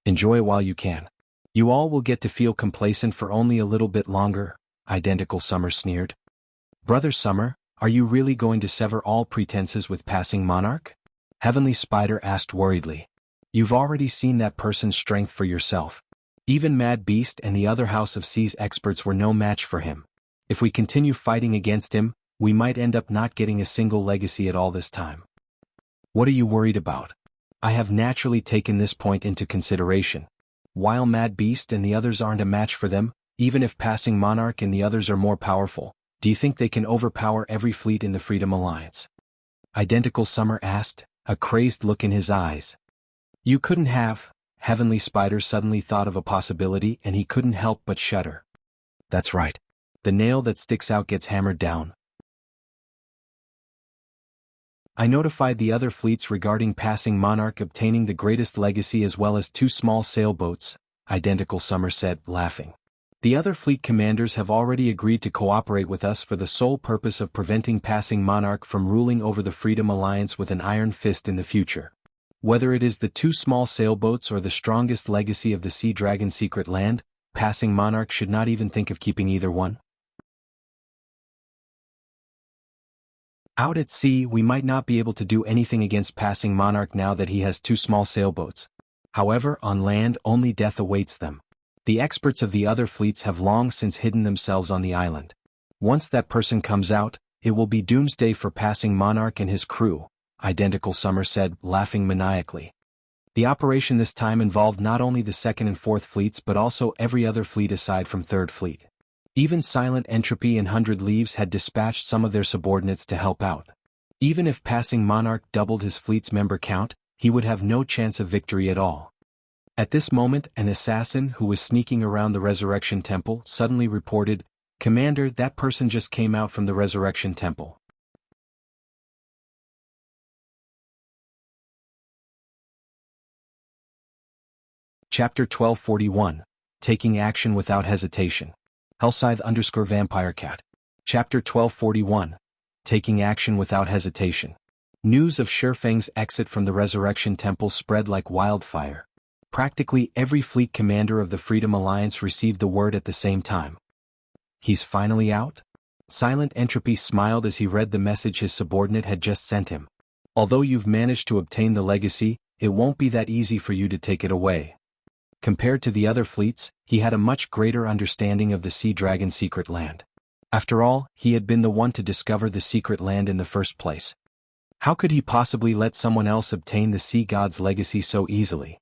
Enjoy while you can. You all will get to feel complacent for only a little bit longer, Identical Summer sneered. Brother Summer, are you really going to sever all pretenses with Passing Monarch? Heavenly Spider asked worriedly. You've already seen that person's strength for yourself. Even Mad Beast and the other House of Seas experts were no match for him. If we continue fighting against him, we might end up not getting a single legacy at all this time. What are you worried about? I have naturally taken this point into consideration. While Mad Beast and the others aren't a match for them, even if Passing Monarch and the others are more powerful, do you think they can overpower every fleet in the Freedom Alliance? Identical Summer asked, a crazed look in his eyes. You couldn't have. Heavenly Spider suddenly thought of a possibility and he couldn't help but shudder. That's right. The nail that sticks out gets hammered down. I notified the other fleets regarding Passing Monarch obtaining the greatest legacy as well as 2 small sailboats, Identical Summer said, laughing. The other fleet commanders have already agreed to cooperate with us for the sole purpose of preventing Passing Monarch from ruling over the Freedom Alliance with an iron fist in the future. Whether it is the 2 small sailboats or the strongest legacy of the Sea Dragon secret land, Passing Monarch should not even think of keeping either one. Out at sea, we might not be able to do anything against Passing Monarch now that he has 2 small sailboats. However, on land only death awaits them. The experts of the other fleets have long since hidden themselves on the island. Once that person comes out, it will be doomsday for Passing Monarch and his crew, Identical Summer said, laughing maniacally. The operation this time involved not only the 2nd and 4th fleets but also every other fleet aside from 3rd Fleet. Even Silent Entropy and 100 Leaves had dispatched some of their subordinates to help out. Even if Passing Monarch doubled his fleet's member count, he would have no chance of victory at all. At this moment, an assassin who was sneaking around the Resurrection Temple suddenly reported, Commander, that person just came out from the Resurrection Temple. Chapter 1241, Taking Action Without Hesitation. Hellscythe_VampireCat. Chapter 1241, Taking Action Without Hesitation. News of Shifeng's exit from the Resurrection Temple spread like wildfire. Practically every fleet commander of the Freedom Alliance received the word at the same time. He's finally out? Silent Entropy smiled as he read the message his subordinate had just sent him. Although you've managed to obtain the legacy, it won't be that easy for you to take it away. Compared to the other fleets, he had a much greater understanding of the Sea Dragon's secret land. After all, he had been the one to discover the secret land in the first place. How could he possibly let someone else obtain the Sea God's legacy so easily?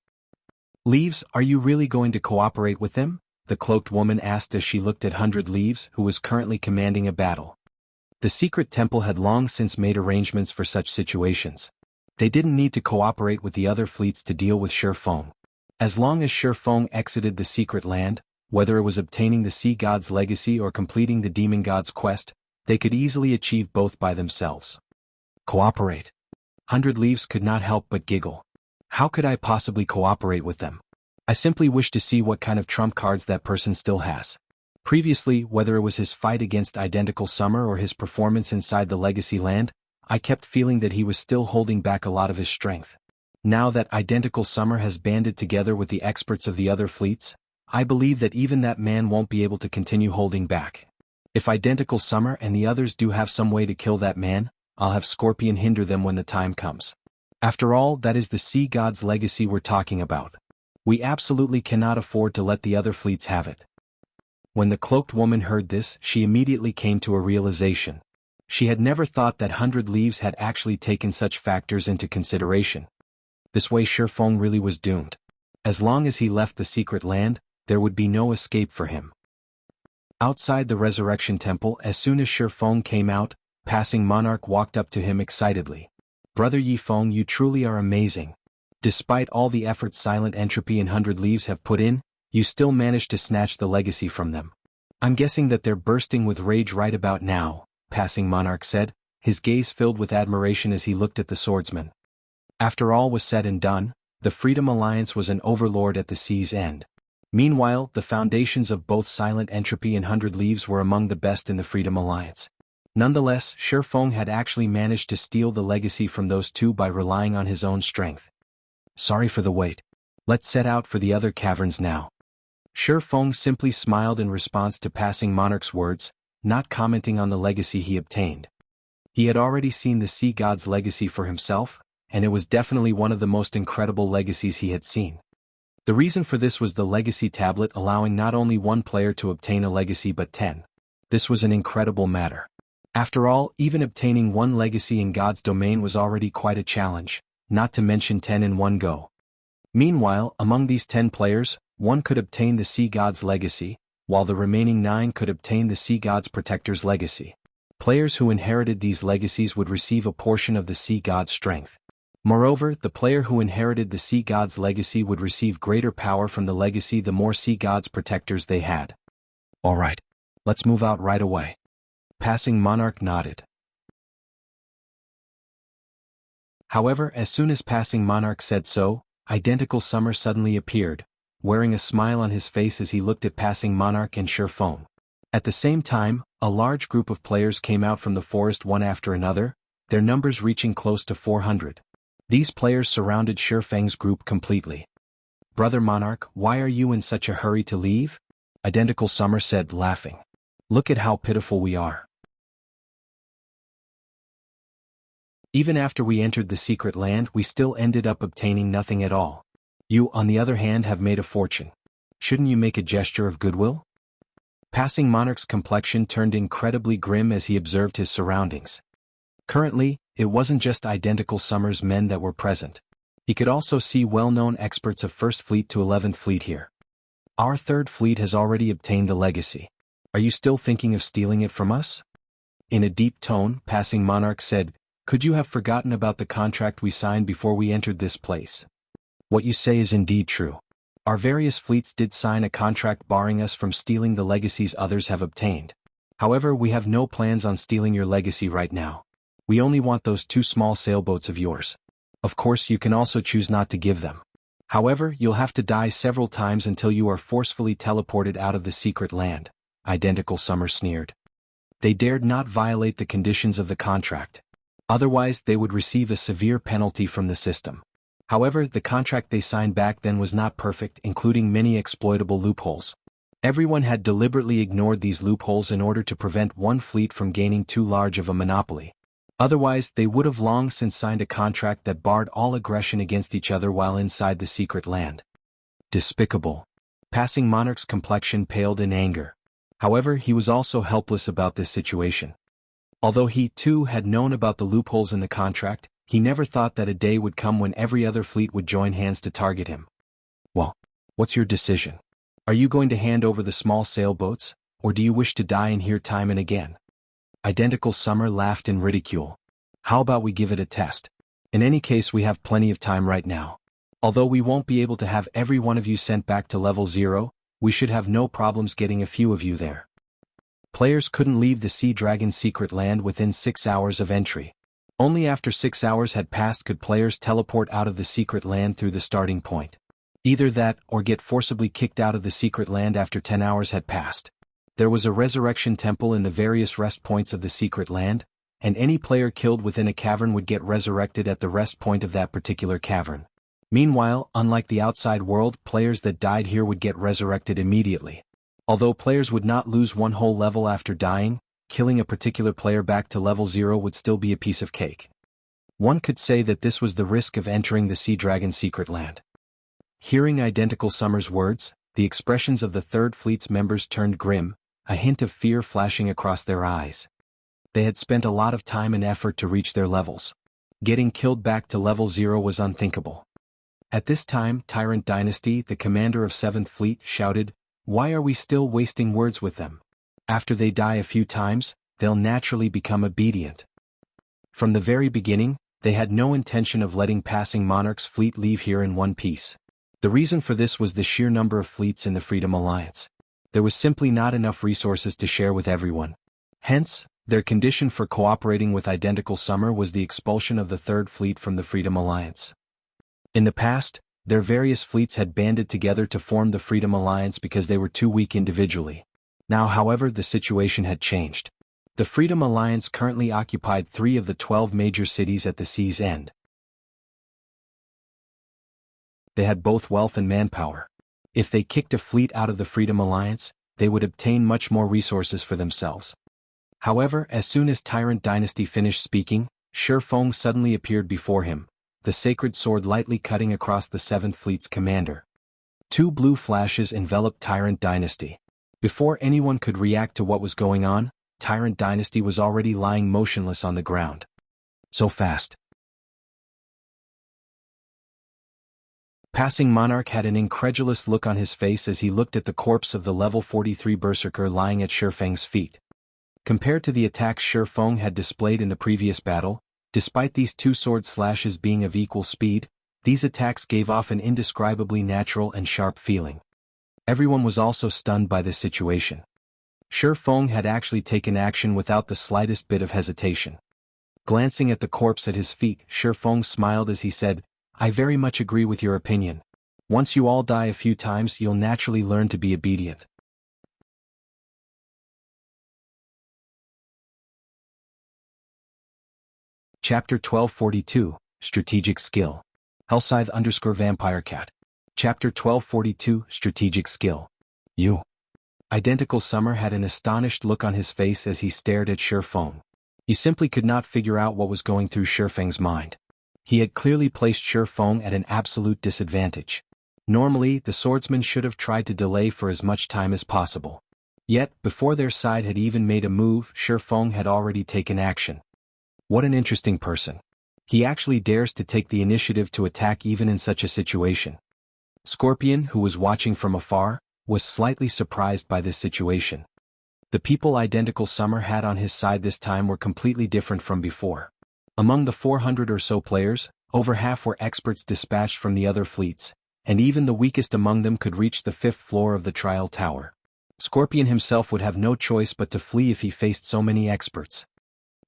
Leaves, are you really going to cooperate with them? The cloaked woman asked as she looked at 100 Leaves, who was currently commanding a battle. The secret temple had long since made arrangements for such situations. They didn't need to cooperate with the other fleets to deal with Shifeng. As long as Shifeng exited the secret land, whether it was obtaining the Sea God's legacy or completing the Demon God's quest, they could easily achieve both by themselves. Cooperate. 100 Leaves could not help but giggle. How could I possibly cooperate with them? I simply wish to see what kind of trump cards that person still has. Previously, whether it was his fight against Identical Summer or his performance inside the Legacy Land, I kept feeling that he was still holding back a lot of his strength. Now that Identical Summer has banded together with the experts of the other fleets, I believe that even that man won't be able to continue holding back. If Identical Summer and the others do have some way to kill that man, I'll have Scorpion hinder them when the time comes. After all, that is the Sea God's legacy we're talking about. We absolutely cannot afford to let the other fleets have it. When the cloaked woman heard this, she immediately came to a realization. She had never thought that 100 Leaves had actually taken such factors into consideration. This way Shifeng really was doomed. As long as he left the secret land, there would be no escape for him. Outside the Resurrection Temple, as soon as Shifeng came out, Passing Monarch walked up to him excitedly. Brother Yifeng, you truly are amazing. Despite all the efforts Silent Entropy and 100 Leaves have put in, you still managed to snatch the legacy from them. I'm guessing that they're bursting with rage right about now, Passing Monarch said, his gaze filled with admiration as he looked at the swordsman. After all was said and done, the Freedom Alliance was an overlord at the sea's end. Meanwhile, the foundations of both Silent Entropy and 100 Leaves were among the best in the Freedom Alliance. Nonetheless, Shifeng had actually managed to steal the legacy from those two by relying on his own strength. Sorry for the wait. Let's set out for the other caverns now. Shifeng simply smiled in response to Passing Monarch's words, not commenting on the legacy he obtained. He had already seen the Sea God's legacy for himself, and it was definitely one of the most incredible legacies he had seen. The reason for this was the legacy tablet allowing not only one player to obtain a legacy but 10. This was an incredible matter. After all, even obtaining one legacy in God's domain was already quite a challenge, not to mention 10 in one go. Meanwhile, among these 10 players, one could obtain the Sea God's legacy, while the remaining 9 could obtain the Sea God's Protector's legacy. Players who inherited these legacies would receive a portion of the Sea God's strength. Moreover, the player who inherited the Sea God's legacy would receive greater power from the legacy the more Sea God's protectors they had. Alright. Let's move out right away. Passing Monarch nodded. However, as soon as Passing Monarch said so, Identical Summer suddenly appeared, wearing a smile on his face as he looked at Passing Monarch and Shifeng. At the same time, a large group of players came out from the forest one after another, their numbers reaching close to 400. These players surrounded Shifeng's group completely. Brother Monarch, why are you in such a hurry to leave? Identical Summer said, laughing. Look at how pitiful we are. Even after we entered the secret land, we still ended up obtaining nothing at all. You, on the other hand, have made a fortune. Shouldn't you make a gesture of goodwill? Passing Monarch's complexion turned incredibly grim as he observed his surroundings. Currently, it wasn't just Identical Summer's men that were present. He could also see well-known experts of 1st Fleet to 11th Fleet here. Our 3rd Fleet has already obtained the legacy. Are you still thinking of stealing it from us? In a deep tone, Passing Monarch said, could you have forgotten about the contract we signed before we entered this place? What you say is indeed true. Our various fleets did sign a contract barring us from stealing the legacies others have obtained. However, we have no plans on stealing your legacy right now. We only want those 2 small sailboats of yours. Of course, you can also choose not to give them. However, you'll have to die several times until you are forcefully teleported out of the secret land, Identical Summer sneered. They dared not violate the conditions of the contract. Otherwise, they would receive a severe penalty from the system. However, the contract they signed back then was not perfect, including many exploitable loopholes. Everyone had deliberately ignored these loopholes in order to prevent one fleet from gaining too large of a monopoly. Otherwise, they would have long since signed a contract that barred all aggression against each other while inside the secret land. Despicable. Passing Monarch's complexion paled in anger. However, he was also helpless about this situation. Although he, too, had known about the loopholes in the contract, he never thought that a day would come when every other fleet would join hands to target him. Well, what's your decision? Are you going to hand over the small sailboats, or do you wish to die in here time and again? Identical Summer laughed in ridicule. How about we give it a test? In any case, we have plenty of time right now. Although we won't be able to have every one of you sent back to level 0, we should have no problems getting a few of you there. Players couldn't leave the Sea Dragon's secret land within 6 hours of entry. Only after 6 hours had passed could players teleport out of the secret land through the starting point. Either that, or get forcibly kicked out of the secret land after 10 hours had passed. There was a resurrection temple in the various rest points of the secret land, and any player killed within a cavern would get resurrected at the rest point of that particular cavern. Meanwhile, unlike the outside world, players that died here would get resurrected immediately. Although players would not lose one whole level after dying, killing a particular player back to level 0 would still be a piece of cake. One could say that this was the risk of entering the Sea Dragon's secret land. Hearing Identical Summer's words, the expressions of the Third Fleet's members turned grim, a hint of fear flashing across their eyes. They had spent a lot of time and effort to reach their levels. Getting killed back to level 0 was unthinkable. At this time, Tyrant Dynasty, the commander of 7th Fleet, shouted, "Why are we still wasting words with them? After they die a few times, they'll naturally become obedient." From the very beginning, they had no intention of letting Passing Monarch's fleet leave here in one piece. The reason for this was the sheer number of fleets in the Freedom Alliance. There was simply not enough resources to share with everyone. Hence, their condition for cooperating with Identical Summer was the expulsion of the Third Fleet from the Freedom Alliance. In the past, their various fleets had banded together to form the Freedom Alliance because they were too weak individually. Now, however, the situation had changed. The Freedom Alliance currently occupied 3 of the 12 major cities at the sea's end. They had both wealth and manpower. If they kicked a fleet out of the Freedom Alliance, they would obtain much more resources for themselves. However, as soon as Tyrant Dynasty finished speaking, Shifeng suddenly appeared before him, the sacred sword lightly cutting across the 7th Fleet's commander. 2 blue flashes enveloped Tyrant Dynasty. Before anyone could react to what was going on, Tyrant Dynasty was already lying motionless on the ground. So fast. Passing Monarch had an incredulous look on his face as he looked at the corpse of the level 43 Berserker lying at Shifeng's feet. Compared to the attacks Shifeng had displayed in the previous battle, despite these 2 sword slashes being of equal speed, these attacks gave off an indescribably natural and sharp feeling. Everyone was also stunned by this situation. Shifeng had actually taken action without the slightest bit of hesitation. Glancing at the corpse at his feet, Shifeng smiled as he said, "I very much agree with your opinion. Once you all die a few times, you'll naturally learn to be obedient." Chapter 1242, Strategic Skill. Hellscythe_VampireCat. Chapter 1242, Strategic Skill. You. Identical Summer had an astonished look on his face as he stared at Shifeng. He simply could not figure out what was going through Shifeng's mind. He had clearly placed Shifeng at an absolute disadvantage. Normally, the swordsman should have tried to delay for as much time as possible. Yet, before their side had even made a move, Shifeng had already taken action. What an interesting person. He actually dares to take the initiative to attack even in such a situation. Scorpion, who was watching from afar, was slightly surprised by this situation. The people Identical Summer had on his side this time were completely different from before. Among the 400 or so players, over half were experts dispatched from the other fleets, and even the weakest among them could reach the 5th floor of the trial tower. Scorpion himself would have no choice but to flee if he faced so many experts.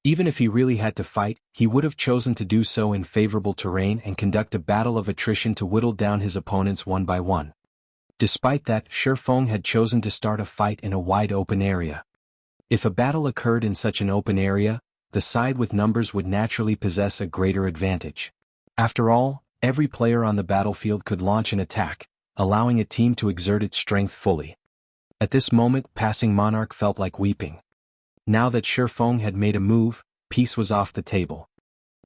Even if he really had to fight, he would have chosen to do so in favorable terrain and conduct a battle of attrition to whittle down his opponents one by one. Despite that, Shifeng had chosen to start a fight in a wide open area. If a battle occurred in such an open area, the side with numbers would naturally possess a greater advantage. After all, every player on the battlefield could launch an attack, allowing a team to exert its strength fully. At this moment, Passing Monarch felt like weeping. Now that Shifeng had made a move, peace was off the table.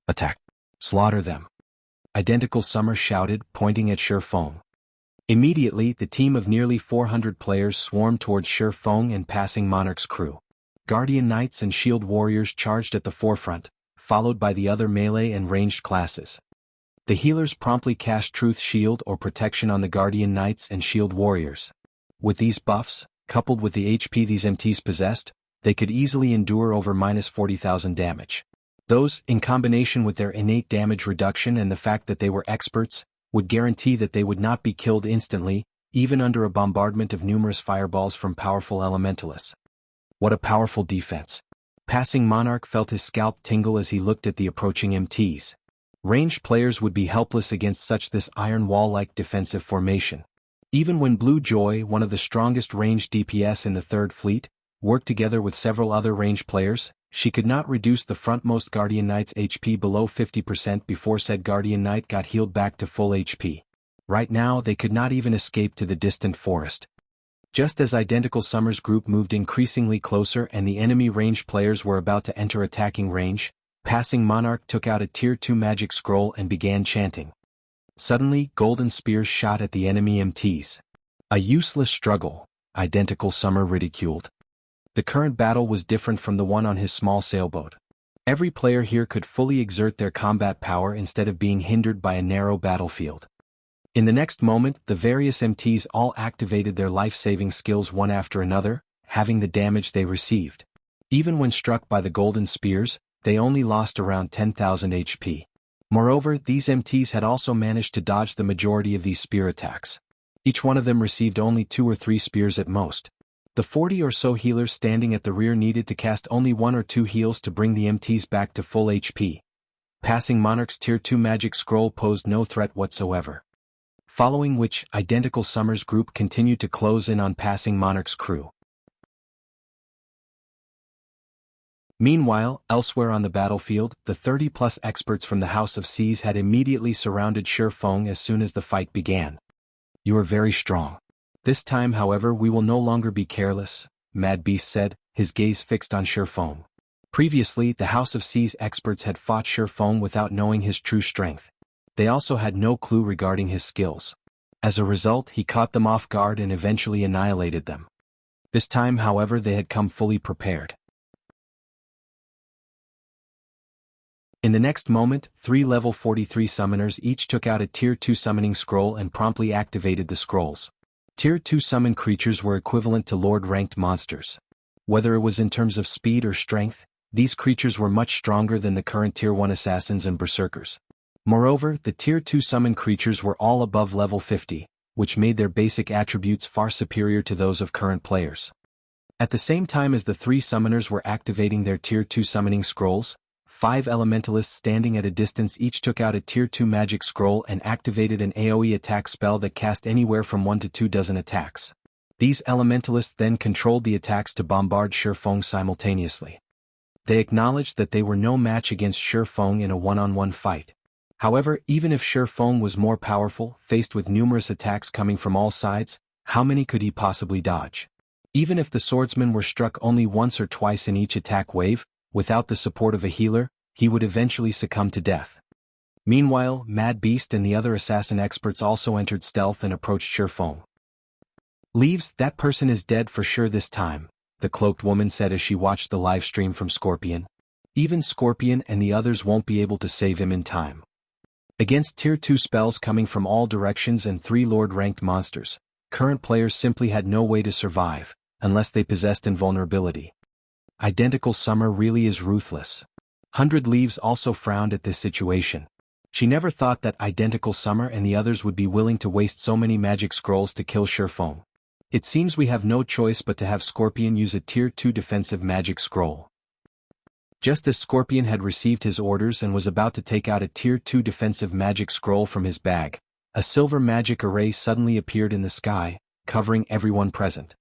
Attack! Slaughter them! Identical Summer shouted, pointing at Shifeng. Immediately, the team of nearly 400 players swarmed towards Shifeng and Passing Monarch's crew. Guardian Knights and Shield Warriors charged at the forefront, followed by the other melee and ranged classes. The healers promptly cast Truth Shield or Protection on the Guardian Knights and Shield Warriors. With these buffs, coupled with the HP these MTs possessed, they could easily endure over -40,000 damage. Those, in combination with their innate damage reduction and the fact that they were experts, would guarantee that they would not be killed instantly, even under a bombardment of numerous fireballs from powerful elementalists. What a powerful defense. Passing Monarch felt his scalp tingle as he looked at the approaching MTs. Ranged players would be helpless against such this iron wall-like defensive formation. Even when Blue Joy, one of the strongest ranged DPS in the 3rd Fleet, worked together with several other ranged players, she could not reduce the frontmost Guardian Knight's HP below 50% before said Guardian Knight got healed back to full HP. Right now they could not even escape to the distant forest. Just as Identical Summer's group moved increasingly closer and the enemy ranged players were about to enter attacking range, Passing Monarch took out a Tier 2 magic scroll and began chanting. Suddenly, golden spears shot at the enemy MTs. A useless struggle, Identical Summer ridiculed. The current battle was different from the one on his small sailboat. Every player here could fully exert their combat power instead of being hindered by a narrow battlefield. In the next moment, the various MTs all activated their life-saving skills one after another, having the damage they received. Even when struck by the golden spears, they only lost around 10,000 HP. Moreover, these MTs had also managed to dodge the majority of these spear attacks. Each one of them received only 2 or 3 spears at most. The 40 or so healers standing at the rear needed to cast only 1 or 2 heals to bring the MTs back to full HP. Passing Monarch's Tier 2 magic scroll posed no threat whatsoever. Following which, Identical Summer's group continued to close in on Passing Monarch's crew. Meanwhile, elsewhere on the battlefield, the 30-plus experts from the House of Seas had immediately surrounded Shifeng as soon as the fight began. "You are very strong. This time, however, we will no longer be careless," Mad Beast said, his gaze fixed on Shifeng. Previously, the House of Seas experts had fought Shifeng without knowing his true strength. They also had no clue regarding his skills. As a result, he caught them off guard and eventually annihilated them. This time, however, they had come fully prepared. In the next moment, 3 level 43 summoners each took out a Tier 2 summoning scroll and promptly activated the scrolls. Tier 2 summoned creatures were equivalent to Lord-ranked monsters. Whether it was in terms of speed or strength, these creatures were much stronger than the current Tier 1 assassins and berserkers. Moreover, the Tier 2 summoned creatures were all above level 50, which made their basic attributes far superior to those of current players. At the same time as the 3 summoners were activating their Tier 2 summoning scrolls, 5 elementalists standing at a distance each took out a Tier 2 magic scroll and activated an AoE attack spell that cast anywhere from 1 to 2 dozen attacks. These elementalists then controlled the attacks to bombard Shifeng simultaneously. They acknowledged that they were no match against Shifeng in a one-on-one fight. However, even if Shifeng was more powerful, faced with numerous attacks coming from all sides, how many could he possibly dodge? Even if the swordsman were struck only once or twice in each attack wave, without the support of a healer, he would eventually succumb to death. Meanwhile, Mad Beast and the other assassin experts also entered stealth and approached Shifeng. "Leaves, that person is dead for sure this time," the cloaked woman said as she watched the live stream from Scorpion. "Even Scorpion and the others won't be able to save him in time." Against Tier 2 spells coming from all directions and 3 Lord-ranked monsters, current players simply had no way to survive, unless they possessed invulnerability. Identical Summer really is ruthless. 100 Leaves also frowned at this situation. She never thought that Identical Summer and the others would be willing to waste so many magic scrolls to kill Shifeng. "It seems we have no choice but to have Scorpion use a Tier 2 defensive magic scroll." Just as Scorpion had received his orders and was about to take out a Tier 2 defensive magic scroll from his bag, a silver magic array suddenly appeared in the sky, covering everyone present.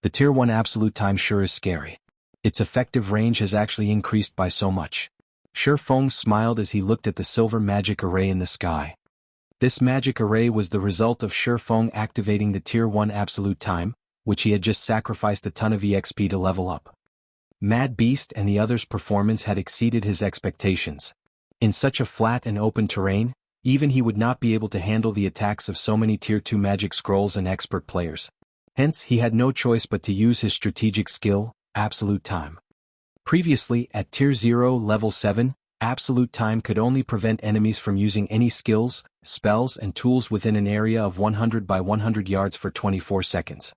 The Tier 1 absolute time sure is scary. Its effective range has actually increased by so much. Shi Feng smiled as he looked at the silver magic array in the sky. This magic array was the result of Shi Feng activating the Tier 1 absolute time, which he had just sacrificed a ton of EXP to level up. Mad Beast and the others' performance had exceeded his expectations. In such a flat and open terrain, even he would not be able to handle the attacks of so many Tier 2 magic scrolls and expert players. Hence, he had no choice but to use his strategic skill, Absolute Time. Previously, at Tier 0 Level 7, Absolute Time could only prevent enemies from using any skills, spells and tools within an area of 100 by 100 yards for 24 seconds.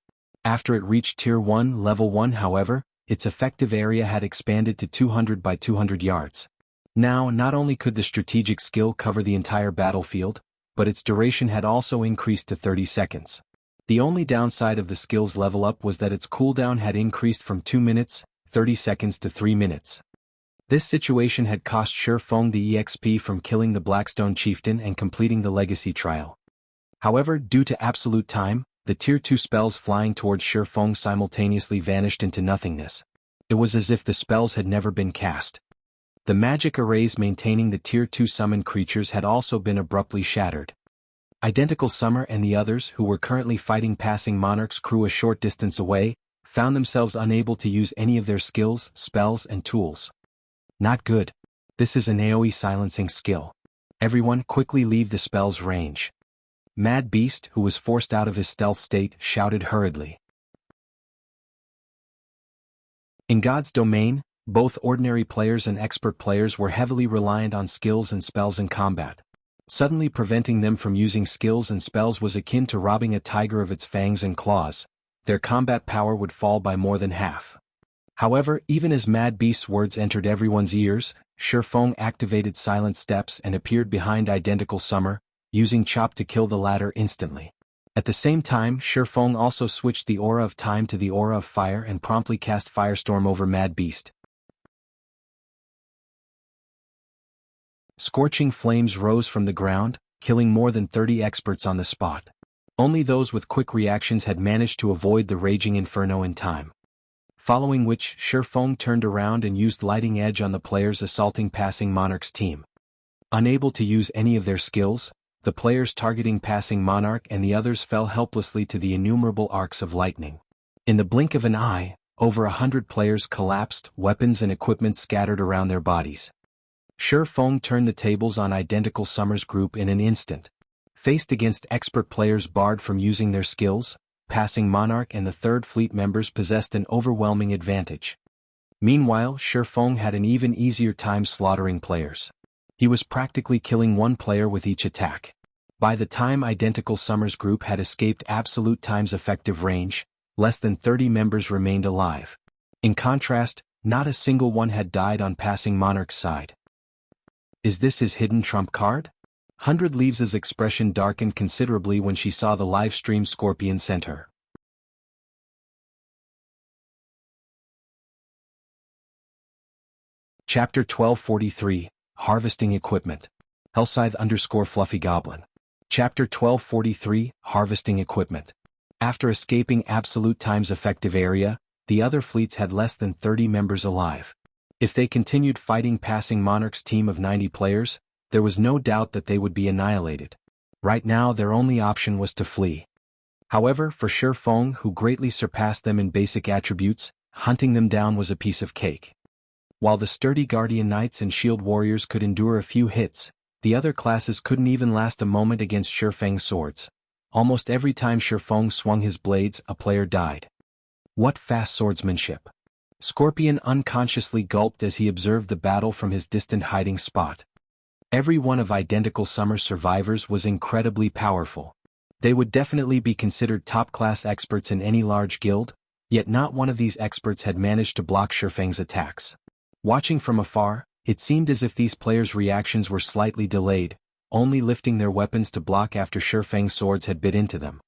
After it reached Tier 1 Level 1, however, its effective area had expanded to 200 by 200 yards. Now, not only could the strategic skill cover the entire battlefield, but its duration had also increased to 30 seconds. The only downside of the skill's level up was that its cooldown had increased from 2 minutes, 30 seconds to 3 minutes. This situation had cost Shi Feng the EXP from killing the Blackstone Chieftain and completing the Legacy Trial. However, due to Absolute Time, the Tier 2 spells flying towards Shi Feng simultaneously vanished into nothingness. It was as if the spells had never been cast. The magic arrays maintaining the Tier 2 summoned creatures had also been abruptly shattered. Identical Summer and the others who were currently fighting Passing Monarch's crew a short distance away, found themselves unable to use any of their skills, spells and tools. Not good. This is an AoE silencing skill. Everyone quickly leave the spell's range. Mad Beast, who was forced out of his stealth state, shouted hurriedly. In God's domain, both ordinary players and expert players were heavily reliant on skills and spells in combat. Suddenly preventing them from using skills and spells was akin to robbing a tiger of its fangs and claws. Their combat power would fall by more than half. However, even as Mad Beast's words entered everyone's ears, Shi Feng activated Silent Steps and appeared behind Identical Summer, using Chop to kill the latter instantly. At the same time, Shi Feng also switched the Aura of Time to the Aura of Fire and promptly cast Firestorm over Mad Beast. Scorching flames rose from the ground, killing more than 30 experts on the spot. Only those with quick reactions had managed to avoid the raging inferno in time. Following which, Shi Feng turned around and used Lighting Edge on the players assaulting Passing Monarch's team. Unable to use any of their skills, the players targeting Passing Monarch and the others fell helplessly to the innumerable arcs of lightning. In the blink of an eye, over 100 players collapsed, weapons and equipment scattered around their bodies. Shi Feng turned the tables on Identical Summer's group in an instant. Faced against expert players barred from using their skills, Passing Monarch and the Third Fleet members possessed an overwhelming advantage. Meanwhile, Shi Feng had an even easier time slaughtering players. He was practically killing one player with each attack. By the time Identical Summer's group had escaped Absolute Time's effective range, less than 30 members remained alive. In contrast, not a single one had died on Passing Monarch's side. Is this his hidden trump card? 100 Leaves' expression darkened considerably when she saw the live stream Scorpion sent her. Chapter 1243, Harvesting Equipment. Hellscythe_Fluffy Goblin. Chapter 1243, Harvesting Equipment. After escaping Absolute Time's effective area, the other fleets had less than 30 members alive. If they continued fighting Passing Monarch's team of 90 players, there was no doubt that they would be annihilated. Right now their only option was to flee. However, for Shi Feng, who greatly surpassed them in basic attributes, hunting them down was a piece of cake. While the sturdy Guardian Knights and Shield Warriors could endure a few hits, the other classes couldn't even last a moment against Shi Feng's swords. Almost every time Shi Feng swung his blades, a player died. What fast swordsmanship! Scorpion unconsciously gulped as he observed the battle from his distant hiding spot. Every one of Identical Summer's survivors was incredibly powerful. They would definitely be considered top-class experts in any large guild, yet not one of these experts had managed to block Shi Feng's attacks. Watching from afar, it seemed as if these players' reactions were slightly delayed, only lifting their weapons to block after Shi Feng's swords had bit into them.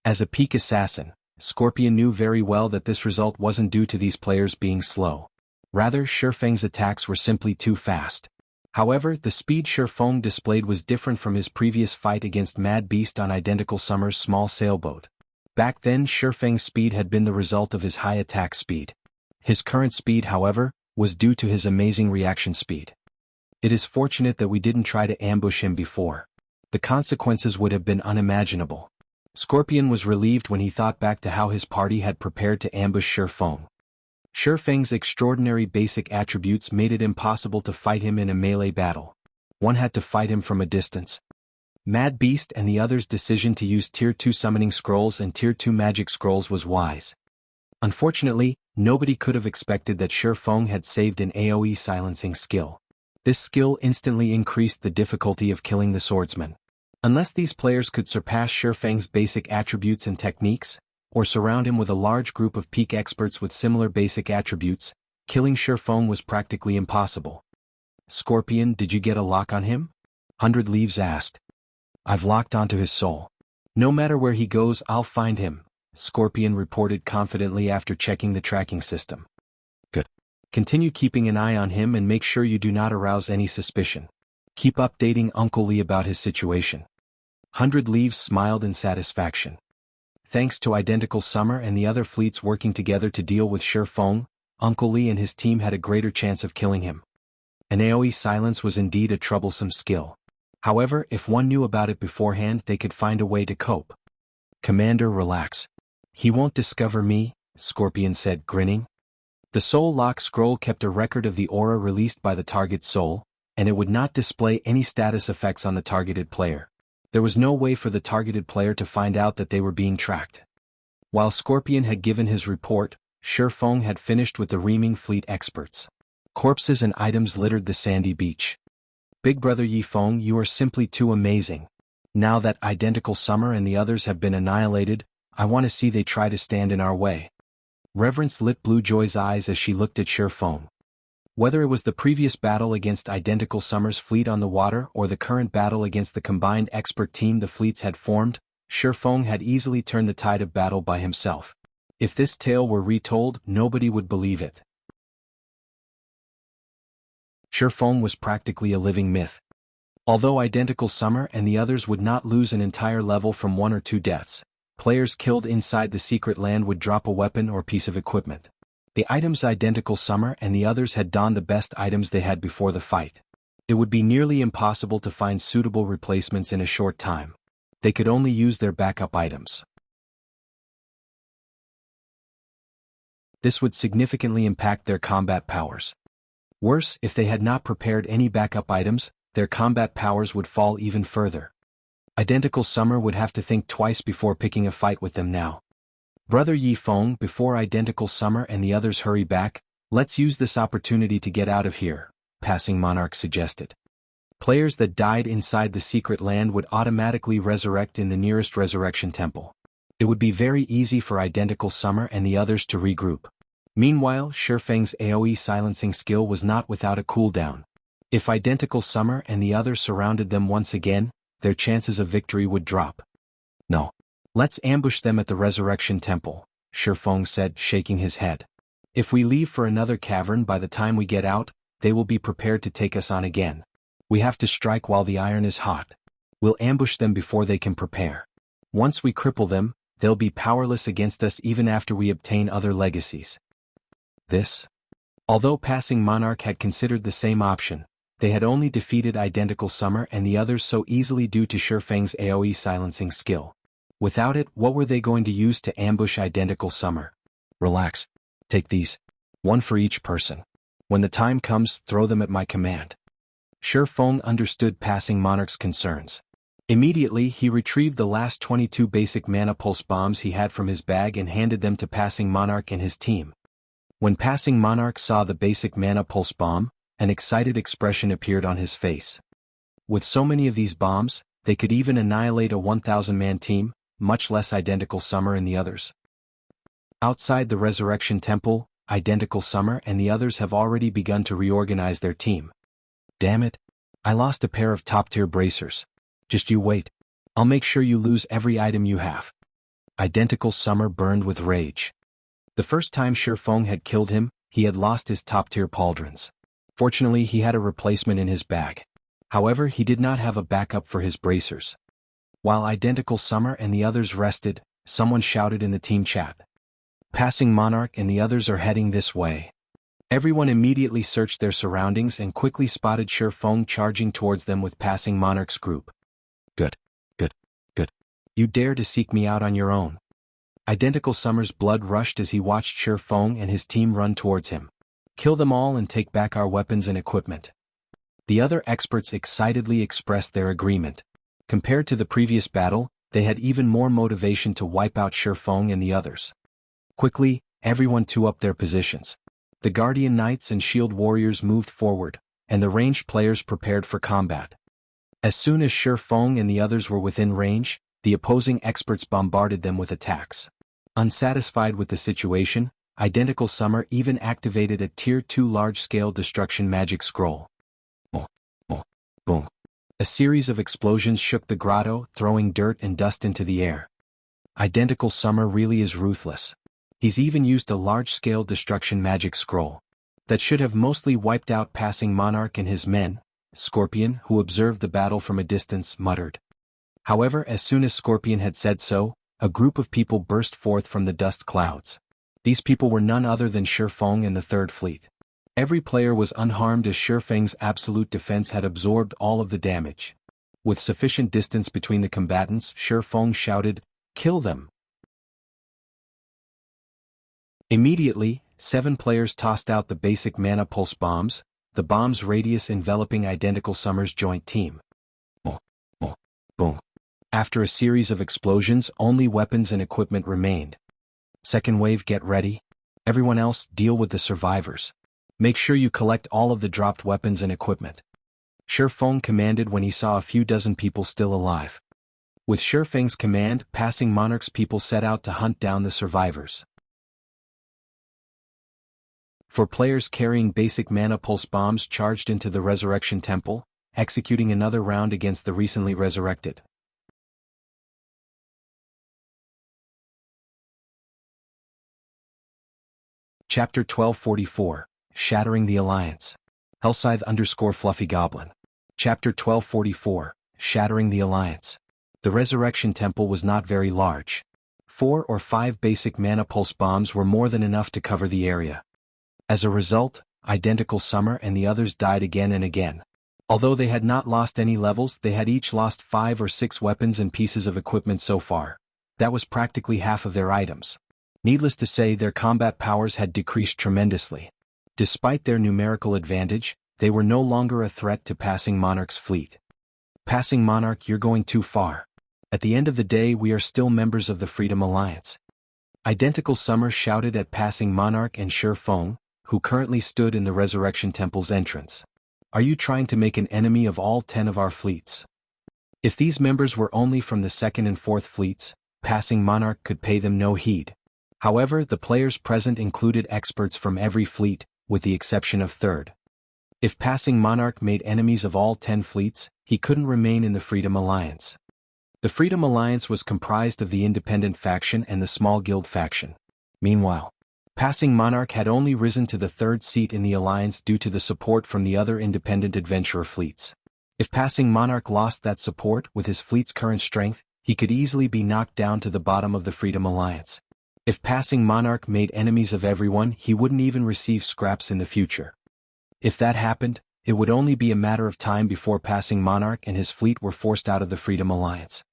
As a peak assassin, Scorpion knew very well that this result wasn't due to these players being slow. Rather, Shifeng's attacks were simply too fast. However, the speed Shifeng displayed was different from his previous fight against Mad Beast on Identical Summer's small sailboat. Back then, Shifeng's speed had been the result of his high attack speed. His current speed, however, was due to his amazing reaction speed. It is fortunate that we didn't try to ambush him before. The consequences would have been unimaginable. Scorpion was relieved when he thought back to how his party had prepared to ambush Shifeng. Shifeng's extraordinary basic attributes made it impossible to fight him in a melee battle. One had to fight him from a distance. Mad Beast and the others' decision to use Tier 2 summoning scrolls and Tier 2 magic scrolls was wise. Unfortunately, nobody could have expected that Shifeng had saved an AoE silencing skill. This skill instantly increased the difficulty of killing the swordsman. Unless these players could surpass Shifeng's basic attributes and techniques, or surround him with a large group of peak experts with similar basic attributes, killing Shifeng was practically impossible. Scorpion, did you get a lock on him? 100 Leaves asked. I've locked onto his soul. No matter where he goes, I'll find him, Scorpion reported confidently after checking the tracking system. Good. Continue keeping an eye on him and make sure you do not arouse any suspicion. Keep updating Uncle Lee about his situation. 100 Leaves smiled in satisfaction. Thanks to Identical Summer and the other fleets working together to deal with Shifeng, Uncle Lee and his team had a greater chance of killing him. An AoE silence was indeed a troublesome skill. However, if one knew about it beforehand, they could find a way to cope. Commander, relax. He won't discover me, Scorpion said, grinning. The Soul Lock scroll kept a record of the aura released by the target's soul, and it would not display any status effects on the targeted player. There was no way for the targeted player to find out that they were being tracked. While Scorpion had given his report, Shifeng had finished with the reaming fleet experts. Corpses and items littered the sandy beach. Big Brother Yifeng, you are simply too amazing. Now that Identical Summer and the others have been annihilated, I want to see they try to stand in our way. Reverence lit Blue Joy's eyes as she looked at Shifeng. Whether it was the previous battle against Identical Summer's fleet on the water or the current battle against the combined expert team the fleets had formed, Shifeng had easily turned the tide of battle by himself. If this tale were retold, nobody would believe it. Shifeng was practically a living myth. Although Identical Summer and the others would not lose an entire level from 1 or 2 deaths, players killed inside the secret land would drop a weapon or piece of equipment. The items Identical Summer and the others had donned the best items they had before the fight. It would be nearly impossible to find suitable replacements in a short time. They could only use their backup items. This would significantly impact their combat powers. Worse, if they had not prepared any backup items, their combat powers would fall even further. Identical Summer would have to think twice before picking a fight with them now. Brother Yifeng, before Identical Summer and the others hurry back, let's use this opportunity to get out of here, Passing Monarch suggested. Players that died inside the secret land would automatically resurrect in the nearest resurrection temple. It would be very easy for Identical Summer and the others to regroup. Meanwhile, Shifeng's AoE silencing skill was not without a cooldown. If Identical Summer and the others surrounded them once again, their chances of victory would drop. No. Let's ambush them at the Resurrection Temple, Shifeng said, shaking his head. If we leave for another cavern by the time we get out, they will be prepared to take us on again. We have to strike while the iron is hot. We'll ambush them before they can prepare. Once we cripple them, they'll be powerless against us even after we obtain other legacies. Although Passing Monarch had considered the same option, they had only defeated Identical Summer and the others so easily due to Shifeng's AoE silencing skill. Without it, what were they going to use to ambush Identical Summer? Relax. Take these. 1 for each person. When the time comes, throw them at my command. Shifeng understood Passing Monarch's concerns. Immediately, he retrieved the last 22 basic mana pulse bombs he had from his bag and handed them to Passing Monarch and his team. When Passing Monarch saw the basic mana pulse bomb, an excited expression appeared on his face. With so many of these bombs, they could even annihilate a 1,000-man team, much less Identical Summer and the others. Outside the Resurrection Temple, Identical Summer and the others have already begun to reorganize their team. Damn it! I lost a pair of top-tier bracers. Just you wait. I'll make sure you lose every item you have. Identical Summer burned with rage. The first time Shifeng had killed him, he had lost his top-tier pauldrons. Fortunately, he had a replacement in his bag. However, he did not have a backup for his bracers. While Identical Summer and the others rested, someone shouted in the team chat. Passing Monarch and the others are heading this way. Everyone immediately searched their surroundings and quickly spotted Feng charging towards them with Passing Monarch's group. Good. You dare to seek me out on your own. Identical Summer's blood rushed as he watched Feng and his team run towards him. Kill them all and take back our weapons and equipment. The other experts excitedly expressed their agreement. Compared to the previous battle, they had even more motivation to wipe out Feng and the others. Quickly, everyone took up their positions. The Guardian Knights and Shield Warriors moved forward, and the ranged players prepared for combat. As soon as Feng and the others were within range, the opposing experts bombarded them with attacks. Unsatisfied with the situation, Identical Summer even activated a Tier 2 large-scale destruction magic scroll. Boom. A series of explosions shook the grotto, throwing dirt and dust into the air. Identical Summer really is ruthless. He's even used a large-scale destruction magic scroll. That should have mostly wiped out Passing Monarch and his men. Scorpion, who observed the battle from a distance, muttered. However, as soon as Scorpion had said so, a group of people burst forth from the dust clouds. These people were none other than Feng and the Third Fleet. Every player was unharmed as Feng's absolute defense had absorbed all of the damage. With sufficient distance between the combatants, Feng shouted, "Kill them!" Immediately, 7 players tossed out the basic mana pulse bombs, the bomb's radius enveloping Identical Summer's joint team. Boom. After a series of explosions, only weapons and equipment remained. Second wave, get ready. Everyone else, deal with the survivors. Make sure you collect all of the dropped weapons and equipment. Feng commanded when he saw a few dozen people still alive. With Feng's command, Passing Monarch's people set out to hunt down the survivors. For players carrying basic mana pulse bombs charged into the Resurrection Temple, executing another round against the recently resurrected. Chapter 1244, Shattering the Alliance. Hellscythe_Fluffy Goblin. Chapter 1244, Shattering the Alliance. The Resurrection Temple was not very large. 4 or 5 basic mana pulse bombs were more than enough to cover the area. As a result, Identical Summer and the others died again and again. Although they had not lost any levels, they had each lost 5 or 6 weapons and pieces of equipment so far. That was practically half of their items. Needless to say, their combat powers had decreased tremendously. Despite their numerical advantage, they were no longer a threat to Passing Monarch's fleet. Passing Monarch, you're going too far. At the end of the day, we are still members of the Freedom Alliance. Identical Summer shouted at Passing Monarch and Feng, who currently stood in the Resurrection Temple's entrance. Are you trying to make an enemy of all 10 of our fleets? If these members were only from the 2nd and 4th fleets, Passing Monarch could pay them no heed. However, the players present included experts from every fleet, with the exception of 3rd. If Passing Monarch made enemies of all 10 fleets, he couldn't remain in the Freedom Alliance. The Freedom Alliance was comprised of the Independent faction and the Small Guild faction. Meanwhile, Passing Monarch had only risen to the 3rd seat in the Alliance due to the support from the other independent adventurer fleets. If Passing Monarch lost that support with his fleet's current strength, he could easily be knocked down to the bottom of the Freedom Alliance. If Passing Monarch made enemies of everyone, he wouldn't even receive scraps in the future. If that happened, it would only be a matter of time before Passing Monarch and his fleet were forced out of the Freedom Alliance.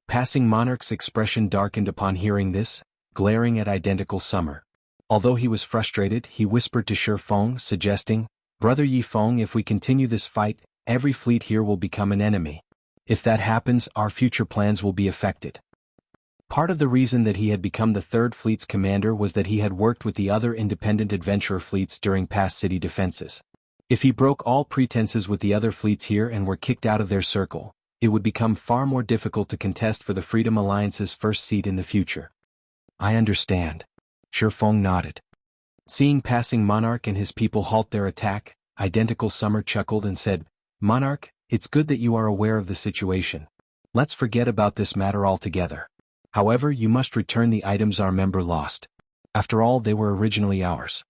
Passing Monarch's expression darkened upon hearing this, glaring at Identical Summer. Although he was frustrated, he whispered to Feng, suggesting, "Brother Feng, if we continue this fight, every fleet here will become an enemy. If that happens, our future plans will be affected." Part of the reason that he had become the 3rd Fleet's commander was that he had worked with the other independent adventurer fleets during past city defenses. If he broke all pretenses with the other fleets here and were kicked out of their circle, it would become far more difficult to contest for the Freedom Alliance's 1st seat in the future. I understand. Feng nodded. Seeing Passing Monarch and his people halt their attack, Identical Summer chuckled and said, "Monarch, it's good that you are aware of the situation. Let's forget about this matter altogether. However, you must return the items our member lost. After all, they were originally ours."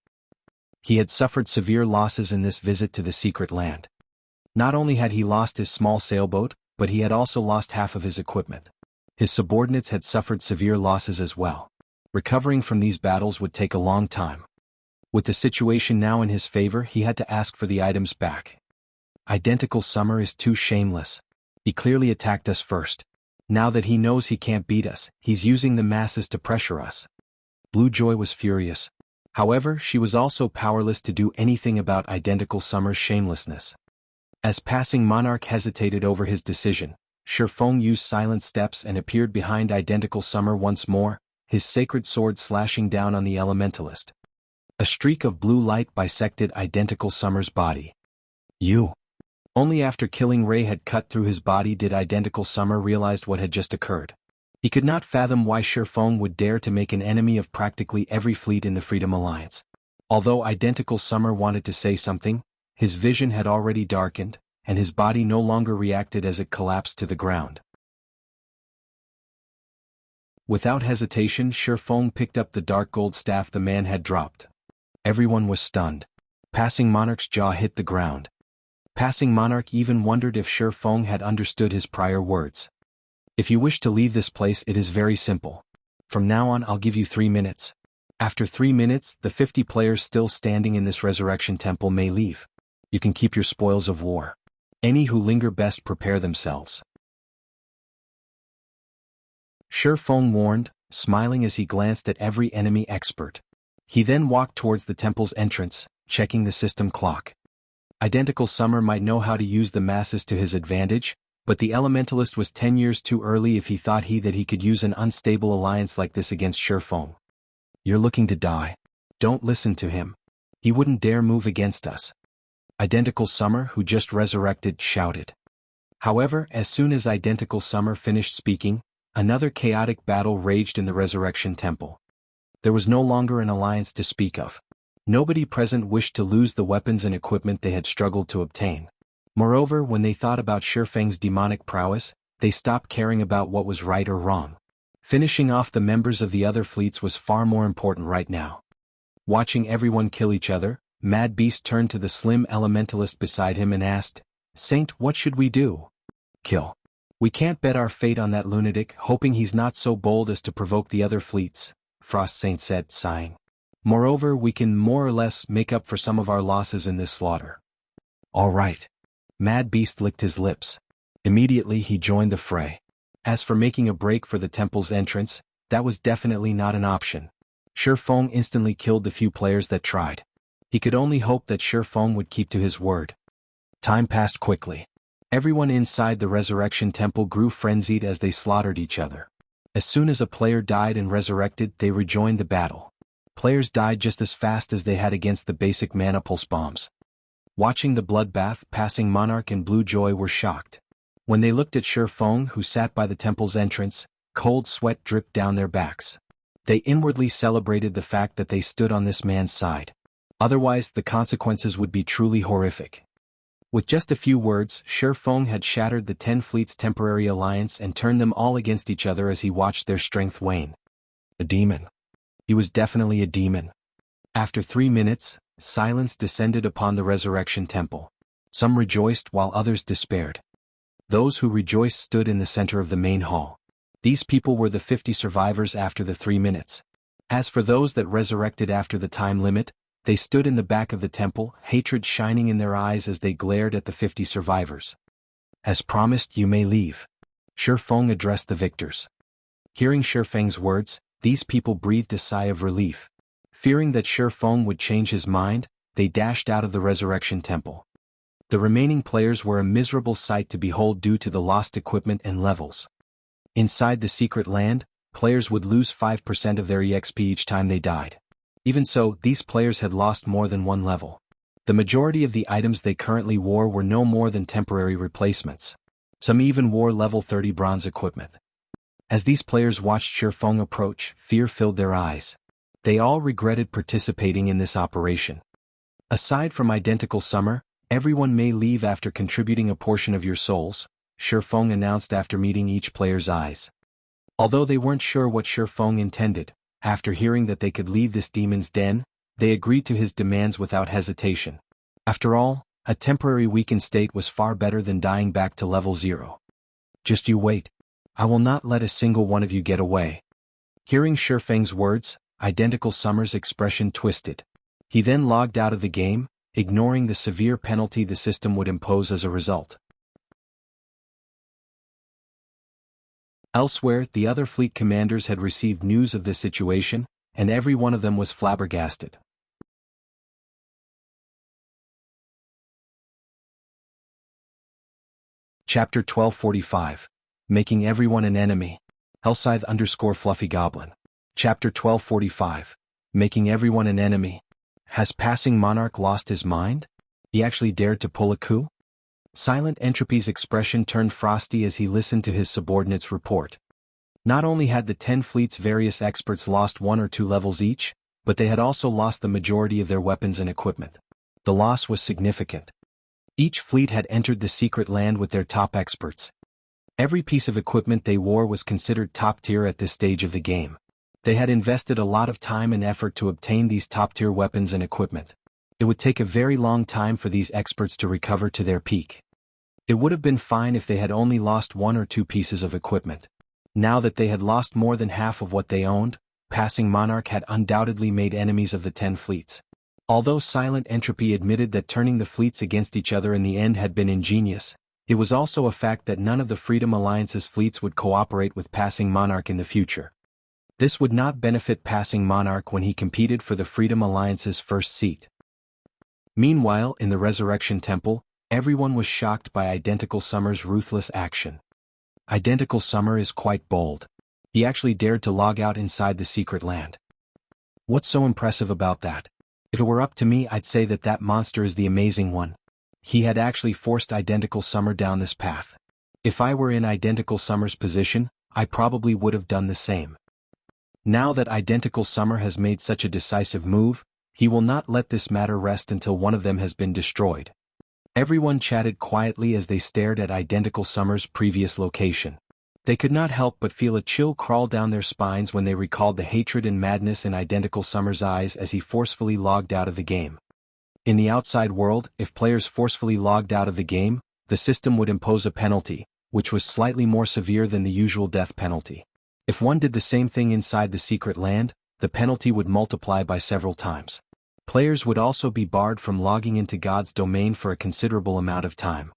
He had suffered severe losses in this visit to the secret land. Not only had he lost his small sailboat, but he had also lost half of his equipment. His subordinates had suffered severe losses as well. Recovering from these battles would take a long time. With the situation now in his favor, he had to ask for the items back. Identical Summer is too shameless. He clearly attacked us first. Now that he knows he can't beat us, he's using the masses to pressure us. Blue Joy was furious. However, she was also powerless to do anything about Identical Summer's shamelessness. As Passing Monarch hesitated over his decision, Shifeng used silent steps and appeared behind Identical Summer once more, his sacred sword slashing down on the elementalist. A streak of blue light bisected Identical Summer's body. You. Only after Killing Ray had cut through his body did Identical Summer realize what had just occurred. He could not fathom why Shifeng would dare to make an enemy of practically every fleet in the Freedom Alliance. Although Identical Summer wanted to say something, his vision had already darkened, and his body no longer reacted as it collapsed to the ground. Without hesitation, Shifeng picked up the dark gold staff the man had dropped. Everyone was stunned. Passing Monarch's jaw hit the ground. Passing Monarch even wondered if Shifeng had understood his prior words. If you wish to leave this place, it is very simple. From now on, I'll give you 3 minutes. After 3 minutes, the 50 players still standing in this resurrection temple may leave. You can keep your spoils of war. Any who linger best prepare themselves. Shifeng warned, smiling as he glanced at every enemy expert. He then walked towards the temple's entrance, checking the system clock. Identical Summer might know how to use the masses to his advantage, but the elementalist was 10 years too early if he thought that he could use an unstable alliance like this against Shifeng. You're looking to die. Don't listen to him. He wouldn't dare move against us. Identical Summer, who just resurrected, shouted. However, as soon as Identical Summer finished speaking, another chaotic battle raged in the Resurrection Temple. There was no longer an alliance to speak of. Nobody present wished to lose the weapons and equipment they had struggled to obtain. Moreover, when they thought about Shifeng's demonic prowess, they stopped caring about what was right or wrong. Finishing off the members of the other fleets was far more important right now. Watching everyone kill each other, Mad Beast turned to the slim elementalist beside him and asked, "Saint, what should we do?" "Kill. We can't bet our fate on that lunatic, hoping he's not so bold as to provoke the other fleets," Frost Saint said, sighing. "Moreover, we can more or less make up for some of our losses in this slaughter." "All right." Mad Beast licked his lips. Immediately he joined the fray. As for making a break for the temple's entrance, that was definitely not an option. Shifeng instantly killed the few players that tried. He could only hope that Shifeng would keep to his word. Time passed quickly. Everyone inside the Resurrection Temple grew frenzied as they slaughtered each other. As soon as a player died and resurrected, they rejoined the battle. Players died just as fast as they had against the basic mana pulse bombs. Watching the bloodbath, Passing Monarch and Blue Joy were shocked. When they looked at Shifeng, who sat by the temple's entrance, cold sweat dripped down their backs. They inwardly celebrated the fact that they stood on this man's side. Otherwise, the consequences would be truly horrific. With just a few words, Shifeng had shattered the 10 fleets' temporary alliance and turned them all against each other as he watched their strength wane. A demon. He was definitely a demon. After 3 minutes, silence descended upon the Resurrection Temple. Some rejoiced while others despaired. Those who rejoiced stood in the center of the main hall. These people were the 50 survivors after the 3 minutes. As for those that resurrected after the time limit, they stood in the back of the temple, hatred shining in their eyes as they glared at the 50 survivors. "As promised, you may leave." Shifeng addressed the victors. Hearing Shifeng's words, these people breathed a sigh of relief. Fearing that Shifeng would change his mind, they dashed out of the Resurrection Temple. The remaining players were a miserable sight to behold due to the lost equipment and levels. Inside the secret land, players would lose 5% of their EXP each time they died. Even so, these players had lost more than one level. The majority of the items they currently wore were no more than temporary replacements. Some even wore level 30 bronze equipment. As these players watched Shifeng approach, fear filled their eyes. They all regretted participating in this operation. "Aside from Identical Summer, everyone may leave after contributing a portion of your souls," Shifeng announced after meeting each player's eyes. Although they weren't sure what Shifeng intended, after hearing that they could leave this demon's den, They agreed to his demands without hesitation. After all, a temporary weakened state was far better than dying back to level 0. Just you wait. I will not let a single one of you get away. Hearing Shifeng's words, Identical Summer's expression twisted. He then logged out of the game, ignoring the severe penalty the system would impose as a result. Elsewhere, the other fleet commanders had received news of this situation, and every one of them was flabbergasted. Chapter 1245. Making Everyone an Enemy. Hellscythe_Fluffy Goblin. Chapter 1245. Making Everyone an Enemy. Has Passing Monarch lost his mind? He actually dared to pull a coup? Silent Entropy's expression turned frosty as he listened to his subordinate's report. Not only had the 10 fleet's various experts lost 1 or 2 levels each, but they had also lost the majority of their weapons and equipment. The loss was significant. Each fleet had entered the secret land with their top experts. Every piece of equipment they wore was considered top tier at this stage of the game. They had invested a lot of time and effort to obtain these top-tier weapons and equipment. It would take a very long time for these experts to recover to their peak. It would have been fine if they had only lost 1 or 2 pieces of equipment. Now that they had lost more than half of what they owned, Passing Monarch had undoubtedly made enemies of the 10 fleets. Although Silent Entropy admitted that turning the fleets against each other in the end had been ingenious, it was also a fact that none of the Freedom Alliance's fleets would cooperate with Passing Monarch in the future. This would not benefit Passing Monarch when he competed for the Freedom Alliance's first seat. Meanwhile, in the Resurrection Temple, everyone was shocked by Identical Summer's ruthless action. Identical Summer is quite bold. He actually dared to log out inside the secret land. What's so impressive about that? If it were up to me, I'd say that monster is the amazing one. He had actually forced Identical Summer down this path. If I were in Identical Summer's position, I probably would have done the same. Now that Identical Summer has made such a decisive move, he will not let this matter rest until one of them has been destroyed. Everyone chatted quietly as they stared at Identical Summer's previous location. They could not help but feel a chill crawl down their spines when they recalled the hatred and madness in Identical Summer's eyes as he forcefully logged out of the game. In the outside world, if players forcefully logged out of the game, the system would impose a penalty, which was slightly more severe than the usual death penalty. If one did the same thing inside the secret land, the penalty would multiply by several times. Players would also be barred from logging into God's domain for a considerable amount of time.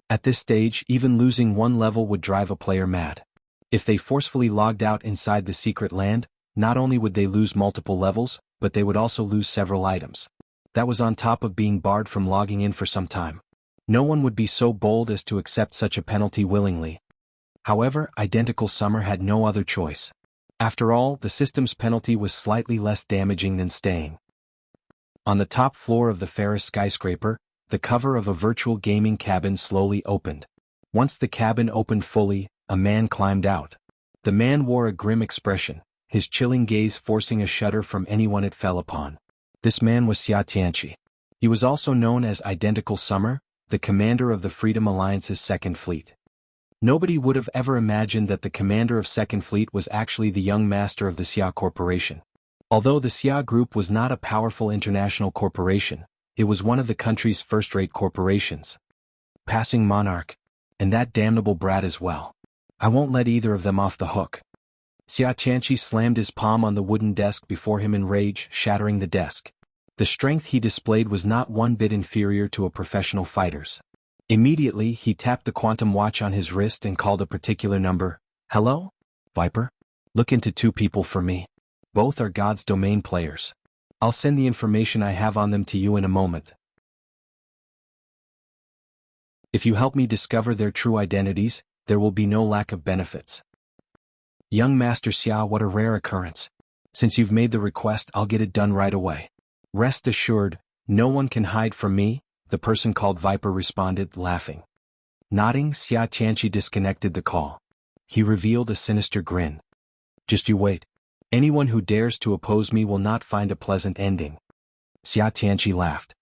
At this stage, even losing 1 level would drive a player mad. If they forcefully logged out inside the secret land, not only would they lose multiple levels, but they would also lose several items. That was on top of being barred from logging in for some time. No one would be so bold as to accept such a penalty willingly. However, Identical Summer had no other choice. After all, the system's penalty was slightly less damaging than staying. On the top floor of the Ferris skyscraper, the cover of a virtual gaming cabin slowly opened. Once the cabin opened fully, a man climbed out. The man wore a grim expression, his chilling gaze forcing a shudder from anyone it fell upon. This man was Xia Tianqi. He was also known as Identical Summer, the commander of the Freedom Alliance's Second Fleet. Nobody would have ever imagined that the commander of Second Fleet was actually the young master of the Xia Corporation. Although the Xia Group was not a powerful international corporation, it was one of the country's first-rate corporations. Passing Monarch. And that damnable brat as well. I won't let either of them off the hook. Xia Tianqi slammed his palm on the wooden desk before him in rage, shattering the desk. The strength he displayed was not one bit inferior to a professional fighter's. Immediately, he tapped the quantum watch on his wrist and called a particular number. Hello? Viper? Look into 2 people for me. Both are God's domain players. I'll send the information I have on them to you in a moment. If you help me discover their true identities, there will be no lack of benefits. Young Master Xia, what a rare occurrence. Since you've made the request, I'll get it done right away. Rest assured, no one can hide from me, the person called Viper responded, laughing. Nodding, Xia Tianqi disconnected the call. He revealed a sinister grin. Just you wait. Anyone who dares to oppose me will not find a pleasant ending. Xia Tianqi laughed.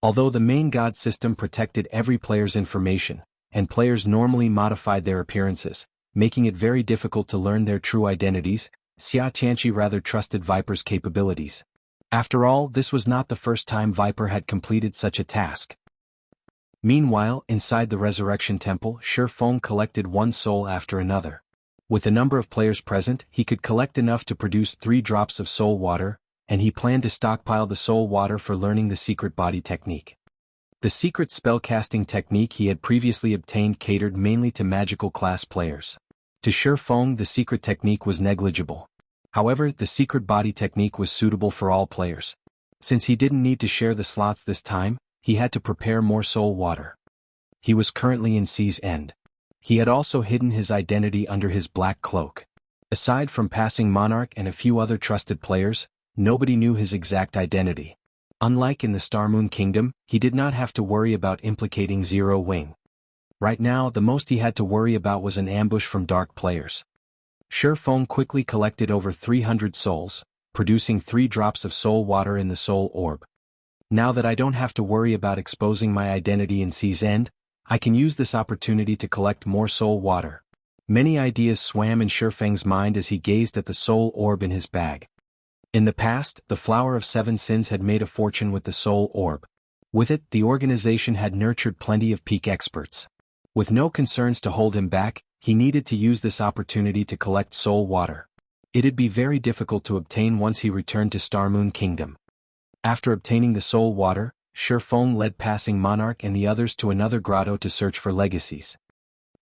Although the main God system protected every player's information, and players normally modified their appearances, making it very difficult to learn their true identities, Xia Tianqi rather trusted Viper's capabilities. After all, this was not the first time Viper had completed such a task. Meanwhile, inside the Resurrection Temple, Shi Feng collected one soul after another. With the number of players present, he could collect enough to produce 3 drops of soul water, and he planned to stockpile the soul water for learning the secret body technique. The secret spellcasting technique he had previously obtained catered mainly to magical class players. To Shi Feng, the secret technique was negligible. However, the secret body technique was suitable for all players. Since he didn't need to share the slots this time, he had to prepare more soul water. He was currently in Sea's End. He had also hidden his identity under his black cloak. Aside from passing Monarch and a few other trusted players, nobody knew his exact identity. Unlike in the Star Moon Kingdom, he did not have to worry about implicating Zero Wing. Right now, the most he had to worry about was an ambush from dark players. Shi Feng quickly collected over 300 souls, producing 3 drops of soul water in the soul orb. Now that I don't have to worry about exposing my identity in Sea's End, I can use this opportunity to collect more soul water. Many ideas swam in Shi Feng's mind as he gazed at the soul orb in his bag. In the past, the Flower of 7 Sins had made a fortune with the soul orb. With it, the organization had nurtured plenty of peak experts. With no concerns to hold him back, he needed to use this opportunity to collect soul water. It'd be very difficult to obtain once he returned to Star Moon Kingdom. After obtaining the soul water, Shi Feng led Passing Monarch and the others to another grotto to search for legacies.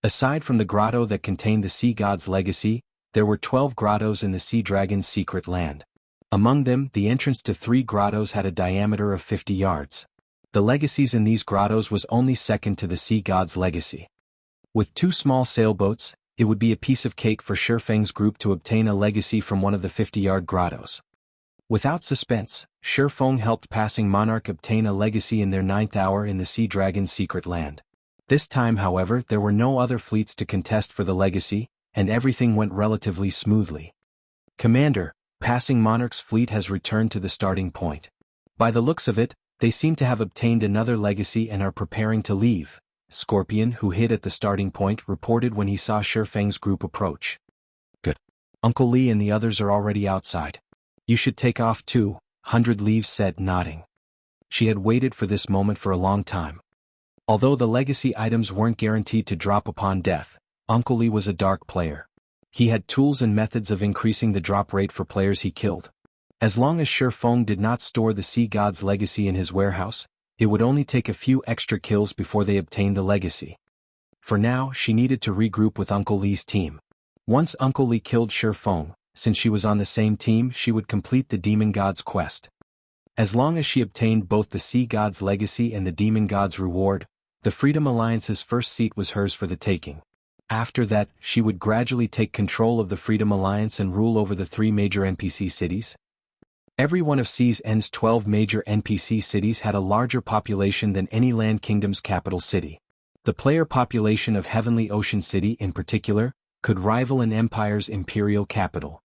Aside from the grotto that contained the Sea God's legacy, there were 12 grottos in the Sea Dragon's secret land. Among them, the entrance to 3 grottos had a diameter of 50 yards. The legacies in these grottos was only second to the Sea God's legacy. With 2 small sailboats, it would be a piece of cake for Shi Feng's group to obtain a legacy from one of the 50-yard grottos. Without suspense, Shi Feng helped Passing Monarch obtain a legacy in their 9th hour in the Sea Dragon's secret land. This time, however, there were no other fleets to contest for the legacy, and everything went relatively smoothly. Commander, Passing Monarch's fleet has returned to the starting point. By the looks of it, they seem to have obtained another legacy and are preparing to leave, Scorpion, who hid at the starting point, reported when he saw Shi Feng's group approach. Good. Uncle Li and the others are already outside. You should take off too, 100 Leaves said, nodding. She had waited for this moment for a long time. Although the legacy items weren't guaranteed to drop upon death, Uncle Li was a dark player. He had tools and methods of increasing the drop rate for players he killed. As long as Shi Feng did not store the Sea God's legacy in his warehouse, it would only take a few extra kills before they obtained the legacy. For now, she needed to regroup with Uncle Li's team. Once Uncle Li killed Shi Feng, since she was on the same team, she would complete the Demon God's quest. As long as she obtained both the Sea God's legacy and the Demon God's reward, the Freedom Alliance's first seat was hers for the taking. After that, she would gradually take control of the Freedom Alliance and rule over the 3 major NPC cities. Every one of Sea's End's 12 major NPC cities had a larger population than any Land Kingdom's capital city. The player population of Heavenly Ocean City, in particular, could rival an empire's imperial capital.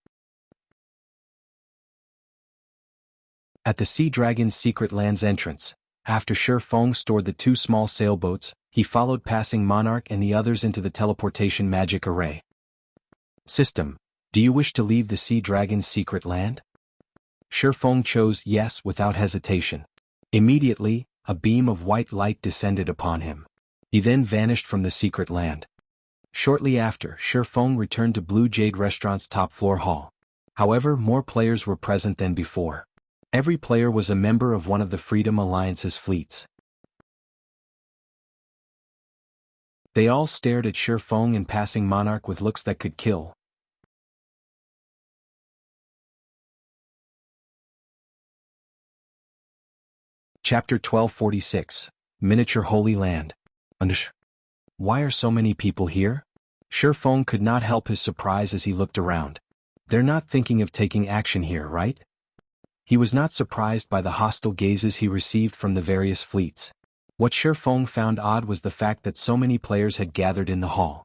At the Sea Dragon's secret land's entrance, after Shi Feng stored the 2 small sailboats, he followed Passing Monarch and the others into the teleportation magic array. System, do you wish to leave the Sea Dragon's secret land? Shi Feng chose yes without hesitation. Immediately, a beam of white light descended upon him. He then vanished from the secret land. Shortly after, Shi Feng returned to Blue Jade Restaurant's top-floor hall. However, more players were present than before. Every player was a member of one of the Freedom Alliance's fleets. They all stared at Shi Feng and Passing Monarch with looks that could kill. Chapter 1246, Miniature Holy Land. Why are so many people here? Shi Feng could not help his surprise as he looked around. They're not thinking of taking action here, right? He was not surprised by the hostile gazes he received from the various fleets. What Shi Feng found odd was the fact that so many players had gathered in the hall.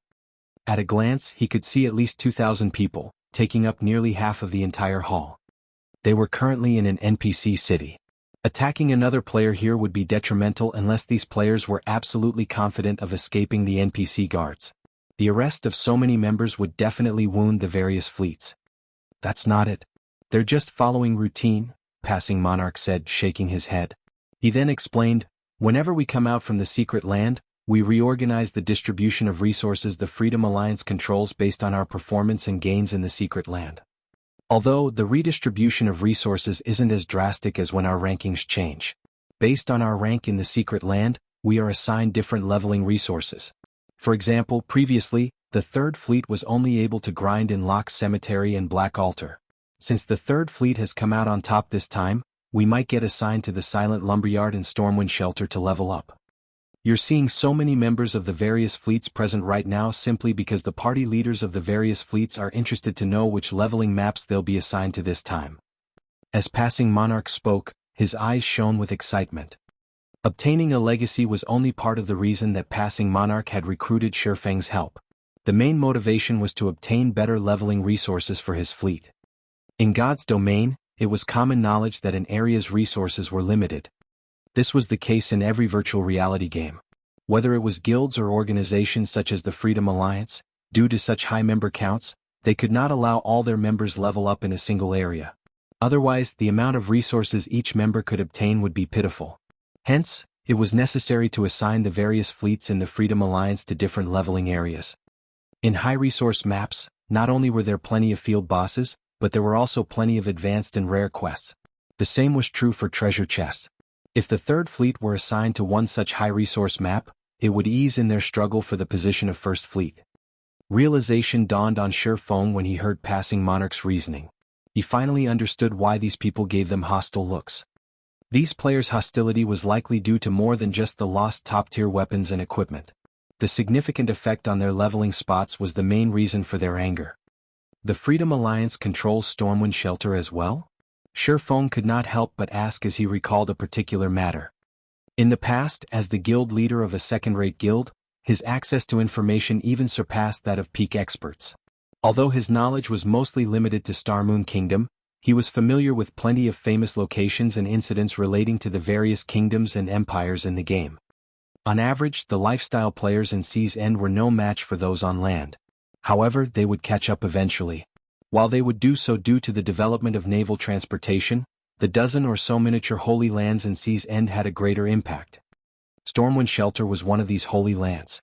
At a glance, he could see at least 2,000 people, taking up nearly half of the entire hall. They were currently in an NPC city. Attacking another player here would be detrimental unless these players were absolutely confident of escaping the NPC guards. The arrest of so many members would definitely wound the various fleets. That's not it. They're just following routine, Passing Monarch said, shaking his head. He then explained, whenever we come out from the secret land, we reorganize the distribution of resources the Freedom Alliance controls based on our performance and gains in the secret land. Although the redistribution of resources isn't as drastic as when our rankings change. Based on our rank in the secret land, we are assigned different leveling resources. For example, previously, the Third Fleet was only able to grind in Lock's Cemetery and Black Altar. Since the Third Fleet has come out on top this time, we might get assigned to the Silent Lumberyard and Stormwind Shelter to level up. You're seeing so many members of the various fleets present right now simply because the party leaders of the various fleets are interested to know which leveling maps they'll be assigned to this time. As Passing Monarch spoke, his eyes shone with excitement. Obtaining a legacy was only part of the reason that Passing Monarch had recruited Shifeng's help. The main motivation was to obtain better leveling resources for his fleet. In God's domain, it was common knowledge that an area's resources were limited. This was the case in every virtual reality game. Whether it was guilds or organizations such as the Freedom Alliance, due to such high member counts, they could not allow all their members level up in a single area. Otherwise, the amount of resources each member could obtain would be pitiful. Hence, it was necessary to assign the various fleets in the Freedom Alliance to different leveling areas. In high-resource maps, not only were there plenty of field bosses, but there were also plenty of advanced and rare quests. The same was true for treasure chests. If the Third Fleet were assigned to one such high-resource map, it would ease in their struggle for the position of First Fleet. Realization dawned on Shifeng when he heard Passing Monarch's reasoning. He finally understood why these people gave them hostile looks. These players' hostility was likely due to more than just the lost top-tier weapons and equipment. The significant effect on their leveling spots was the main reason for their anger. The Freedom Alliance controls Stormwind Shelter as well? Shifeng could not help but ask as he recalled a particular matter. In the past, as the guild leader of a second-rate guild, his access to information even surpassed that of peak experts. Although his knowledge was mostly limited to Starmoon Kingdom, he was familiar with plenty of famous locations and incidents relating to the various kingdoms and empires in the game. On average, the lifestyle players in Sea's End were no match for those on land. However, they would catch up eventually. While they would do so due to the development of naval transportation, the dozen or so miniature holy lands in Sea's End had a greater impact. Stormwind Shelter was one of these holy lands.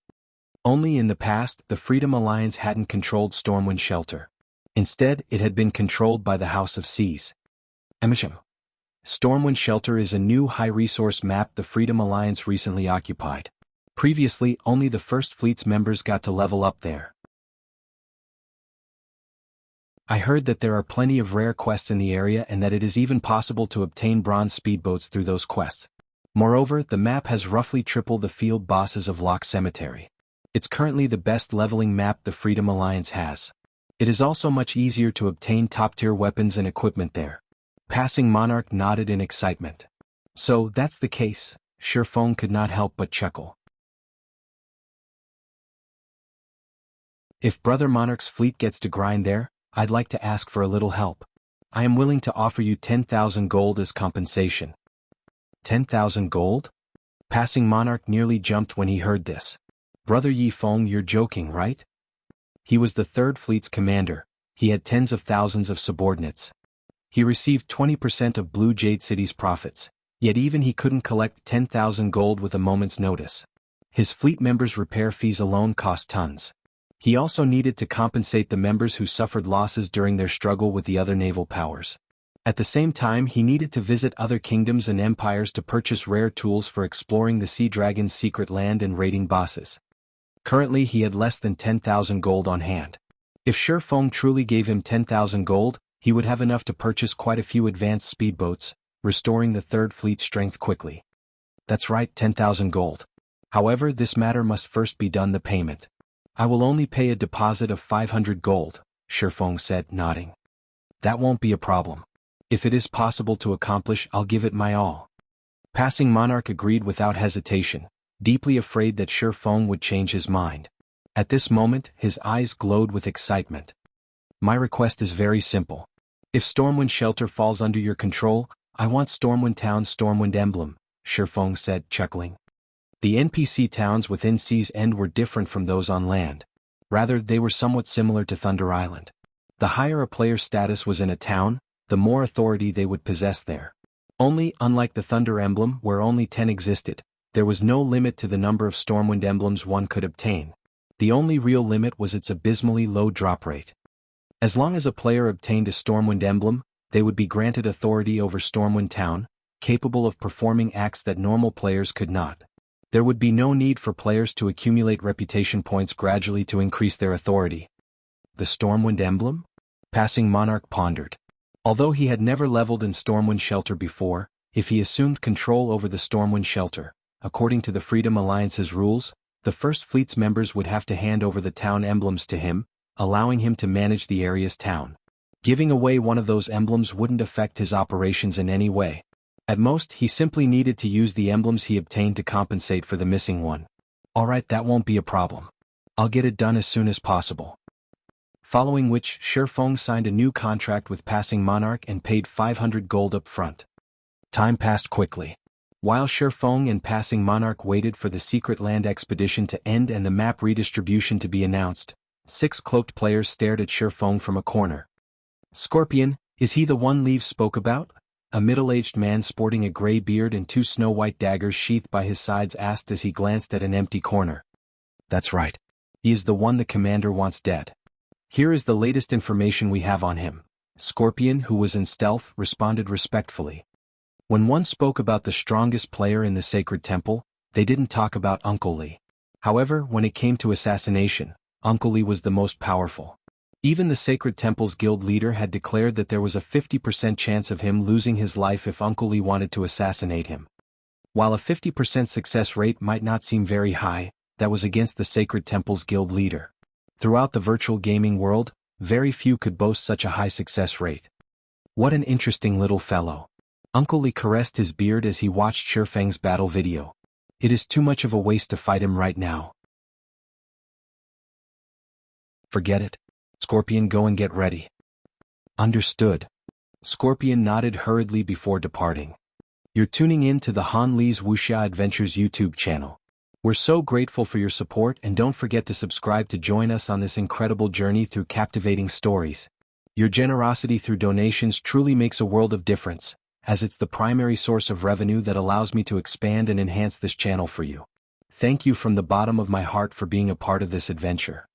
Only in the past, the Freedom Alliance hadn't controlled Stormwind Shelter. Instead, it had been controlled by the House of Seas. Stormwind Shelter is a new high-resource map the Freedom Alliance recently occupied. Previously, only the First Fleet's members got to level up there. I heard that there are plenty of rare quests in the area and that it is even possible to obtain bronze speedboats through those quests. Moreover, the map has roughly triple the field bosses of Lock Cemetery. It's currently the best leveling map the Freedom Alliance has. It is also much easier to obtain top-tier weapons and equipment there. Passing Monarch nodded in excitement. So, that's the case, Shifeng could not help but chuckle. If Brother Monarch's fleet gets to grind there, I'd like to ask for a little help. I am willing to offer you 10,000 gold as compensation. 10,000 gold? Passing Monarch nearly jumped when he heard this. Brother Yifeng, you're joking, right? He was the Third Fleet's commander. He had tens of thousands of subordinates. He received 20% of Blue Jade City's profits, yet even he couldn't collect 10,000 gold with a moment's notice. His fleet members' repair fees alone cost tons. He also needed to compensate the members who suffered losses during their struggle with the other naval powers. At the same time, he needed to visit other kingdoms and empires to purchase rare tools for exploring the Sea Dragon's secret land and raiding bosses. Currently, he had less than 10,000 gold on hand. If Shifeng truly gave him 10,000 gold, he would have enough to purchase quite a few advanced speedboats, restoring the Third Fleet's strength quickly. That's right, 10,000 gold. However, this matter must first be done the payment. I will only pay a deposit of 500 gold, Shifeng said, nodding. That won't be a problem. If it is possible to accomplish, I'll give it my all. Passing Monarch agreed without hesitation, deeply afraid that Shifeng would change his mind. At this moment, his eyes glowed with excitement. My request is very simple. If Stormwind Shelter falls under your control, I want Stormwind Town's Stormwind emblem, Shifeng said, chuckling. The NPC towns within Sea's End were different from those on land. Rather, they were somewhat similar to Thunder Island. The higher a player's status was in a town, the more authority they would possess there. Only, unlike the Thunder emblem where only 10 existed, there was no limit to the number of Stormwind emblems one could obtain. The only real limit was its abysmally low drop rate. As long as a player obtained a Stormwind emblem, they would be granted authority over Stormwind Town, capable of performing acts that normal players could not. There would be no need for players to accumulate reputation points gradually to increase their authority. The Stormwind emblem? Passing Monarch pondered. Although he had never leveled in Stormwind Shelter before, if he assumed control over the Stormwind Shelter, according to the Freedom Alliance's rules, the First Fleet's members would have to hand over the town emblems to him, allowing him to manage the area's town. Giving away one of those emblems wouldn't affect his operations in any way. At most, he simply needed to use the emblems he obtained to compensate for the missing one. Alright, that won't be a problem. I'll get it done as soon as possible. Following which, Shifeng signed a new contract with Passing Monarch and paid 500 gold up front. Time passed quickly. While Shifeng and Passing Monarch waited for the secret land expedition to end and the map redistribution to be announced, 6 cloaked players stared at Shifeng from a corner. Scorpion, is he the one Leaf spoke about? A middle-aged man sporting a gray beard and 2 snow-white daggers sheathed by his sides asked as he glanced at an empty corner. That's right. He is the one the commander wants dead. Here is the latest information we have on him. Scorpion, who was in stealth, responded respectfully. When one spoke about the strongest player in the sacred temple, they didn't talk about Uncle Li. However, when it came to assassination, Uncle Li was the most powerful. Even the Sacred Temple's guild leader had declared that there was a 50% chance of him losing his life if Uncle Li wanted to assassinate him. While a 50% success rate might not seem very high, that was against the Sacred Temple's guild leader. Throughout the virtual gaming world, very few could boast such a high success rate. What an interesting little fellow. Uncle Li caressed his beard as he watched Shifeng's battle video. It is too much of a waste to fight him right now. Forget it. Scorpion, go and get ready. Understood. Scorpion nodded hurriedly before departing. You're tuning in to the Han Li's Wuxia Adventures YouTube channel. We're so grateful for your support, and don't forget to subscribe to join us on this incredible journey through captivating stories. Your generosity through donations truly makes a world of difference, as it's the primary source of revenue that allows me to expand and enhance this channel for you. Thank you from the bottom of my heart for being a part of this adventure.